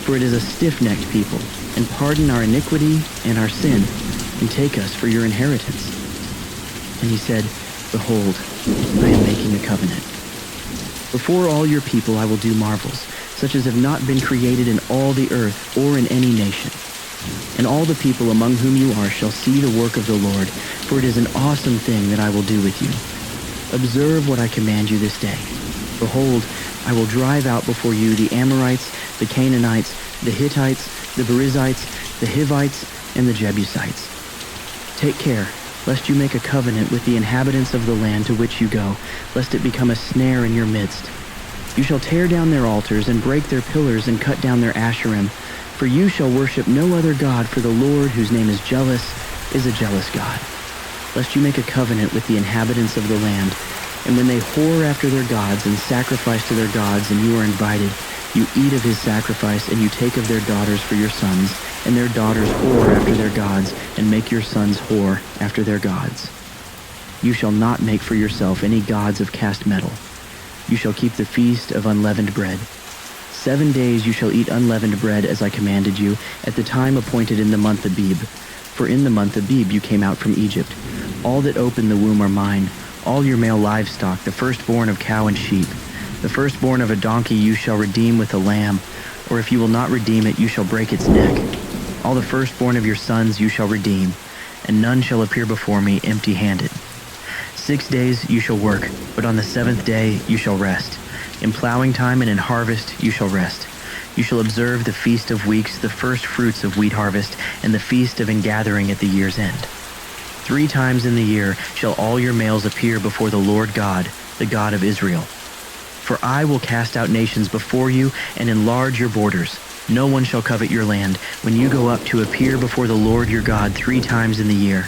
For it is a stiff-necked people, and pardon our iniquity and our sin, and take us for your inheritance." And he said, "Behold, I am making a covenant. Before all your people I will do marvels, such as have not been created in all the earth or in any nation. And all the people among whom you are shall see the work of the Lord, for it is an awesome thing that I will do with you. Observe what I command you this day. Behold, I will drive out before you the Amorites, the Canaanites, the Hittites, the Perizzites, the Hivites, and the Jebusites. Take care, lest you make a covenant with the inhabitants of the land to which you go, lest it become a snare in your midst. You shall tear down their altars and break their pillars and cut down their Asherim, for you shall worship no other God, for the Lord, whose name is jealous, is a jealous God. Lest you make a covenant with the inhabitants of the land, And when they whore after their gods and sacrifice to their gods, and you are invited, you eat of his sacrifice, and you take of their daughters for your sons, and their daughters whore after their gods, and make your sons whore after their gods. You shall not make for yourself any gods of cast metal. You shall keep the feast of unleavened bread. 7 days you shall eat unleavened bread as I commanded you, at the time appointed in the month Abib. For in the month Abib you came out from Egypt. All that open the womb are mine, all your male livestock, the firstborn of cow and sheep. The firstborn of a donkey you shall redeem with a lamb, or if you will not redeem it, you shall break its neck. All the firstborn of your sons you shall redeem, and none shall appear before me empty-handed. 6 days you shall work, but on the 7th day you shall rest. In plowing time and in harvest you shall rest. You shall observe the Feast of Weeks, the first fruits of wheat harvest, and the Feast of Ingathering at the year's end. 3 times in the year shall all your males appear before the Lord God, the God of Israel. For I will cast out nations before you and enlarge your borders. No one shall covet your land when you go up to appear before the Lord your God 3 times in the year.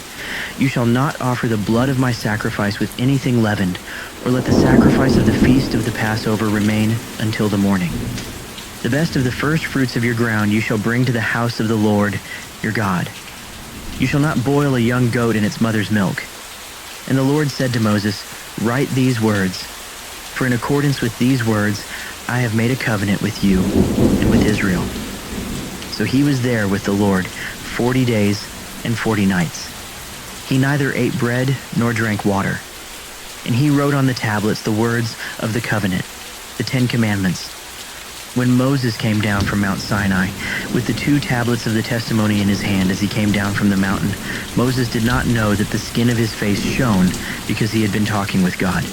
You shall not offer the blood of my sacrifice with anything leavened, or let the sacrifice of the feast of the Passover remain until the morning. The best of the first fruits of your ground you shall bring to the house of the Lord your God. You shall not boil a young goat in its mother's milk. And the Lord said to Moses, Write these words, for in accordance with these words I have made a covenant with you and with Israel. So he was there with the Lord 40 days and 40 nights. He neither ate bread nor drank water. And he wrote on the tablets the words of the covenant, the 10 Commandments. When Moses came down from Mount Sinai with the 2 tablets of the testimony in his hand as he came down from the mountain, Moses did not know that the skin of his face shone because he had been talking with God.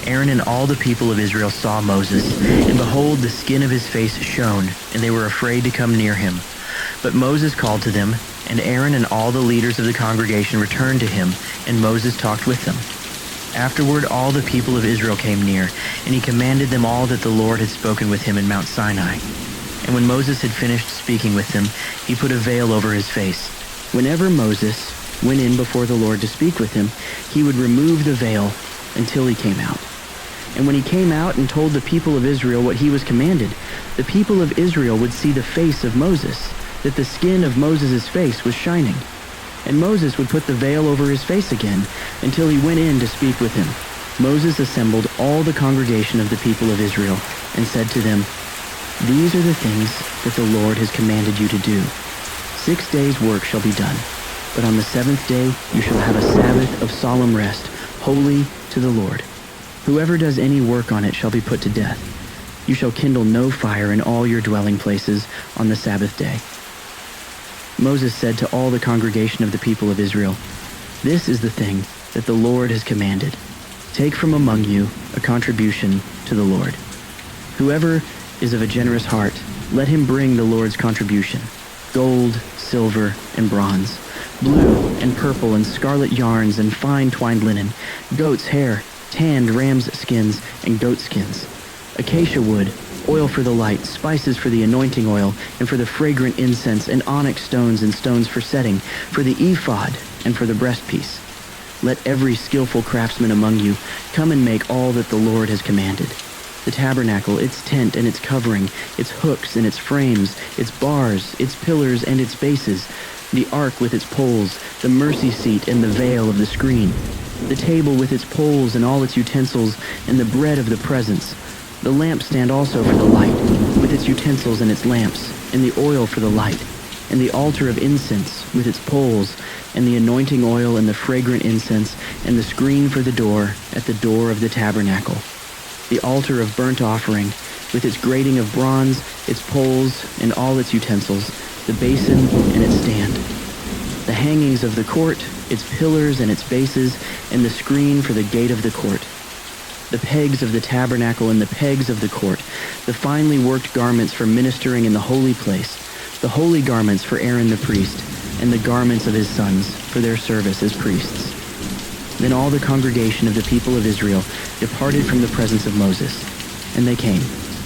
Aaron and all the people of Israel saw Moses, and behold, the skin of his face shone, and they were afraid to come near him. But Moses called to them, and Aaron and all the leaders of the congregation returned to him, and Moses talked with them. Afterward all the people of Israel came near, and he commanded them all that the Lord had spoken with him in Mount Sinai. And when Moses had finished speaking with them, he put a veil over his face. Whenever Moses went in before the Lord to speak with him, he would remove the veil until he came out. And when he came out and told the people of Israel what he was commanded, the people of Israel would see the face of Moses, that the skin of Moses' face was shining. And Moses would put the veil over his face again until he went in to speak with him. Moses assembled all the congregation of the people of Israel and said to them, These are the things that the Lord has commanded you to do. 6 days' work shall be done, but on the 7th day you shall have a Sabbath of solemn rest, holy to the Lord. Whoever does any work on it shall be put to death. You shall kindle no fire in all your dwelling places on the Sabbath day. Moses said to all the congregation of the people of Israel, This is the thing that the Lord has commanded. Take from among you a contribution to the Lord. Whoever is of a generous heart, let him bring the Lord's contribution, gold, silver, and bronze, blue and purple and scarlet yarns and fine twined linen, goat's hair, tanned ram's skins and goat skins, acacia wood, oil for the light, spices for the anointing oil, and for the fragrant incense, and onyx stones and stones for setting, for the ephod, and for the breastpiece. Let every skillful craftsman among you come and make all that the Lord has commanded. The tabernacle, its tent and its covering, its hooks and its frames, its bars, its pillars and its bases, the ark with its poles, the mercy seat and the veil of the screen, the table with its poles and all its utensils, and the bread of the presence, the lampstand also for the light, with its utensils and its lamps, and the oil for the light, and the altar of incense with its poles, and the anointing oil and the fragrant incense, and the screen for the door at the door of the tabernacle, the altar of burnt offering, with its grating of bronze, its poles, and all its utensils, the basin and its stand, the hangings of the court, its pillars and its bases, and the screen for the gate of the court, the pegs of the tabernacle and the pegs of the court, the finely worked garments for ministering in the holy place, the holy garments for Aaron the priest, and the garments of his sons for their service as priests. Then all the congregation of the people of Israel departed from the presence of Moses, and they came,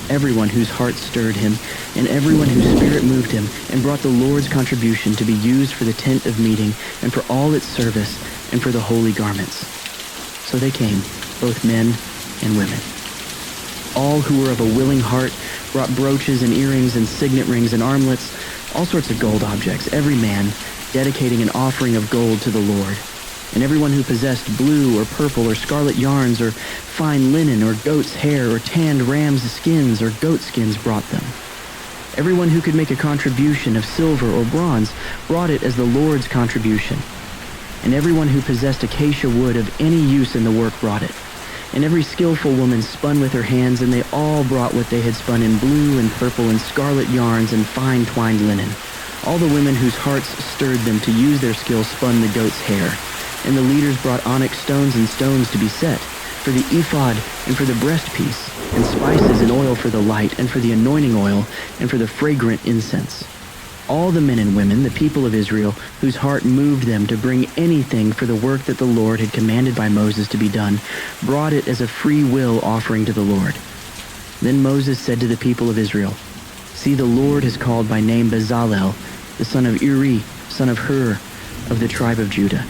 everyone whose heart stirred him, and everyone whose spirit moved him, and brought the Lord's contribution to be used for the tent of meeting, and for all its service, and for the holy garments. So they came, both men and women. All who were of a willing heart brought brooches and earrings and signet rings and armlets, all sorts of gold objects, every man dedicating an offering of gold to the Lord. And everyone who possessed blue or purple or scarlet yarns or fine linen or goat's hair or tanned ram's skins or goat skins brought them. Everyone who could make a contribution of silver or bronze brought it as the Lord's contribution. And everyone who possessed acacia wood of any use in the work brought it. And every skillful woman spun with her hands, and they all brought what they had spun in blue and purple and scarlet yarns and fine twined linen. All the women whose hearts stirred them to use their skill spun the goat's hair. And the leaders brought onyx stones and stones to be set, for the ephod and for the breastpiece, and spices and oil for the light, and for the anointing oil, and for the fragrant incense. All the men and women, the people of Israel, whose heart moved them to bring anything for the work that the Lord had commanded by Moses to be done, brought it as a free will offering to the Lord. Then Moses said to the people of Israel, "See, the Lord has called by name Bezalel, the son of Uri, son of Hur, of the tribe of Judah.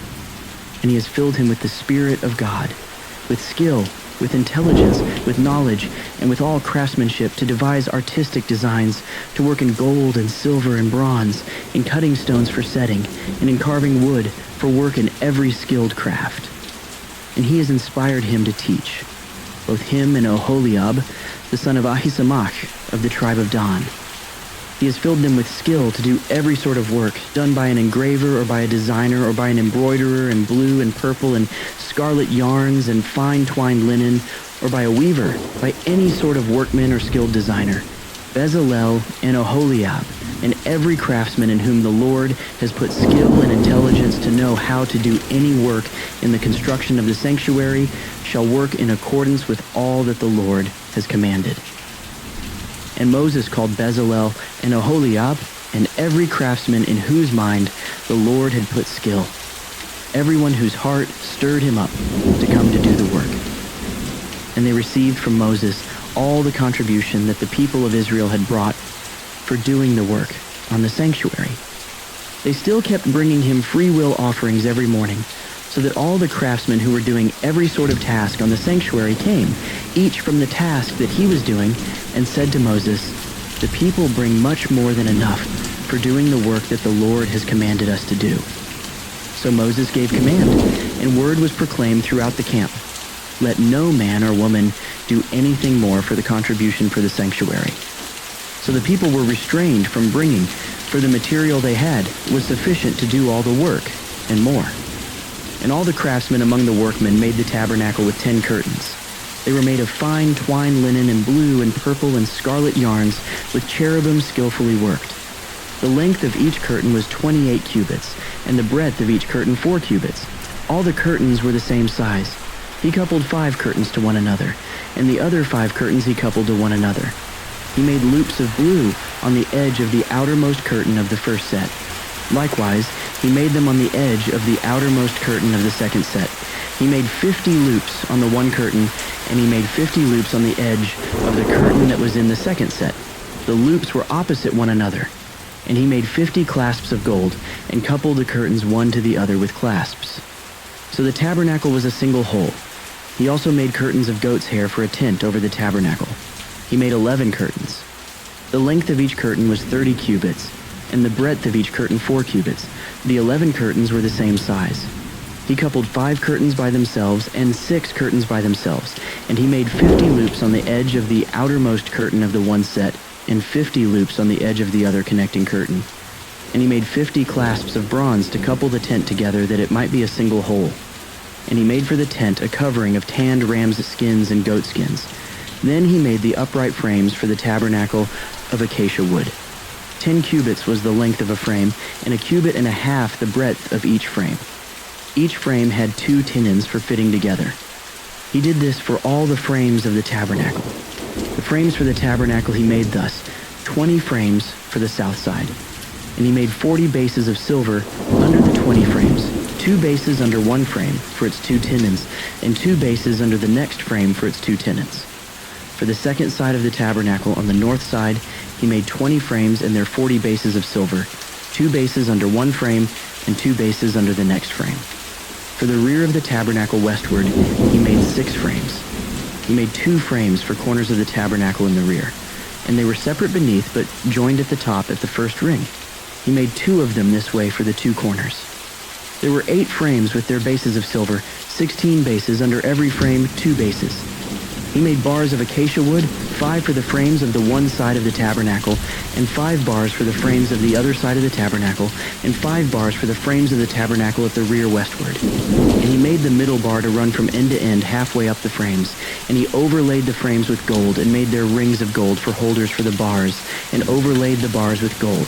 And he has filled him with the Spirit of God, with skill, with intelligence, with knowledge, and with all craftsmanship to devise artistic designs, to work in gold and silver and bronze, in cutting stones for setting, and in carving wood, for work in every skilled craft. And he has inspired him to teach, both him and Oholiab, the son of Ahisamach, of the tribe of Dan. He has filled them with skill to do every sort of work, done by an engraver or by a designer or by an embroiderer in blue and purple and scarlet yarns and fine twined linen, or by a weaver, by any sort of workman or skilled designer. Bezalel and Oholiab, and every craftsman in whom the Lord has put skill and intelligence to know how to do any work in the construction of the sanctuary, shall work in accordance with all that the Lord has commanded." And Moses called Bezalel and Oholiab, and every craftsman in whose mind the Lord had put skill, everyone whose heart stirred him up to come to do the work. And they received from Moses all the contribution that the people of Israel had brought for doing the work on the sanctuary. They still kept bringing him free will offerings every morning, so that all the craftsmen who were doing every sort of task on the sanctuary came, each from the task that he was doing, and said to Moses, "The people bring much more than enough for doing the work that the Lord has commanded us to do." So Moses gave command, and word was proclaimed throughout the camp, "Let no man or woman do anything more for the contribution for the sanctuary." So the people were restrained from bringing, for the material they had was sufficient to do all the work, and more. And all the craftsmen among the workmen made the tabernacle with 10 curtains. They were made of fine twined linen and blue and purple and scarlet yarns, with cherubim skillfully worked. The length of each curtain was 28 cubits, and the breadth of each curtain 4 cubits. All the curtains were the same size. He coupled 5 curtains to one another, and the other 5 curtains he coupled to one another. He made loops of blue on the edge of the outermost curtain of the first set. Likewise, he made them on the edge of the outermost curtain of the second set. He made 50 loops on the one curtain, and he made 50 loops on the edge of the curtain that was in the second set. The loops were opposite one another. And he made 50 clasps of gold, and coupled the curtains one to the other with clasps. So the tabernacle was a single whole. He also made curtains of goat's hair for a tent over the tabernacle. He made 11 curtains. The length of each curtain was 30 cubits, and the breadth of each curtain 4 cubits. The 11 curtains were the same size. He coupled 5 curtains by themselves and 6 curtains by themselves, and he made 50 loops on the edge of the outermost curtain of the one set, and 50 loops on the edge of the other connecting curtain. And he made 50 clasps of bronze to couple the tent together, that it might be a single whole. And he made for the tent a covering of tanned ram's skins and goat skins. Then he made the upright frames for the tabernacle of acacia wood. 10 cubits was the length of a frame, and a cubit and a half the breadth of each frame. Each frame had 2 tenons for fitting together. He did this for all the frames of the tabernacle. The frames for the tabernacle he made thus: 20 frames for the south side. And he made 40 bases of silver under the 20 frames, 2 bases under one frame for its 2 tenons, and 2 bases under the next frame for its 2 tenons. For the second side of the tabernacle on the north side, he made 20 frames and their 40 bases of silver, 2 bases under one frame and 2 bases under the next frame. For the rear of the tabernacle westward, he made 6 frames. He made 2 frames for corners of the tabernacle in the rear, and they were separate beneath but joined at the top at the first ring. He made 2 of them this way for the 2 corners. There were 8 frames with their bases of silver, 16 bases, under every frame 2 bases. He made bars of acacia wood, 5 for the frames of the one side of the tabernacle, and 5 bars for the frames of the other side of the tabernacle, and 5 bars for the frames of the tabernacle at the rear westward. And he made the middle bar to run from end to end halfway up the frames, and he overlaid the frames with gold, and made their rings of gold for holders for the bars, and overlaid the bars with gold.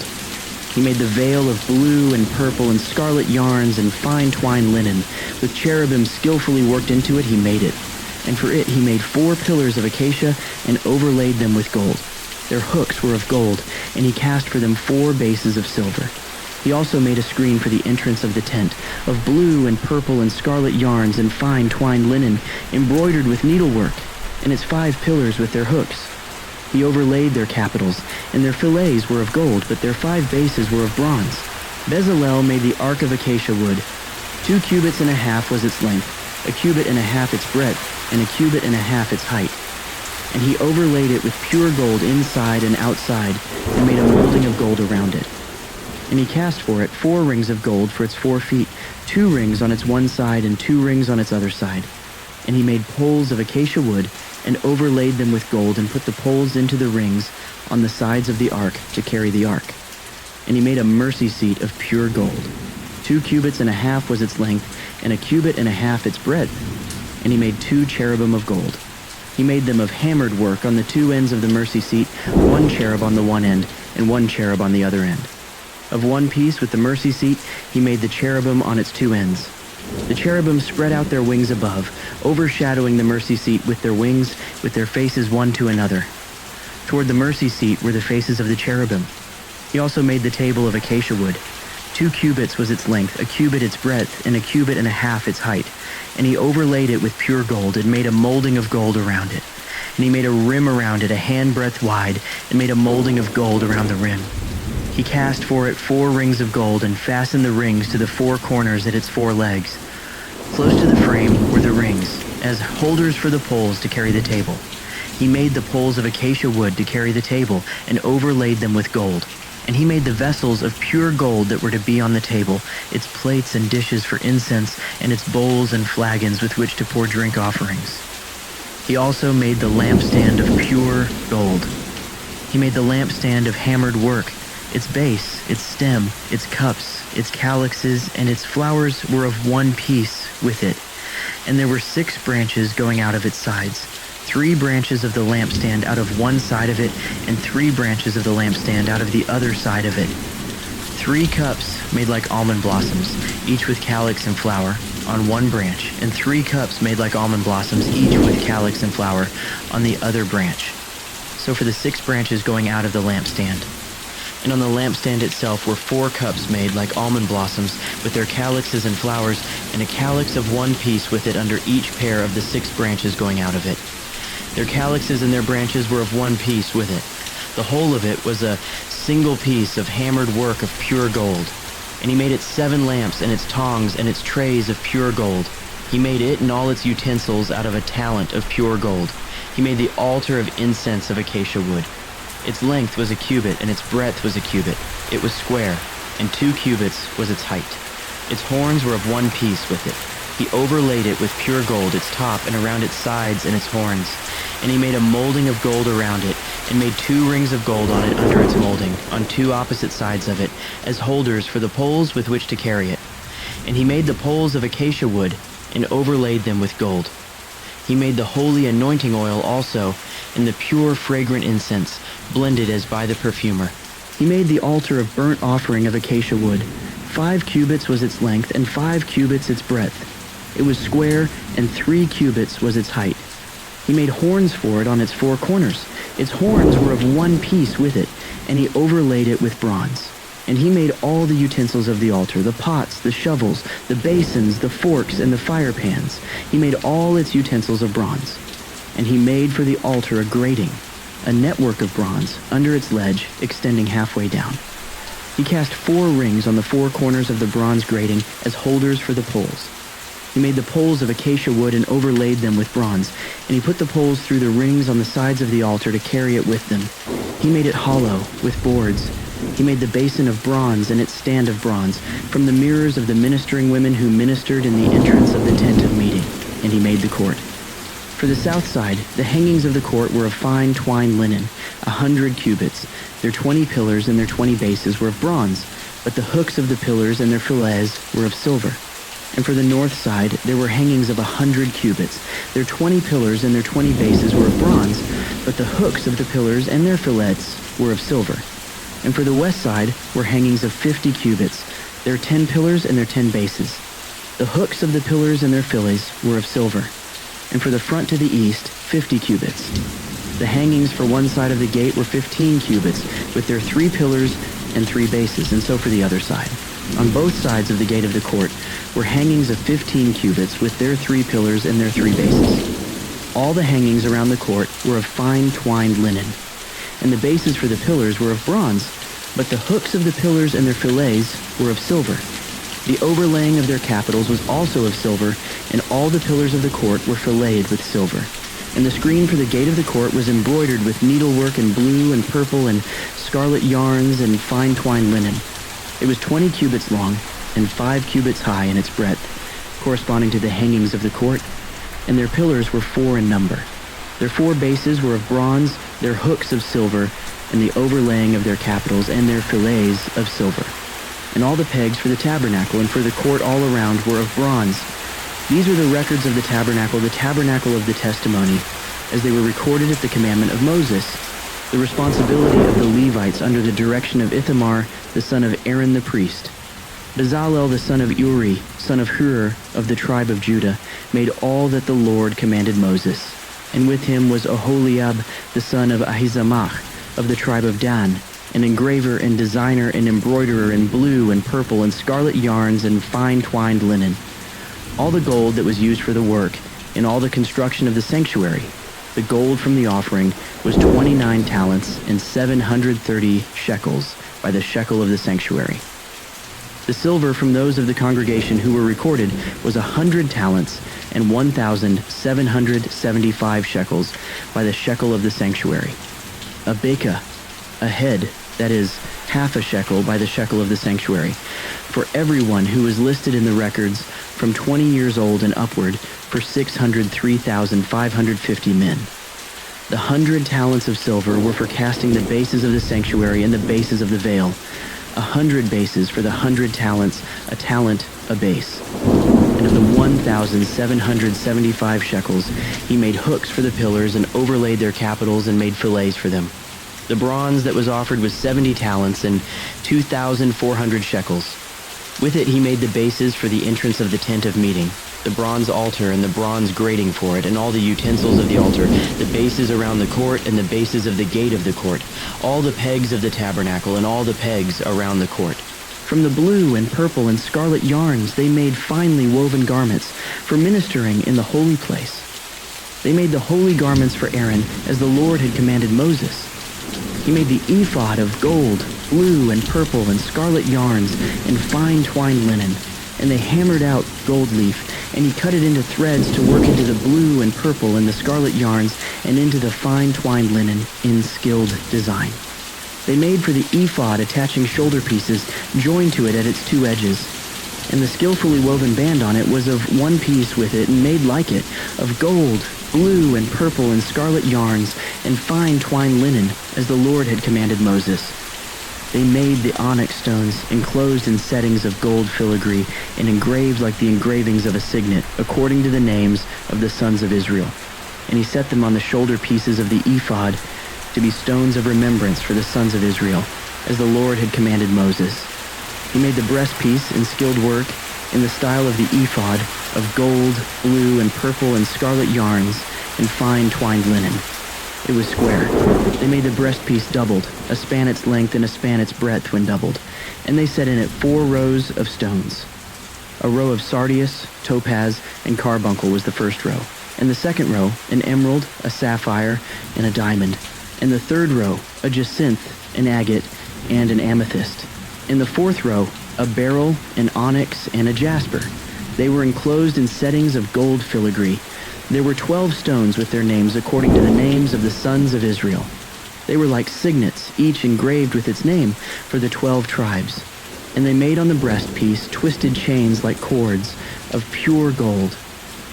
He made the veil of blue and purple and scarlet yarns and fine twined linen. With cherubim skillfully worked into it, he made it. And for it he made 4 pillars of acacia and overlaid them with gold. Their hooks were of gold, and he cast for them 4 bases of silver. He also made a screen for the entrance of the tent, of blue and purple and scarlet yarns and fine twined linen, embroidered with needlework, and its 5 pillars with their hooks. He overlaid their capitals, and their fillets were of gold, but their 5 bases were of bronze. Bezalel made the ark of acacia wood. 2 cubits and a half was its length, a cubit and a half its breadth, and a cubit and a half its height. And he overlaid it with pure gold inside and outside, and made a molding of gold around it. And he cast for it 4 rings of gold for its 4 feet, 2 rings on its one side and 2 rings on its other side. And he made poles of acacia wood, and overlaid them with gold, and put the poles into the rings on the sides of the ark to carry the ark. And he made a mercy seat of pure gold. 2 cubits and a half was its length, and a cubit and a half its breadth. And he made 2 cherubim of gold. He made them of hammered work on the 2 ends of the mercy seat, 1 cherub on the one end, and 1 cherub on the other end. Of one piece with the mercy seat, he made the cherubim on its 2 ends. The cherubim spread out their wings above, overshadowing the mercy seat with their wings, with their faces one to another. Toward the mercy seat were the faces of the cherubim. He also made the table of acacia wood. 2 cubits was its length, a cubit its breadth, and a cubit and a half its height. And he overlaid it with pure gold, and made a molding of gold around it. And he made a rim around it, a handbreadth wide, and made a molding of gold around the rim. He cast for it 4 rings of gold, and fastened the rings to the 4 corners at its 4 legs. Close to the frame were the rings, as holders for the poles to carry the table. He made the poles of acacia wood to carry the table, and overlaid them with gold. And he made the vessels of pure gold that were to be on the table, its plates and dishes for incense, and its bowls and flagons with which to pour drink offerings. He also made the lampstand of pure gold. He made the lampstand of hammered work. Its base, its stem, its cups, its calyxes, and its flowers were of one piece with it. And there were 6 branches going out of its sides, 3 branches of the lampstand out of one side of it, and 3 branches of the lampstand out of the other side of it. 3 cups made like almond blossoms, each with calyx and flower, on one branch, and 3 cups made like almond blossoms, each with calyx and flower, on the other branch. So for the 6 branches going out of the lampstand. And on the lampstand itself were 4 cups made like almond blossoms, with their calyxes and flowers, and a calyx of one piece with it under each pair of the 6 branches going out of it. Their calyxes and their branches were of one piece with it. The whole of it was a single piece of hammered work of pure gold. And he made it 7 lamps, and its tongs, and its trays of pure gold. He made it and all its utensils out of a talent of pure gold. He made the altar of incense of acacia wood. Its length was a cubit, and its breadth was a cubit. It was square, and 2 cubits was its height. Its horns were of one piece with it. He overlaid it with pure gold, its top, and around its sides and its horns. And he made a molding of gold around it, and made 2 rings of gold on it under its molding, on 2 opposite sides of it, as holders for the poles with which to carry it. And he made the poles of acacia wood, and overlaid them with gold. He made the holy anointing oil also, and the pure fragrant incense, blended as by the perfumer. He made the altar of burnt offering of acacia wood. 5 cubits was its length, and 5 cubits its breadth. It was square, and 3 cubits was its height. He made horns for it on its 4 corners. Its horns were of one piece with it, and he overlaid it with bronze. And he made all the utensils of the altar, the pots, the shovels, the basins, the forks, and the fire pans. He made all its utensils of bronze. And he made for the altar a grating, a network of bronze, under its ledge, extending halfway down. He cast 4 rings on the 4 corners of the bronze grating as holders for the poles. He made the poles of acacia wood and overlaid them with bronze, and he put the poles through the rings on the sides of the altar to carry it with them. He made it hollow with boards. He made the basin of bronze and its stand of bronze from the mirrors of the ministering women who ministered in the entrance of the tent of meeting, and he made the court. For the south side, the hangings of the court were of fine twined linen, 100 cubits. Their 20 pillars and their 20 bases were of bronze, but the hooks of the pillars and their fillets were of silver. And for the north side, there were hangings of 100 cubits. Their 20 pillars and their 20 bases were of bronze, but the hooks of the pillars and their fillets were of silver. And for the west side were hangings of 50 cubits, their 10 pillars and their 10 bases. The hooks of the pillars and their fillets were of silver. And for the front to the east, 50 cubits. The hangings for one side of the gate were 15 cubits, with their 3 pillars and 3 bases, and so for the other side. On both sides of the gate of the court were hangings of 15 cubits, with their 3 pillars and their 3 bases. All the hangings around the court were of fine twined linen, and the bases for the pillars were of bronze, but the hooks of the pillars and their fillets were of silver. The overlaying of their capitals was also of silver, and all the pillars of the court were filleted with silver. And the screen for the gate of the court was embroidered with needlework in blue and purple and scarlet yarns and fine twined linen. It was 20 cubits long and 5 cubits high in its breadth, corresponding to the hangings of the court, and their pillars were 4 in number. Their 4 bases were of bronze, their hooks of silver, and the overlaying of their capitals and their fillets of silver. And all the pegs for the tabernacle and for the court all around were of bronze. These are the records of the tabernacle of the testimony, as they were recorded at the commandment of Moses, the responsibility of the Levites under the direction of Ithamar, the son of Aaron the priest. Bezalel the son of Uri, son of Hur, of the tribe of Judah, made all that the Lord commanded Moses. And with him was Oholiab the son of Ahisamach, of the tribe of Dan, an engraver and designer and embroiderer in blue and purple and scarlet yarns and fine twined linen. All the gold that was used for the work, in all the construction of the sanctuary, the gold from the offering, was 29 talents and 730 shekels by the shekel of the sanctuary. The silver from those of the congregation who were recorded was 100 talents and 1,775 shekels by the shekel of the sanctuary. A beka, a head, that is, half a shekel by the shekel of the sanctuary, for everyone who was listed in the records from 20 years old and upward, for 603,550 men. The 100 talents of silver were for casting the bases of the sanctuary and the bases of the veil. 100 bases for the 100 talents, a talent a base. And of the 1,775 shekels, he made hooks for the pillars and overlaid their capitals and made fillets for them. The bronze that was offered was 70 talents and 2,400 shekels. With it he made the bases for the entrance of the tent of meeting, the bronze altar and the bronze grating for it, and all the utensils of the altar, the bases around the court and the bases of the gate of the court, all the pegs of the tabernacle and all the pegs around the court. From the blue and purple and scarlet yarns they made finely woven garments for ministering in the holy place. They made the holy garments for Aaron as the Lord had commanded Moses. He made the ephod of gold, blue and purple and scarlet yarns and fine twined linen, and they hammered out gold leaf, and he cut it into threads to work into the blue and purple and the scarlet yarns and into the fine twined linen in skilled design. They made for the ephod attaching shoulder pieces joined to it at its 2 edges, and the skillfully woven band on it was of one piece with it and made like it, of gold, blue and purple and scarlet yarns and fine twined linen, as the Lord had commanded Moses. They made the onyx stones enclosed in settings of gold filigree and engraved like the engravings of a signet, according to the names of the sons of Israel. And he set them on the shoulder pieces of the ephod to be stones of remembrance for the sons of Israel, as the Lord had commanded Moses. He made the breastpiece in skilled work in the style of the ephod of gold, blue, and purple and scarlet yarns and fine twined linen. It was square. They made the breastpiece doubled, a span its length and a span its breadth when doubled, and they set in it 4 rows of stones. A row of sardius, topaz, and carbuncle was the first row, and the second row an emerald, a sapphire, and a diamond, and the third row a jacinth, an agate, and an amethyst. In the fourth row a beryl, an onyx, and a jasper. They were enclosed in settings of gold filigree. There were 12 stones with their names according to the names of the sons of Israel. They were like signets, each engraved with its name for the 12 tribes. And they made on the breastpiece twisted chains like cords of pure gold.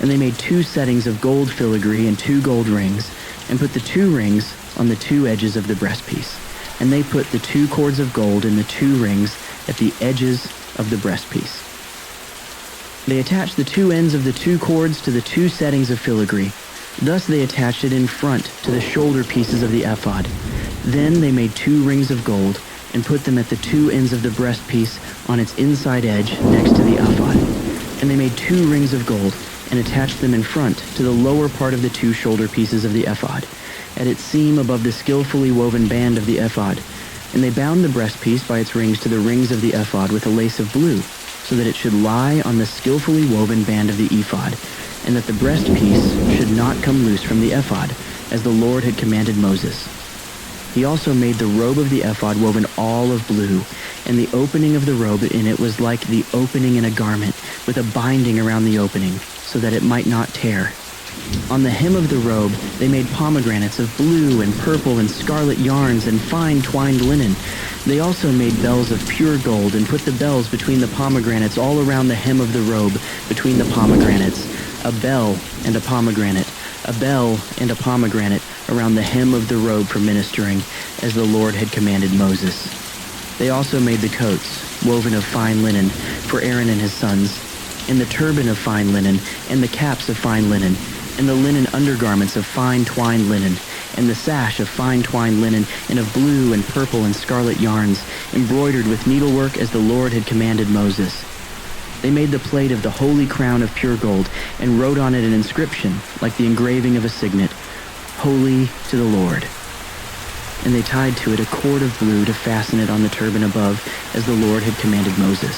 And they made 2 settings of gold filigree and 2 gold rings, and put the 2 rings on the 2 edges of the breastpiece. And they put the 2 cords of gold in the 2 rings at the edges of the breastpiece. They attached the 2 ends of the 2 cords to the 2 settings of filigree. Thus they attached it in front to the shoulder pieces of the ephod. Then they made 2 rings of gold and put them at the 2 ends of the breastpiece on its inside edge next to the ephod. And they made 2 rings of gold and attached them in front to the lower part of the 2 shoulder pieces of the ephod, at its seam above the skillfully woven band of the ephod. And they bound the breastpiece by its rings to the rings of the ephod with a lace of blue, so that it should lie on the skillfully woven band of the ephod, and that the breastpiece should not come loose from the ephod, as the Lord had commanded Moses. He also made the robe of the ephod woven all of blue, and the opening of the robe in it was like the opening in a garment, with a binding around the opening, so that it might not tear. On the hem of the robe they made pomegranates of blue and purple and scarlet yarns and fine twined linen. They also made bells of pure gold and put the bells between the pomegranates all around the hem of the robe between the pomegranates, a bell and a pomegranate, a bell and a pomegranate around the hem of the robe for ministering, as the Lord had commanded Moses. They also made the coats, woven of fine linen, for Aaron and his sons, and the turban of fine linen, and the caps of fine linen, and the linen undergarments of fine twined linen, and the sash of fine twined linen, and of blue and purple and scarlet yarns, embroidered with needlework as the Lord had commanded Moses. They made the plate of the holy crown of pure gold, and wrote on it an inscription, like the engraving of a signet, Holy to the Lord. And they tied to it a cord of blue to fasten it on the turban above, as the Lord had commanded Moses.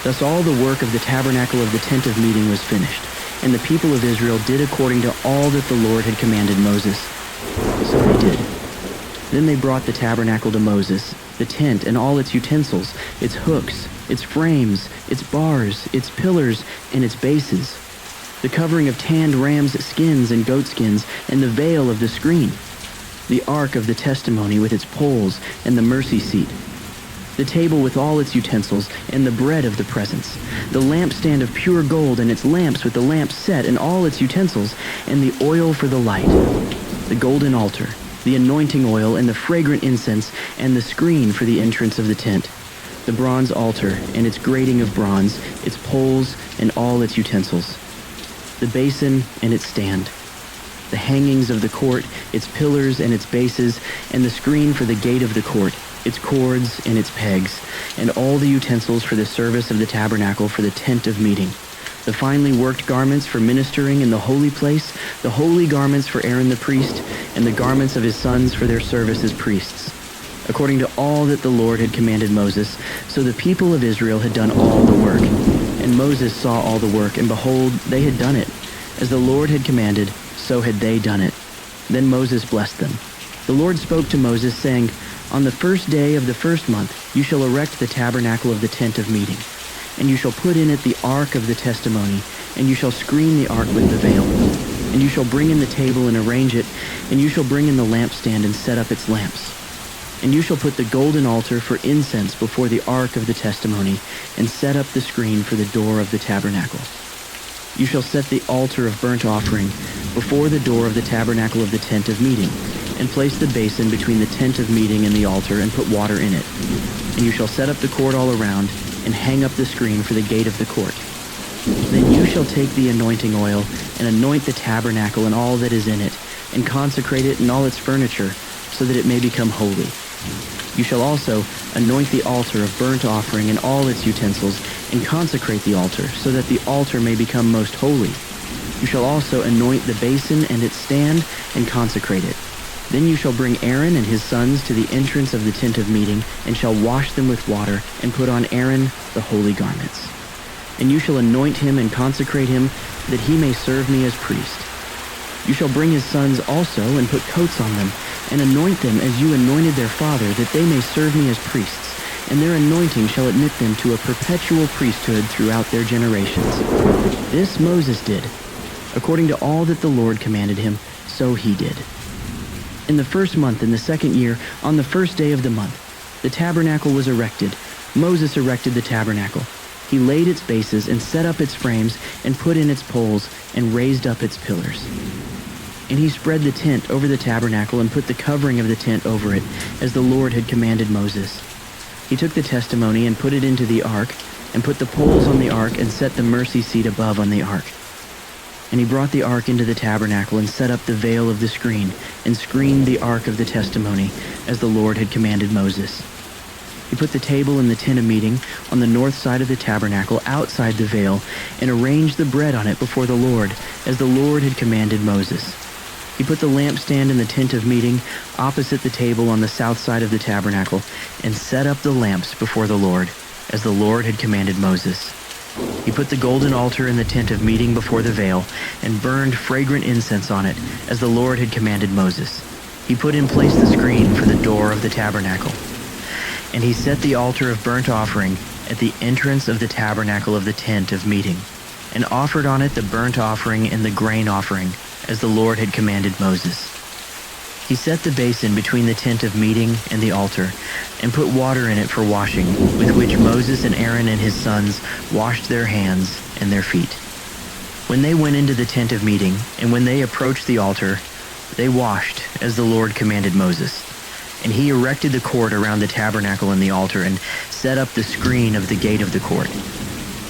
Thus all the work of the tabernacle of the tent of meeting was finished, and the people of Israel did according to all that the Lord had commanded Moses. So they did. Then they brought the tabernacle to Moses, the tent and all its utensils, its hooks, its frames, its bars, its pillars, and its bases, the covering of tanned rams' skins and goat skins, and the veil of the screen, the ark of the testimony with its poles and the mercy seat, the table with all its utensils, and the bread of the presence, the lampstand of pure gold and its lamps with the lamp set and all its utensils, and the oil for the light, the golden altar, the anointing oil and the fragrant incense, and the screen for the entrance of the tent, the bronze altar and its grating of bronze, its poles and all its utensils, the basin and its stand, the hangings of the court, its pillars and its bases, and the screen for the gate of the court, its cords and its pegs, and all the utensils for the service of the tabernacle for the tent of meeting, the finely worked garments for ministering in the holy place, the holy garments for Aaron the priest, and the garments of his sons for their service as priests, according to all that the Lord had commanded Moses. So the people of Israel had done all the work. And Moses saw all the work, and behold, they had done it. As the Lord had commanded, so had they done it. Then Moses blessed them. The Lord spoke to Moses, saying, On the first day of the first month you shall erect the tabernacle of the tent of meeting, and you shall put in it the ark of the testimony, and you shall screen the ark with the veil. And you shall bring in the table and arrange it, and you shall bring in the lampstand and set up its lamps. And you shall put the golden altar for incense before the ark of the testimony, and set up the screen for the door of the tabernacle. You shall set the altar of burnt offering before the door of the tabernacle of the tent of meeting, and place the basin between the tent of meeting and the altar, and put water in it. And you shall set up the court all around, and hang up the screen for the gate of the court. Then you shall take the anointing oil, and anoint the tabernacle and all that is in it, and consecrate it and all its furniture, so that it may become holy. You shall also anoint the altar of burnt offering and all its utensils, and consecrate the altar, so that the altar may become most holy. You shall also anoint the basin and its stand, and consecrate it. Then you shall bring Aaron and his sons to the entrance of the tent of meeting, and shall wash them with water, and put on Aaron the holy garments. And you shall anoint him and consecrate him, that he may serve me as priest. You shall bring his sons also, and put coats on them, and anoint them as you anointed their father, that they may serve me as priests. and their anointing shall admit them to a perpetual priesthood throughout their generations. This Moses did. According to all that the Lord commanded him, so he did. In the first month, in the second year, on the first day of the month, the tabernacle was erected. Moses erected the tabernacle. He laid its bases and set up its frames and put in its poles and raised up its pillars. And he spread the tent over the tabernacle and put the covering of the tent over it, as the Lord had commanded Moses. He took the testimony and put it into the ark, and put the poles on the ark and set the mercy seat above on the ark. And he brought the ark into the tabernacle and set up the veil of the screen, and screened the ark of the testimony, as the Lord had commanded Moses. He put the table in the tent of meeting on the north side of the tabernacle outside the veil, and arranged the bread on it before the Lord, as the Lord had commanded Moses. He put the lampstand in the tent of meeting opposite the table on the south side of the tabernacle, and set up the lamps before the Lord, as the Lord had commanded Moses. He put the golden altar in the tent of meeting before the veil, and burned fragrant incense on it, as the Lord had commanded Moses. He put in place the screen for the door of the tabernacle. And he set the altar of burnt offering at the entrance of the tabernacle of the tent of meeting, and offered on it the burnt offering and the grain offering, as the Lord had commanded Moses. He set the basin between the tent of meeting and the altar, and put water in it for washing, with which Moses and Aaron and his sons washed their hands and their feet. When they went into the tent of meeting, and when they approached the altar, they washed, as the Lord commanded Moses. And he erected the court around the tabernacle and the altar, and set up the screen of the gate of the court.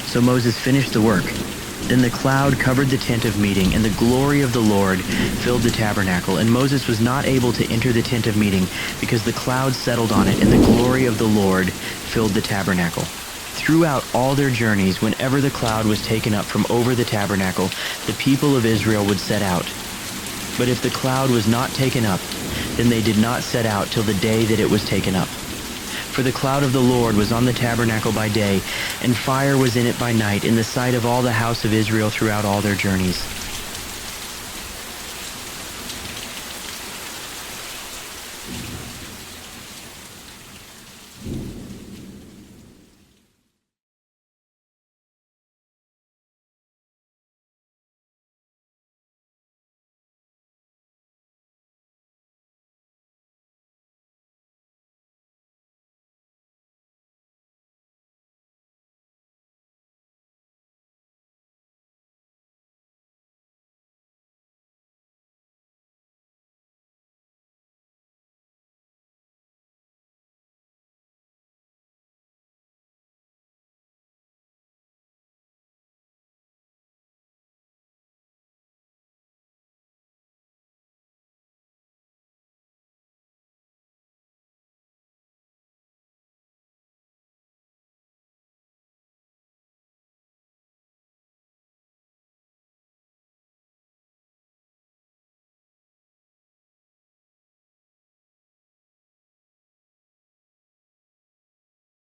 So Moses finished the work. Then the cloud covered the tent of meeting, and the glory of the Lord filled the tabernacle. And Moses was not able to enter the tent of meeting, because the cloud settled on it, and the glory of the Lord filled the tabernacle. Throughout all their journeys, whenever the cloud was taken up from over the tabernacle, the people of Israel would set out. But if the cloud was not taken up, then they did not set out till the day that it was taken up. For the cloud of the Lord was on the tabernacle by day, and fire was in it by night, in the sight of all the house of Israel throughout all their journeys.